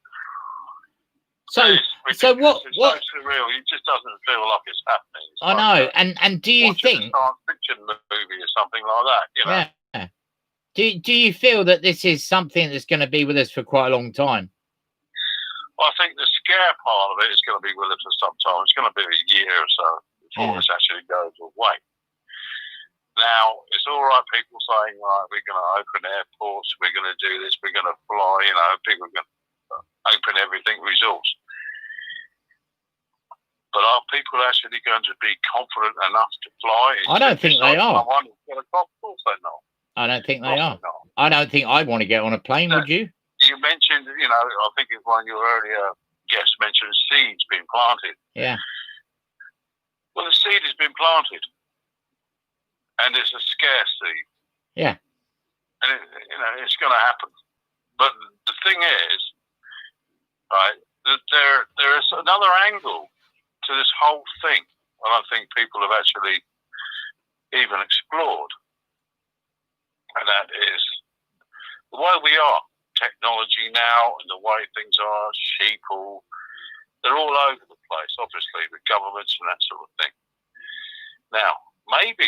So what? It's so surreal. It just doesn't feel like it's happening. It's I know. And do you think a science fiction movie or something like that? You know. Yeah. Do you feel that this is something that's going to be with us for quite a long time? Well, I think the scare part of it is going to be with us for some time. It's going to be a year or so before this actually goes away. Now, it's all right, people saying, right, we're going to open airports, we're going to do this, we're going to fly, you know, people are going to open everything, resorts. But are people actually going to be confident enough to fly? I don't think they are. Of course they're not. I don't think they are. I don't think I'd want to get on a plane, would you? You mentioned, you know, I think it's one of your earlier guests mentioned seeds being planted. Yeah. Well, the seed has been planted. And it's a scare seed. Yeah. And, you know, it's going to happen. But the thing is, right, that there is another angle to this whole thing I don't think people have actually even explored. And that is the way we are, technology now and the way things are, sheeple, they're all over the place, obviously, with governments and that sort of thing. Now, maybe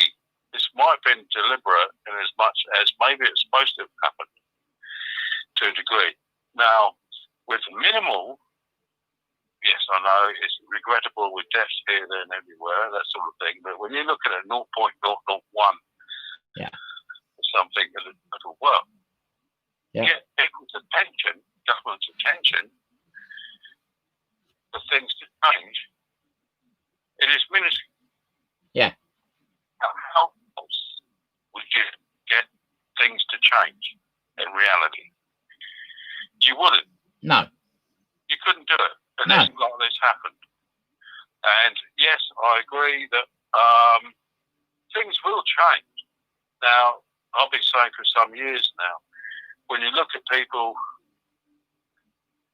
this might have been deliberate in as much as maybe it's supposed to have happened to a degree. Now, with minimal, yes, I know it's regrettable with deaths here, there, and everywhere, that sort of thing. But when you're looking at 0.001, yeah, something that'll work, yeah, get people's attention, government's attention, for things to change. It is minuscule. Yeah. How else would you get things to change in reality? You wouldn't. No. You couldn't do it unless like this happened. And yes, I agree that things will change. Now, I've been saying for some years now, when you look at people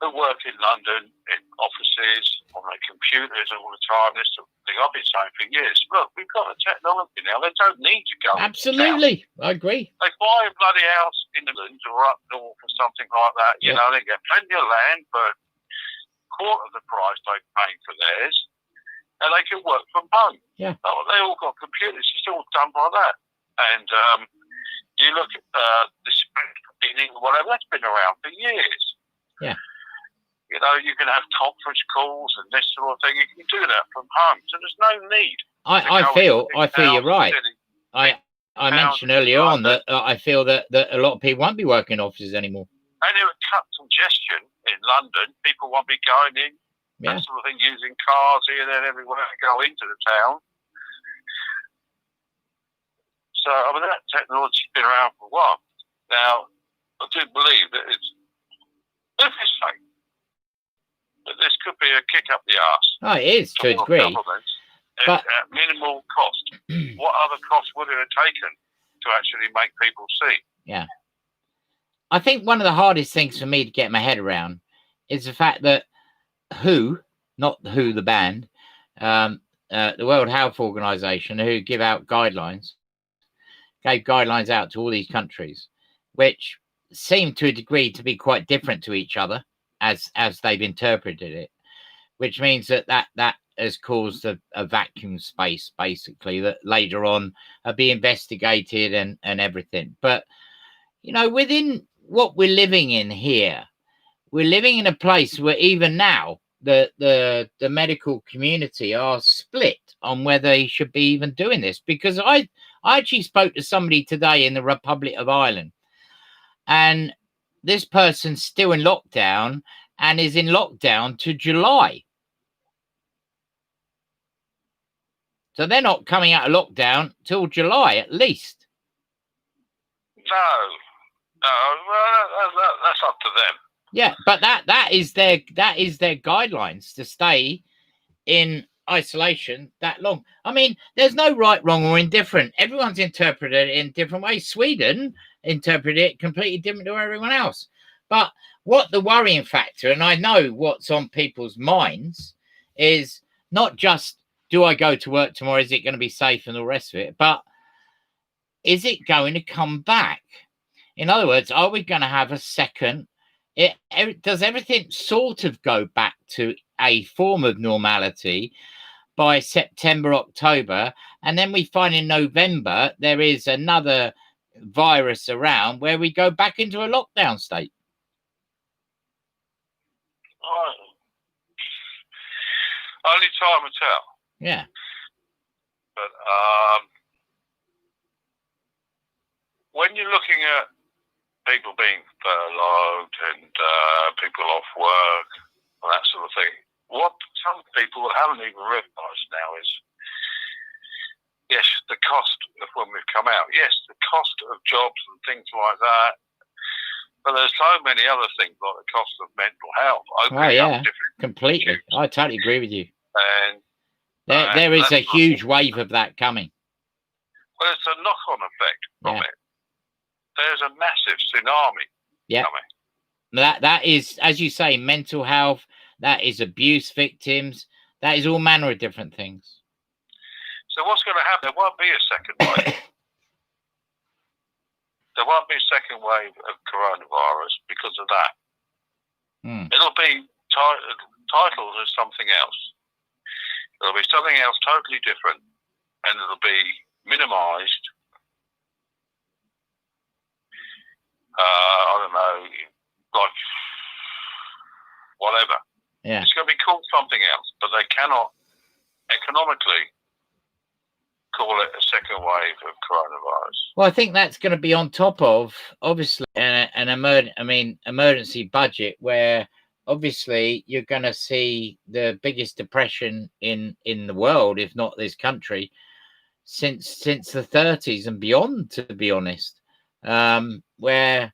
who work in London, in offices, on their computers all the time, this sort of thing, I've been saying for years, look, we've got the technology now, they don't need to go. Absolutely, I agree. They buy a bloody house in the Midlands or up north or something like that, you know, they get plenty of land for a quarter of the price they're paying for theirs, and they can work from home. Yeah. Oh, they all got computers, it's all done by that. And you look at this meeting or whatever, that's been around for years. Yeah. You know, you can have conference calls and this sort of thing. You can do that from home, so there's no need. I feel you're right. I mentioned earlier on that I feel that a lot of people won't be working in offices anymore. And it would cut congestion in London. People won't be going in, that sort of thing, using cars here, there, everywhere to go into the town. So, I mean, that technology's been around for a while. Now, I do believe that it's fake. That this could be a kick up the arse. Oh, it is, to a degree. But at minimal cost. What other cost would it have taken to actually make people see? Yeah. I think one of the hardest things for me to get my head around is the fact that WHO, not the WHO, the band, the World Health Organization, who give out guidelines, gave guidelines out to all these countries, which seem to a degree to be quite different to each other as they've interpreted it, which means that has caused a vacuum space, basically, that later on will be investigated and everything. But, you know, within what we're living in here, we're living in a place where even now the medical community are split on whether they should be even doing this. Because I actually spoke to somebody today in the Republic of Ireland, and this person's still in lockdown and is in lockdown to July. So they're not coming out of lockdown till July at least. No, well, that's up to them. Yeah, but that is their guidelines to stay in isolation that long. I mean, there's no right, wrong, or indifferent. Everyone's interpreted it in different ways. Sweden interpret it completely different to everyone else. But what the worrying factor, and I know what's on people's minds, is not just, do I go to work tomorrow? Is it going to be safe and all the rest of it? But is it going to come back? In other words, are we going to have a second? Does everything sort of go back to a form of normality by September, October, and then we find in November there is another virus around where we go back into a lockdown state? Only time will tell. Yeah. But when you're looking at people being furloughed and people off work and that sort of thing, what some people haven't even realised now is, yes, the cost of when we've come out, yes, the cost of jobs and things like that, but there's so many other things like the cost of mental health. Completely. Issues. I totally agree with you. And there is a huge wave of that coming. Well, it's a knock-on effect from it. There's a massive tsunami coming. That is, as you say, mental health. That is abuse victims. That is all manner of different things. So what's going to happen? There won't be a second wave. There won't be a second wave of coronavirus because of that. It'll be titled as something else. It'll be something else totally different, and it'll be minimised. I don't know, like whatever. Yeah. It's going to be called something else, but they cannot economically call it a second wave of coronavirus. Well, I think that's going to be on top of, obviously, an emergency budget where obviously you're going to see the biggest depression in the world, if not this country, since the 30s and beyond, to be honest, where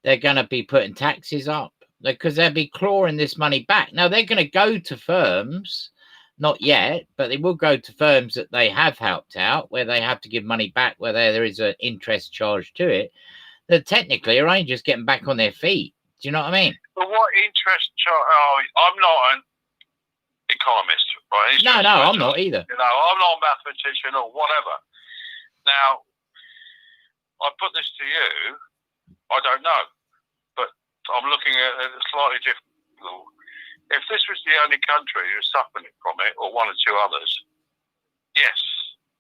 they're going to be putting taxes up because they'll be clawing this money back. Now, they're going to go to firms, not yet, but they will go to firms that they have helped out, where they have to give money back, where there is an interest charge to it, that technically are only just getting back on their feet. Do you know what I mean? But what interest charge? Oh, I'm not an economist, right? No, I'm not either. You know, I'm not a mathematician or whatever. Now, I put this to you, I don't know, but I'm looking at it slightly different. If this was the only country who's suffering from it, or one or two others, yes,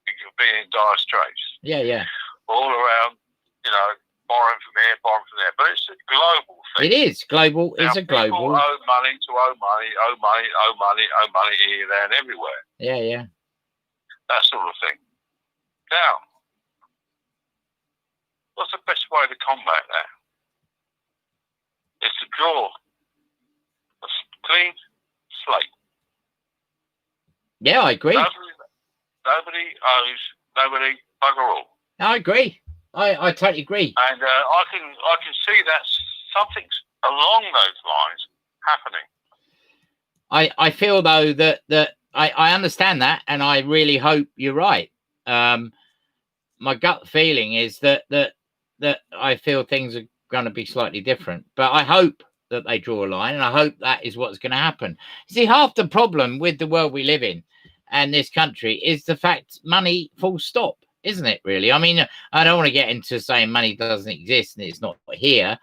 it could be in dire straits. Yeah. All around, you know, borrowing from here, borrowing from there. But it's a global thing. It is global. Now, it's a global. People owe money to owe money here, there, and everywhere. Yeah. That sort of thing. Now, what's the best way to combat that? It's to draw a clean slate. Yeah, I agree. Nobody owes nobody bugger all. I agree. I totally agree. And I can see that something along those lines happening. I feel though that I understand that, and I really hope you're right. My gut feeling is that I feel things are going to be slightly different, but I hope that they draw a line, and I hope that is what's going to happen. See, half the problem with the world we live in and this country is the fact money, full stop, isn't it, really? I mean, I don't want to get into saying money doesn't exist and it's not here,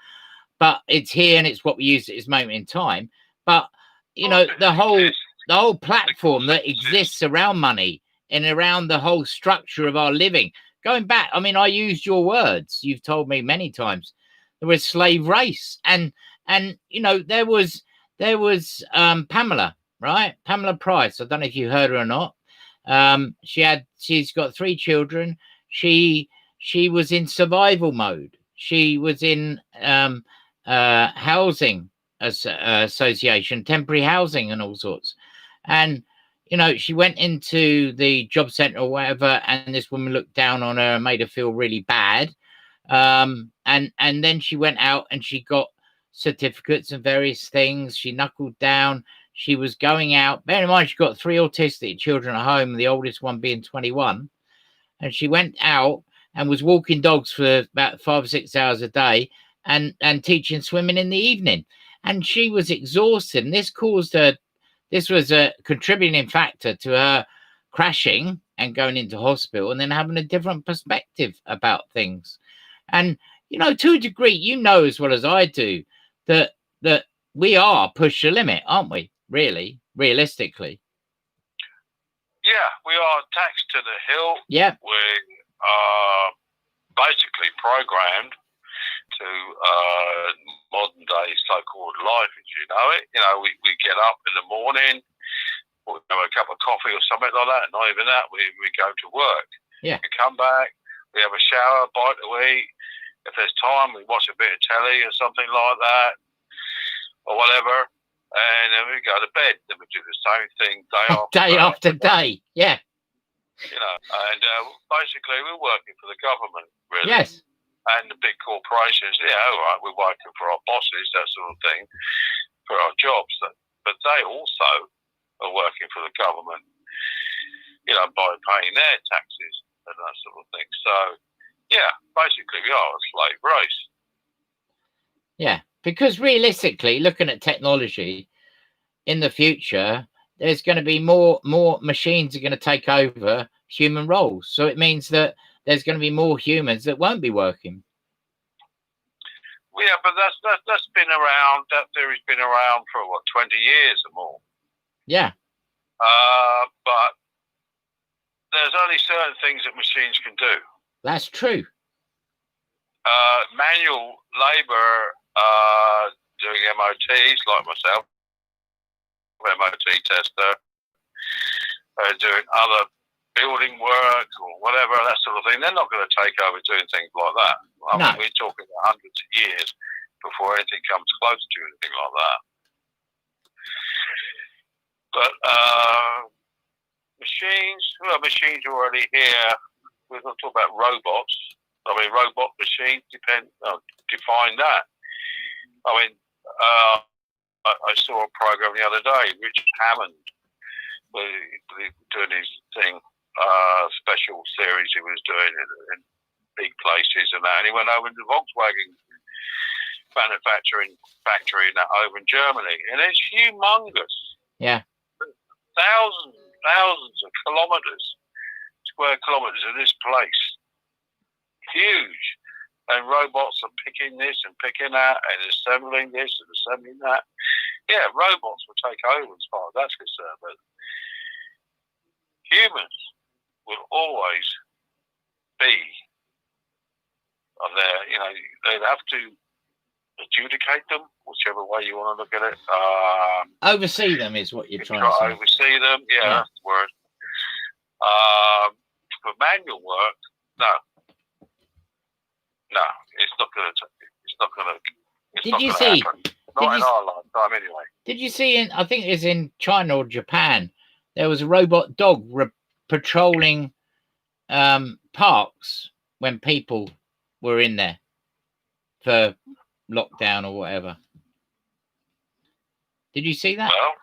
but it's here and it's what we use at this moment in time. But, you know, the whole platform that exists around money and around the whole structure of our living, going back, I mean, I used your words. You've told me many times there was slave race, and you know, there was Pamela, right? Pamela Price. I don't know if you heard her or not. She's got 3 children. She was in survival mode. She was in housing association, temporary housing and all sorts. And, you know, she went into the job center or whatever, and this woman looked down on her and made her feel really bad. And then she went out and she got certificates and various things. She knuckled down. She was going out. Bear in mind, she got 3 autistic children at home, the oldest one being 21. And she went out and was walking dogs for about 5 or 6 hours a day and teaching swimming in the evening. And she was exhausted. And this caused her, this was a contributing factor to her crashing and going into hospital and then having a different perspective about things. And, you know, to a degree, you know as well as I do that we are push the limit, aren't we? Really, realistically. Yeah, we are taxed to the hill. Yeah. We are basically programmed to modern day so-called life as you know it. You know, we get up in the morning, we'll have a cup of coffee or something like that, and not even that, we go to work. Yeah. We come back, we have a shower, bite to eat. If there's time, we watch a bit of telly or something like that, or whatever, and then we go to bed. Then we do the same thing day after day. Yeah. You know, and basically we're working for the government, really. Yes. And the big corporations, yeah, all right, we're working for our bosses, that sort of thing, for our jobs. But they also are working for the government, you know, by paying their taxes and that sort of thing. So, yeah, basically we are a slave race. Yeah, because realistically, looking at technology in the future, there's going to be more machines are going to take over human roles. So it means that there's going to be more humans that won't be working. Yeah, but that's been around. That theory's been around for what, 20 years or more. Yeah. But there's only certain things that machines can do. That's true. Manual labor, doing MOTs like myself, MOT tester, doing other building work or whatever, that sort of thing. They're not going to take over doing things like that. I mean, we're talking hundreds of years before anything comes close to anything like that. But machines are already here. We're not talking about robots. I mean, robot machines define that. I mean, I saw a program the other day, Richard Hammond, doing his thing, special series he was doing in big places and that, and he went over to the Volkswagen manufacturing factory over in Germany, and it's humongous. Yeah. Thousands of square kilometers of this place. Huge. And robots are picking this and picking that and assembling this and assembling that. Yeah, robots will take over as far as that's concerned, but humans will always be there. You know, they'd have to adjudicate them, whichever way you want to look at it. Oversee them is what you're trying to say. Oversee them, yeah, that's the word. For manual work, no, it's not going to. Did you see? Not in our lifetime, anyway. Did you see? I think it's in China or Japan. There was a robot dog patrolling parks when people were in there for lockdown or whatever. Did you see that? Well,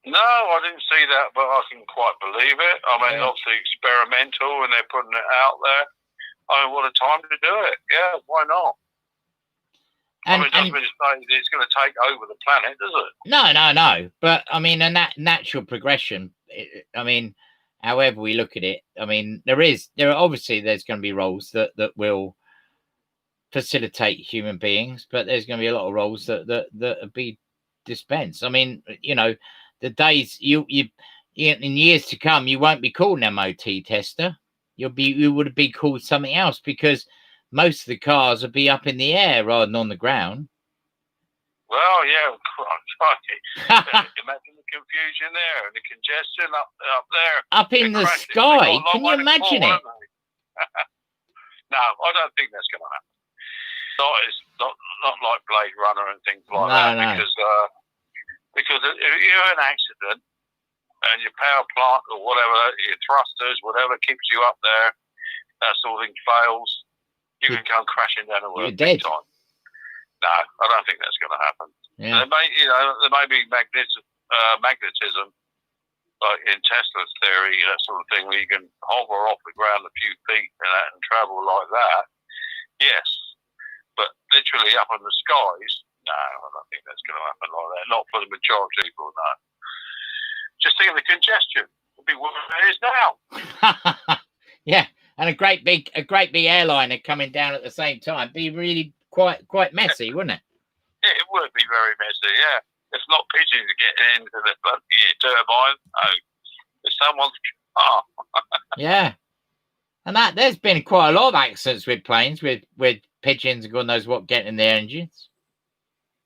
no, I didn't see that, but I can quite believe it. I mean, obviously experimental, and they're putting it out there. I mean, what a time to do it. Yeah, why not? And, it doesn't mean to say it's going to take over the planet, does it? No. But, I mean, a natural progression, I mean, however we look at it, I mean, there's going to be roles that will facilitate human beings, but there's going to be a lot of roles that be dispensed. I mean, you know, the days you in years to come, you won't be called an MOT tester. You would be called something else, because most of the cars would be up in the air rather than on the ground. Well, yeah, crikey. Imagine the confusion there and the congestion up there. Up in the sky. Can you imagine it? No, I don't think that's going to happen. It's not like Blade Runner and things like that. No. Because if you have an accident and your power plant or whatever, your thrusters, whatever keeps you up there, that sort of thing fails, you can come crashing down the road big time. No, I don't think that's going to happen. Yeah. There may be magnetism like in Tesla's theory, that sort of thing, where you can hover off the ground a few feet and travel like that. Yes, but literally up in the skies, no, I don't think that's going to happen like that. Not for the majority of people, no. Just think of the congestion. It'll be what it is now. Yeah, and a great big airliner coming down at the same time. Be really quite messy, wouldn't it? Yeah, it would be very messy. Yeah, it's not pigeons getting into the bloody turbine. No, it's someone's car. Yeah, and that there's been quite a lot of accidents with planes with pigeons and God knows what getting in their engines.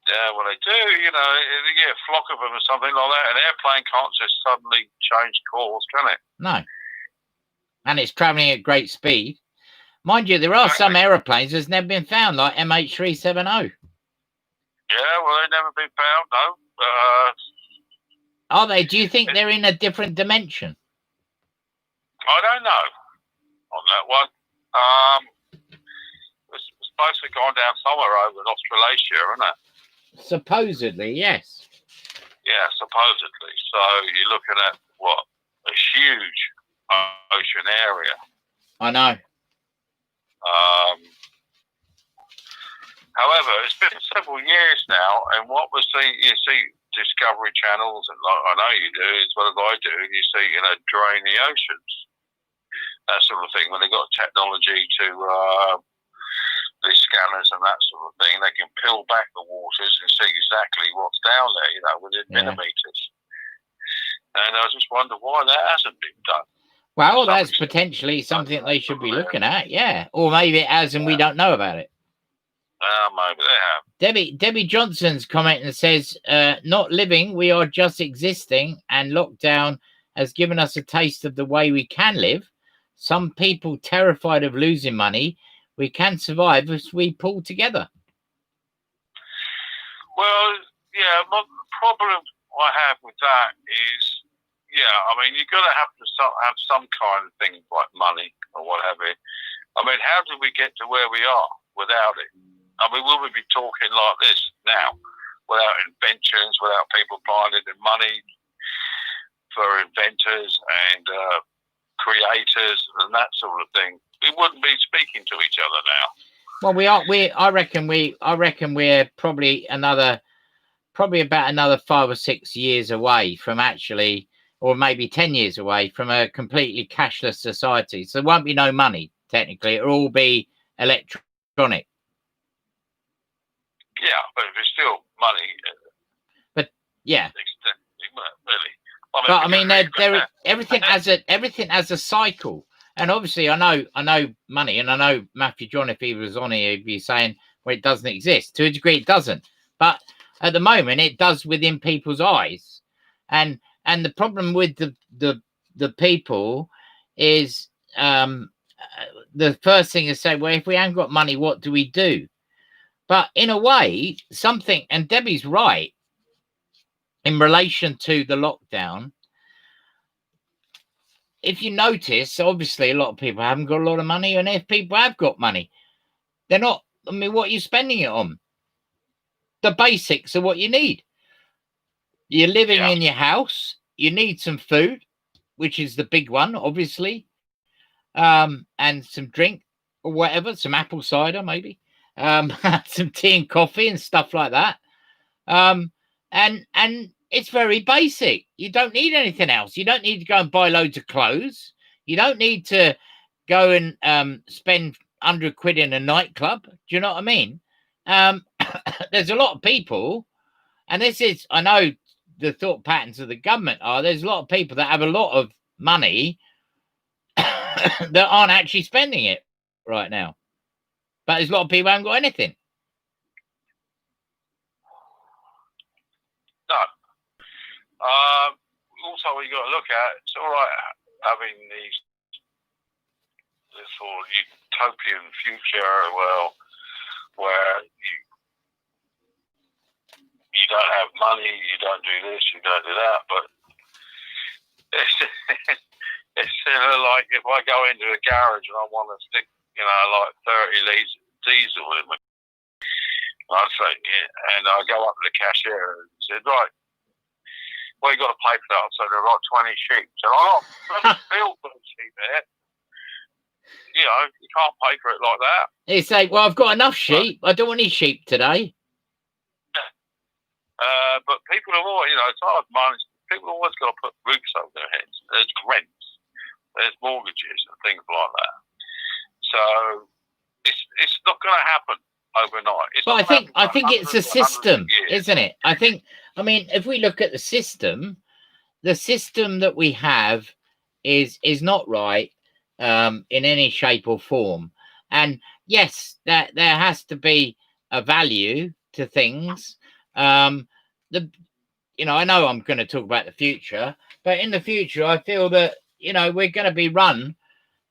Yeah, well, they do. You know, they get a flock of them or something like that. An airplane can't just suddenly change course, can it? No, and it's travelling at great speed. Mind you, there are some aeroplanes that's never been found, like MH370. Yeah, well, they've never been found, no. Are they? Do you think they're in a different dimension? I don't know on that one. It's supposed to have gone down somewhere over in Australasia, isn't it? Supposedly, yes. Yeah, supposedly. So you're looking at, what, a huge ocean area. I know. However, it's been several years now, and what you see Discovery channels, and I know you do as well as I do, and you see, drain the oceans, that sort of thing. When they got technology to these scanners and that sort of thing, they can peel back the waters and see exactly what's down there, within millimeters. And I just wonder why that hasn't been done. Well, that's potentially something they should be looking at, yeah. Or maybe it has and we don't know about it. Maybe they have. Debbie Johnson's comment and says, not living, we are just existing, and lockdown has given us a taste of the way we can live. Some people terrified of losing money. We can survive if we pull together. Well, yeah, the problem I have with that is, you've got to have some kind of thing like money or what have you. How did we get to where we are without it? Will we be talking like this now without inventions, without people finding the money for inventors and creators and that sort of thing? We wouldn't be speaking to each other now. Well, we are. I reckon we're probably about another 5 or 6 years away from actually, or maybe 10 years away from a completely cashless society. So there won't be no money technically. It'll all be electronic. Yeah, but if it's still money. But yeah. Really. Everything has a cycle, and obviously I know money, and I know Matthew John, if he was on here, he'd be saying, well, it doesn't exist. To a degree, it doesn't, but at the moment, it does within people's eyes, and the problem with the people is the first thing is say, well, if we haven't got money, what do we do? But in a way, something, and Debbie's right, in relation to the lockdown, if you notice, obviously a lot of people haven't got a lot of money, and if people have got money, they're not, what are you spending it on? The basics of what you need. You're living in your house, you need some food, which is the big one, obviously, and some drink or whatever, some apple cider maybe. Some tea and coffee and stuff like that. And it's very basic. You don't need anything else. You don't need to go and buy loads of clothes. You don't need to go and spend £100 in a nightclub. Do you know what I mean? There's a lot of people, and this is, I know the thought patterns of the government are, there's a lot of people that have a lot of money that aren't actually spending it right now. But there's a lot of people who haven't got anything. No. Also, what you got to look at, it's all right having this sort of utopian future, where you don't have money, you don't do this, you don't do that, but it's like if I go into a garage and I want to stick, like 30 litres of diesel in my, I'd say, and I go up to the cashier and said, right, well, you got to pay for that. So there are like 20 sheep. So I got bloody field for the sheep there. You know, you can't pay for it like that. They say, well, I've got enough sheep. I don't want any sheep today. But people have always, you know, it's hard money. People have always got to put roofs over their heads. There's rents, there's mortgages and things like that. So it's not going to happen overnight. But I think it's a system, isn't it? I mean, if we look at the system that we have is not right in any shape or form. And yes, that there has to be a value to things. You know, I know I'm going to talk about the future, but in the future, I feel that, you know, we're going to be run.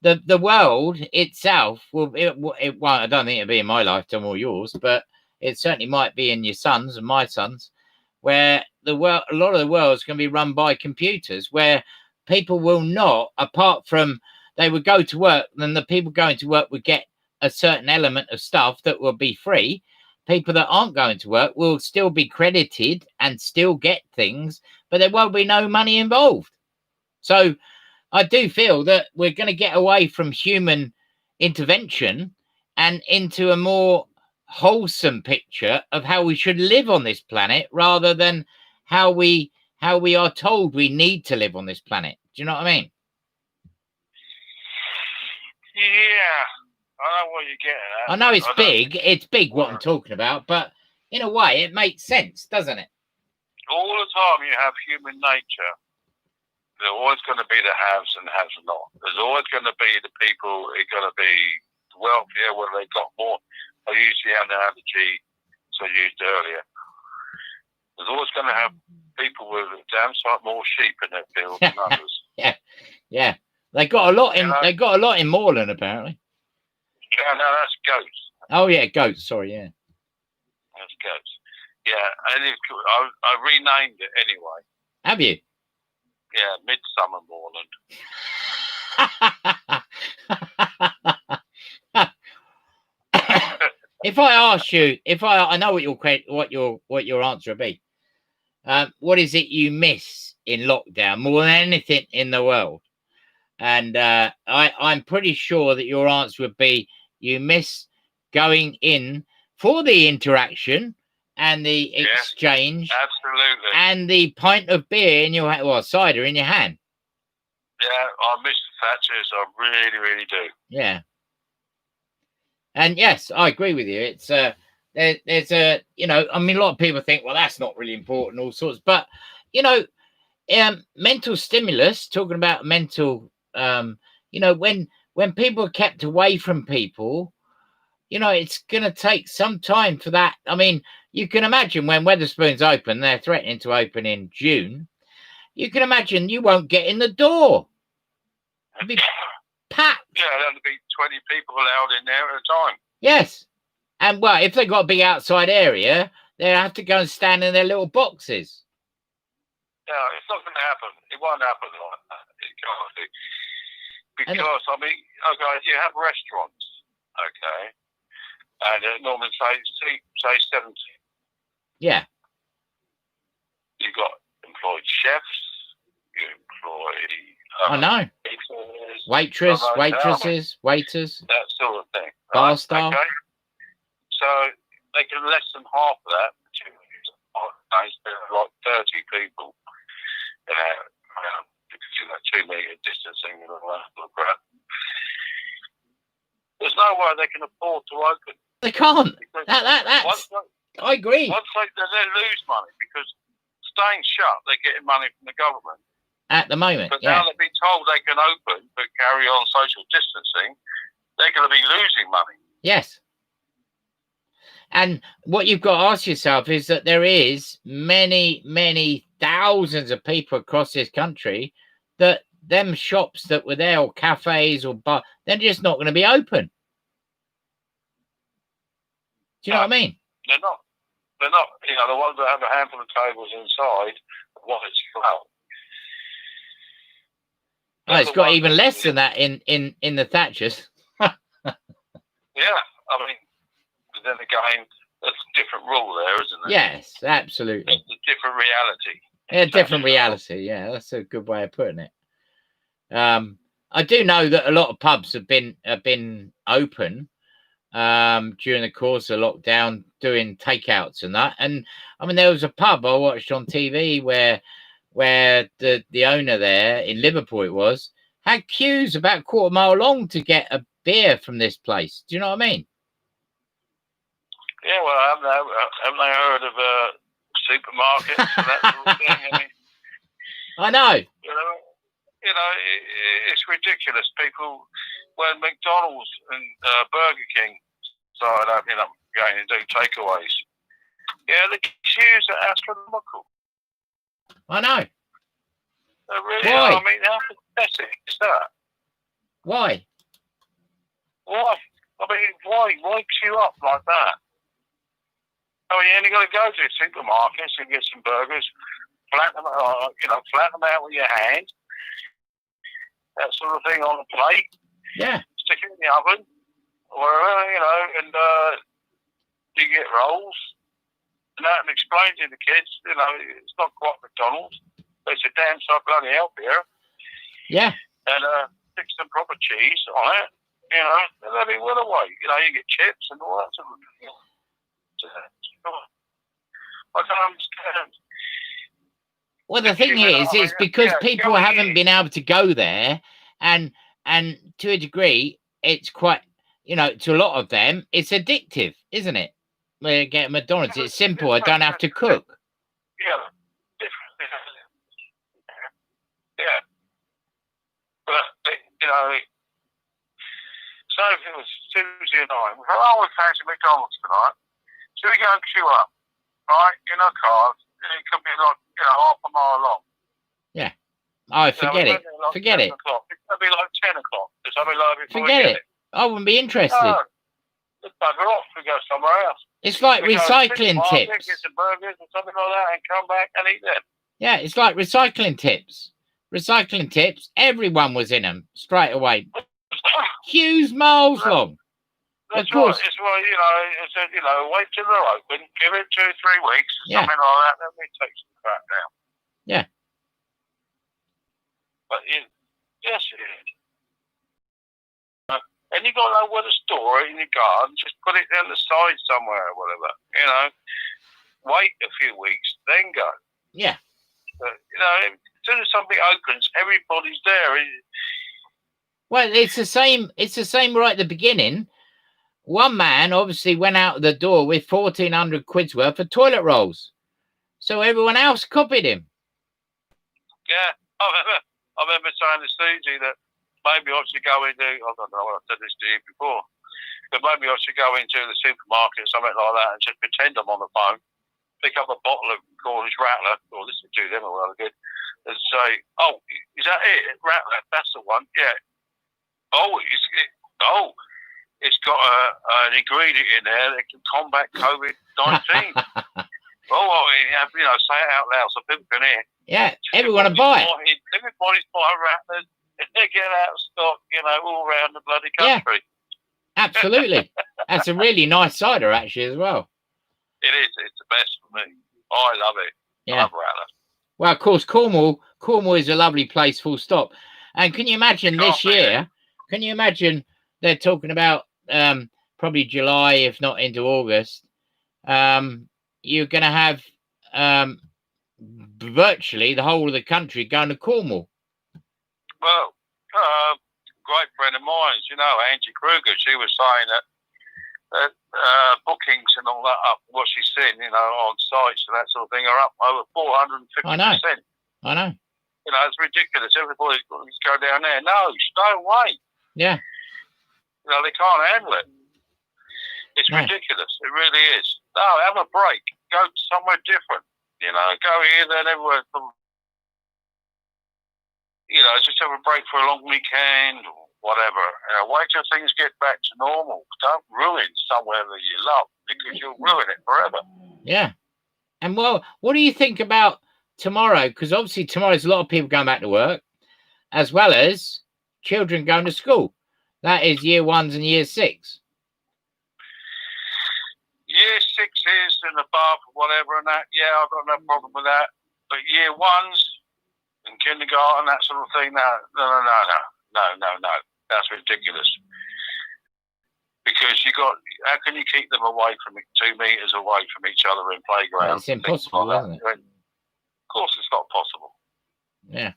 The world itself well, I don't think it'll be in my lifetime or yours, but it certainly might be in your sons and my sons, where a lot of the world is going to be run by computers, where people will not, apart from they would go to work, then the people going to work would get a certain element of stuff that will be free. People that aren't going to work will still be credited and still get things, but there won't be no money involved. So I do feel that we're going to get away from human intervention and into a more wholesome picture of how we should live on this planet, rather than how we are told we need to live on this planet. Do you know what I mean? Yeah, I know what you're getting at. I know it's big what I'm talking about, but in a way it makes sense, doesn't it? All the time you have human nature. There's always going to be the haves and haves not. There's always going to be the people who are going to be wealthier when they got more. I use the analogy I used earlier. There's always going to have people with a damn sight more sheep in their field than others. Yeah. They got a lot in. They got a lot in Moreland, apparently. Yeah, no, that's goats. Oh yeah, goats. Sorry, yeah. That's goats. Yeah, and I renamed it anyway. Have you? Yeah, Midsummer Moreland. If I ask you, I know what your answer would be. What is it you miss in lockdown more than anything in the world? And I'm pretty sure that your answer would be you miss going in for the interaction and the exchange, absolutely, and the pint of beer in your hand, or cider in your hand. Yeah, I miss the Thatchers. I really, really do. Yeah. And yes, I agree with you. It's there's a, you know, I mean, a lot of people think, well, that's not really important, all sorts, but you know, mental stimulus, talking about mental, you know, when people are kept away from people, you know, it's going to take some time for that. I mean, you can imagine when Wetherspoons open, they're threatening to open in June. You can imagine you won't get in the door. It'll be packed. Yeah, there'll be 20 people allowed in there at a time. Yes. And, well, if they've got a big outside area, they have to go and stand in their little boxes. No, it's not going to happen. It won't happen like that. It can't do. Because, I mean, okay, you have restaurants, okay, and normally say 70. Yeah. You've got employed chefs, you employ... I know. Waitresses, waiters. That sort of thing. Bar staff. Okay? So they can less than half of that. Like 30 people. Because you got 2 metre distancing and all that sort of crap. There's no way they can afford to open. They can't. I agree. Once they lose money, because staying shut, they're getting money from the government. At the moment, but now they've been told they can open but carry on social distancing, they're going to be losing money. Yes. And what you've got to ask yourself is that there is many, many thousands of people across this country that them shops that were there, or cafes or bar, they're just not going to be open. Do you know what I mean? They're not. You know, the ones that have a handful of tables inside, the one that's flat. Oh, it's got even less than that in the Thatchers. Yeah, I mean, but then again, that's a different rule there, isn't it? Yes, absolutely. It's a different reality. Yeah, different reality. Yeah, that's a good way of putting it. I do know that a lot of pubs have been open during the course of lockdown, doing takeouts and that. And I mean, there was a pub I watched on TV where the owner there in Liverpool had queues about a quarter mile long to get a beer from this place. Do you know what I mean? Yeah, well, haven't they heard of supermarkets and that sort of thing? I mean, I know. It's ridiculous. People, when McDonald's and Burger King started opening up again and doing takeaways, yeah, the queues are astronomical. I know. They really Why? are. I mean, how pathetic is that? Why? Why? I mean, why queue up like that? I mean, you only got to go to supermarkets and get some burgers, flatten them out with your hand, that sort of thing on a plate. Yeah. Stick it in the oven, or whatever, and you get rolls. And that, and explain to the kids, it's not quite McDonald's, but it's a damn sight bloody hell beer. Yeah. And stick some proper cheese on it, and they'll be well away. You get chips and all that sort of thing. I don't understand. Well, the thing is, it's because people haven't been able to go there, and to a degree, it's quite, to a lot of them, it's addictive, isn't it? When you get McDonald's, it's simple. I don't have to cook. Yeah. Yeah. But, so if it was Susie and I, we thought, we're going to McDonald's tonight. So we go and queue up, right, in our cars. It could be like, half a mile long. Yeah. Oh, forget it. Forget it. It'll be like 10 o'clock. Something like before forget it. I wouldn't be interested. No. Just bugger off. We go somewhere else. It's like recycling tips. Get some burgers or something like that and come back and eat them. Yeah, it's like recycling tips. Recycling tips. Everyone was in them straight away. Queues miles long. That's of course. Right. It's wait till they're open, give it 2 or 3 weeks, Yeah. something like that, then we take some crap down. Yeah. But yes, it is. And you got to know where to store it in your garden. Just put it down the side somewhere or whatever. Wait a few weeks, then go. Yeah. But, as soon as something opens, everybody's there. Well, it's the same. It's the same right at the beginning. One man obviously went out the door with 1,400 quid's worth of toilet rolls, so everyone else copied him. Yeah, I remember saying to Susie that maybe I should go into. I don't know. I've said this to you before, but maybe I should go into the supermarket or something like that and just pretend I'm on the phone, pick up a bottle of Cornish Rattler, or listen to them or whatever good, and say, "Oh, is that it? Rattler? That's the one? Yeah. It's got an ingredient in there that can combat COVID-19. Say it out loud so people can hear. Yeah, everyone will buy it. Everybody's buying Rattlers. They get out of stock, all around the bloody country. Yeah, absolutely. That's a really nice cider, actually, as well. It is. It's the best for me. I love it. Yeah. I love Rattler. Well, of course, Cornwall is a lovely place, full stop. And can you imagine this year? Can you imagine they're talking about probably July, if not into August, you're going to have virtually the whole of the country going to Cornwall. Well, great friend of mine, Angie Kruger, she was saying that bookings and all that up, what she's seen, on sites and that sort of thing, are up over 450%. I know. It's ridiculous. Everybody's got to go down there. No, stay away. Yeah. They can't handle it. It's ridiculous. It really is. No, have a break. Go somewhere different. Go here, then everywhere. Just have a break for a long weekend or whatever. Wait till things get back to normal. Don't ruin somewhere that you love, because you'll ruin it forever. Yeah. And well, what do you think about tomorrow? Because obviously tomorrow's a lot of people going back to work, as well as children going to school. That is year 1s and year 6. Year 6s and above, whatever, and that. Yeah, I've got no problem with that. But year ones and kindergarten, that sort of thing, no. That's ridiculous. Because how can you keep them away from 2 meters away from each other in playgrounds? It's impossible, like isn't it? Of course, it's not possible. Yeah.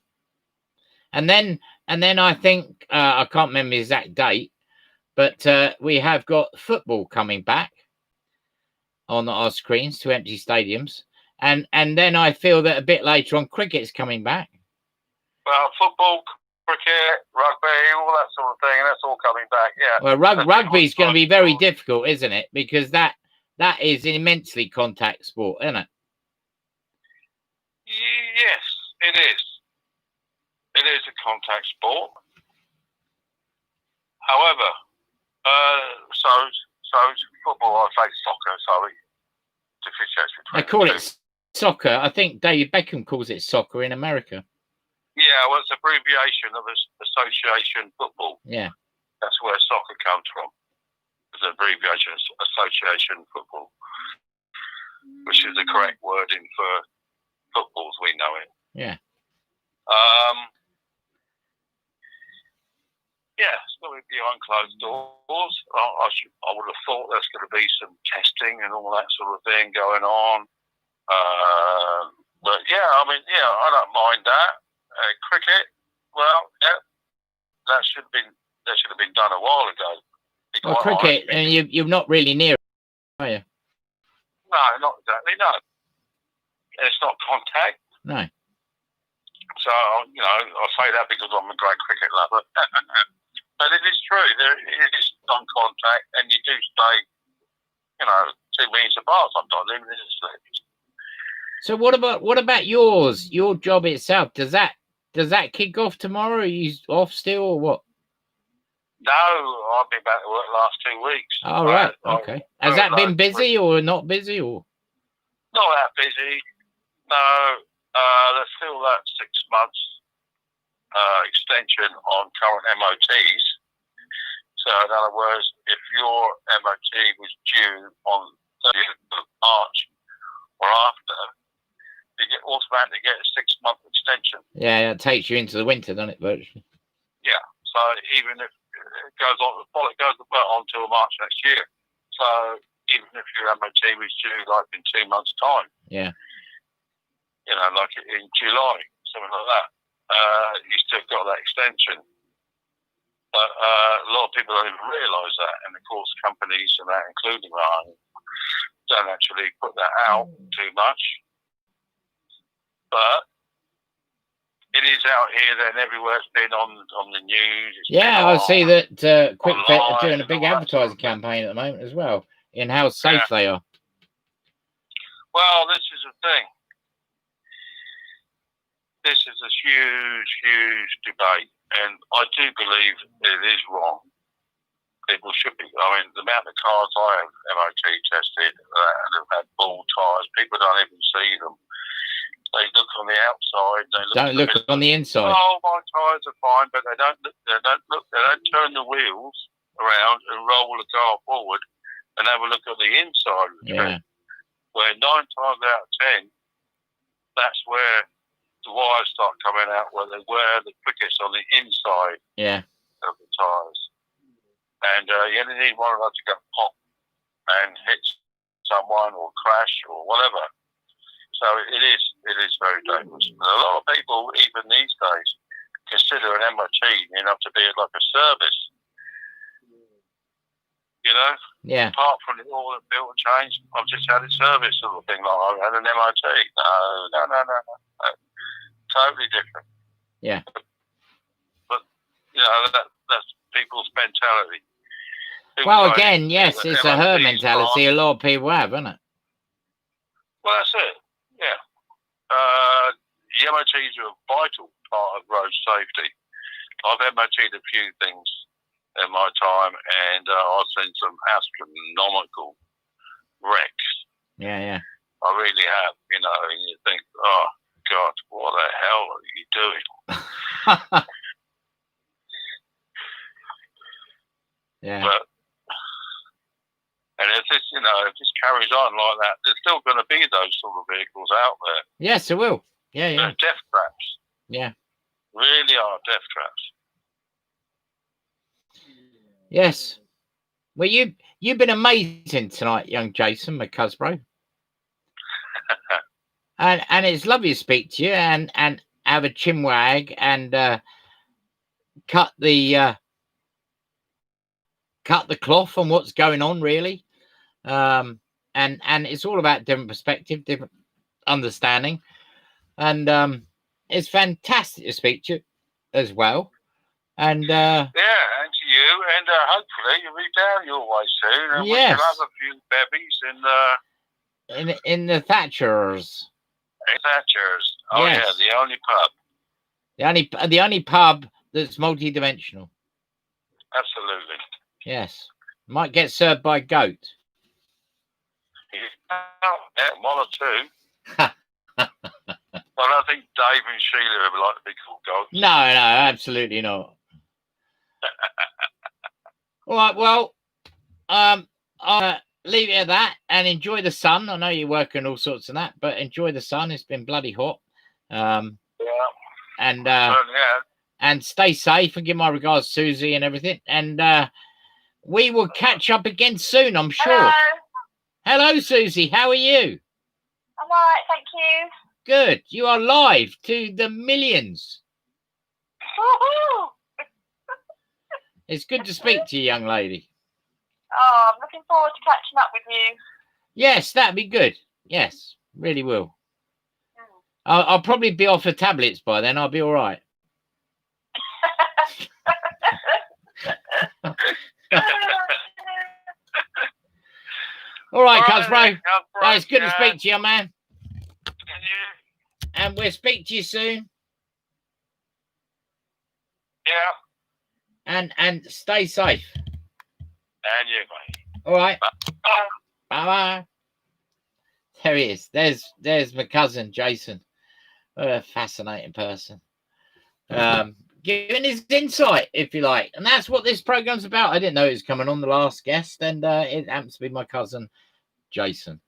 And then I think I can't remember the exact date, but we have got football coming back on our screens to empty stadiums, and then I feel that a bit later on, cricket's coming back. Well, football, cricket, rugby, all that sort of thing, and that's all coming back. Yeah. Well, rugby's going to be very difficult, isn't it? Because that is an immensely contact sport, isn't it? Yes, it is. It is a contact sport. However, so football, I say soccer, sorry, differentiates between They call it soccer. I think David Beckham calls it soccer in America. Yeah, well, it's an abbreviation of association football. Yeah. That's where soccer comes from. It's an abbreviation of association football, which is the correct wording for football as we know it. Yeah. Yeah, it's going to be behind closed doors. I would have thought there's going to be some testing and all that sort of thing going on. But yeah, I mean, yeah, I don't mind that. Cricket, well, yeah, that should have been done a while ago. Well, cricket, and you're not really near it, are you? No, not exactly. No, and it's not contact. No. So I say that because I'm a great cricket lover. But it is true. It is non-contact, and you do stay, 2 meters apart sometimes, even in the sleep. So what about yours? Your job itself, does that kick off tomorrow? Are you off still or what? No, I've been back to work the last 2 weeks. Oh, right. Okay. Has that been busy or not busy or? Not that busy. No. There's still that 6 months extension on current MOTs. So in other words, if your MOT was due on 30th of March or after, you automatically get a 6 month extension. Yeah, it takes you into the winter, doesn't it, virtually? Yeah. So even if it goes on until March next year. So even if your MOT was due like in 2 months' time. Yeah. Like in July, something like that. You still got that extension. But a lot of people don't even realise that. And of course, companies and that, including mine, don't actually put that out too much. But it is out here then everywhere. It's been on the news. Yeah, I see that QuickFit are doing a big advertising campaign at the moment as well in how safe they are. Well, this is the thing. This is a huge debate, and I do believe it is wrong. People should be. I mean, the amount of cars I have MOT tested and have had bald tyres, people don't even see them. They look on the outside. Don't look on the inside. Oh, my tyres are fine, but they don't look. They don't turn the wheels around and roll the car forward and have a look at the inside of the tree. Where 9 times out of 10, that's where the wires start coming out, where they wear the crickets on the inside of the tyres. And you only need one of those to go pop and hit someone or crash or whatever. So it is very dangerous. And a lot of people, even these days, consider an MOT enough to be like a service. Yeah. Apart from the all the built and changed, I've just had a service sort of thing, like I had an MOT. No. Totally different. Yeah. But that's people's mentality. Well, again, yes, it's a her mentality. A lot of people have, isn't it? Well, that's it. Yeah. The MOTs are a vital part of road safety. I've MOT'd a few things in my time, and I've seen some astronomical wrecks. Yeah. I really have. And you think, oh God, what the hell are you doing? Yeah. But if this carries on like that, there's still going to be those sort of vehicles out there. Yes, it will. Yeah, yeah. They're death traps. Yeah. Really are death traps. Yes. Well, you've been amazing tonight, young Jason McCusbro. and it's lovely to speak to you and have a chinwag and cut the cloth on what's going on, really. And it's all about different perspective, different understanding, and it's fantastic to speak to you as well. And yeah, and to you, and hopefully you'll be down your way soon, and yes, we shall have a few bevies in the Thatchers. Thatchers. Oh yes. Yeah, the only pub. The only pub that's multi-dimensional. Absolutely. Yes. Might get served by goat. Yeah, one or two. I don't think Dave and Sheila would like to be called goats. No, absolutely not. All right, well, I'll leave it at that and enjoy the sun. I know you're working all sorts of that, but enjoy the sun. It's been bloody hot. Yeah. And stay safe and give my regards to Susie and everything. And we will catch up again soon, I'm sure. Hello, Susie. How are you? I'm all right, thank you. Good. You are live to the millions. Woohoo! It's good to speak to you, young lady. Oh, I'm looking forward to catching up with you. Yes, that'd be good. Yes, really will. I'll probably be off of tablets by then. I'll be all right. All right, Cosbro. It's good to speak to you, man. And we'll speak to you soon. Yeah. And stay safe. And you, mate. All right. Bye. Bye-bye. There he is. There's my cousin, Jason. What a fascinating person. Giving his insight, if you like. And that's what this program's about. I didn't know it was coming on, the last guest, and it happens to be my cousin, Jason.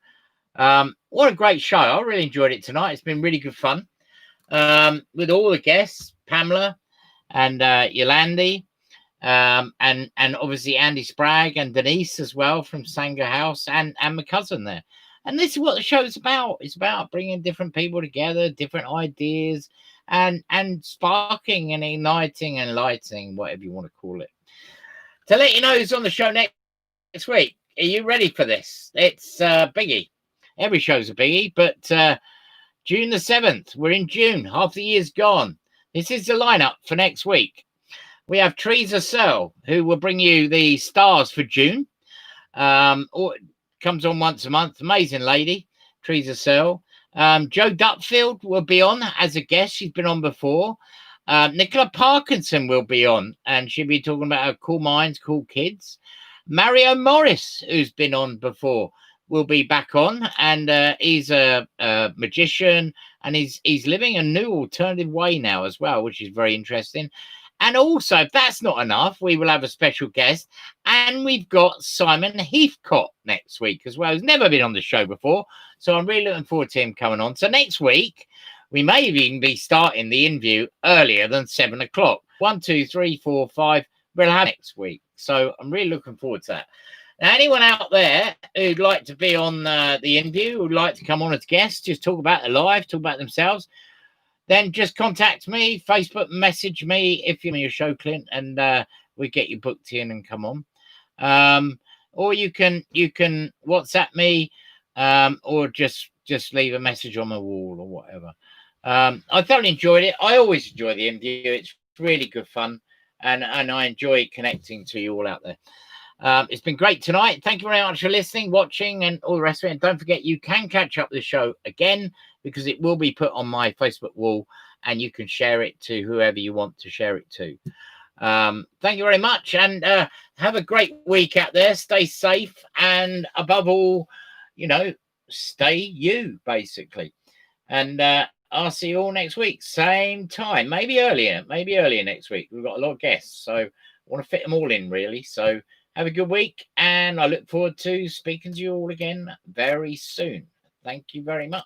What a great show. I really enjoyed it tonight. It's been really good fun. With all the guests, Pamela and Yolandi, and obviously Andy Spragg and Denise as well from Sanger House, and my cousin there. And this is what the show's about. It's about bringing different people together, different ideas, and sparking and igniting and lighting, whatever you want to call it. To let you know who's on the show next week. Are you ready for this? It's biggie. Every show's a biggie, but June the 7th. We're in June. Half the year's gone. This is the lineup for next week. We have Teresa Searle, who will bring you the stars for June. Comes on once a month. Amazing lady, Teresa Searle. Joe Dupfield will be on as a guest. She's been on before. Nicola Parkinson will be on, and she'll be talking about her cool minds, cool kids. Mario Morris, who's been on before, will be back on, and he's a magician, and he's living a new alternative way now as well, which is very interesting. And also, if that's not enough, we will have a special guest, and we've got Simon Heathcott next week as well. He's never been on the show before, so I'm really looking forward to him coming on. So next week, we may even be starting the Inview earlier than 7 o'clock. 1, 2, 3, 4, 5, we'll have next week. So I'm really looking forward to that. Now, anyone out there who'd like to be on the Inview, who'd like to come on as guests, just talk about their life, talk about themselves, then just contact me, Facebook message me if you're on your show, Clint, and we get you booked in and come on. Or you can WhatsApp me, or just leave a message on my wall or whatever. I thoroughly enjoyed it. I always enjoy the Inview. It's really good fun, and I enjoy connecting to you all out there. It's been great tonight. Thank you very much for listening, watching, and all the rest of it. And don't forget, you can catch up the show again, because it will be put on my Facebook wall, and you can share it to whoever you want to share it to. Thank you very much, and have a great week out there. Stay safe, and above all, stay you, basically. And I'll see you all next week, same time, maybe earlier next week. We've got a lot of guests, so I want to fit them all in, really. So have a good week, and I look forward to speaking to you all again very soon. Thank you very much.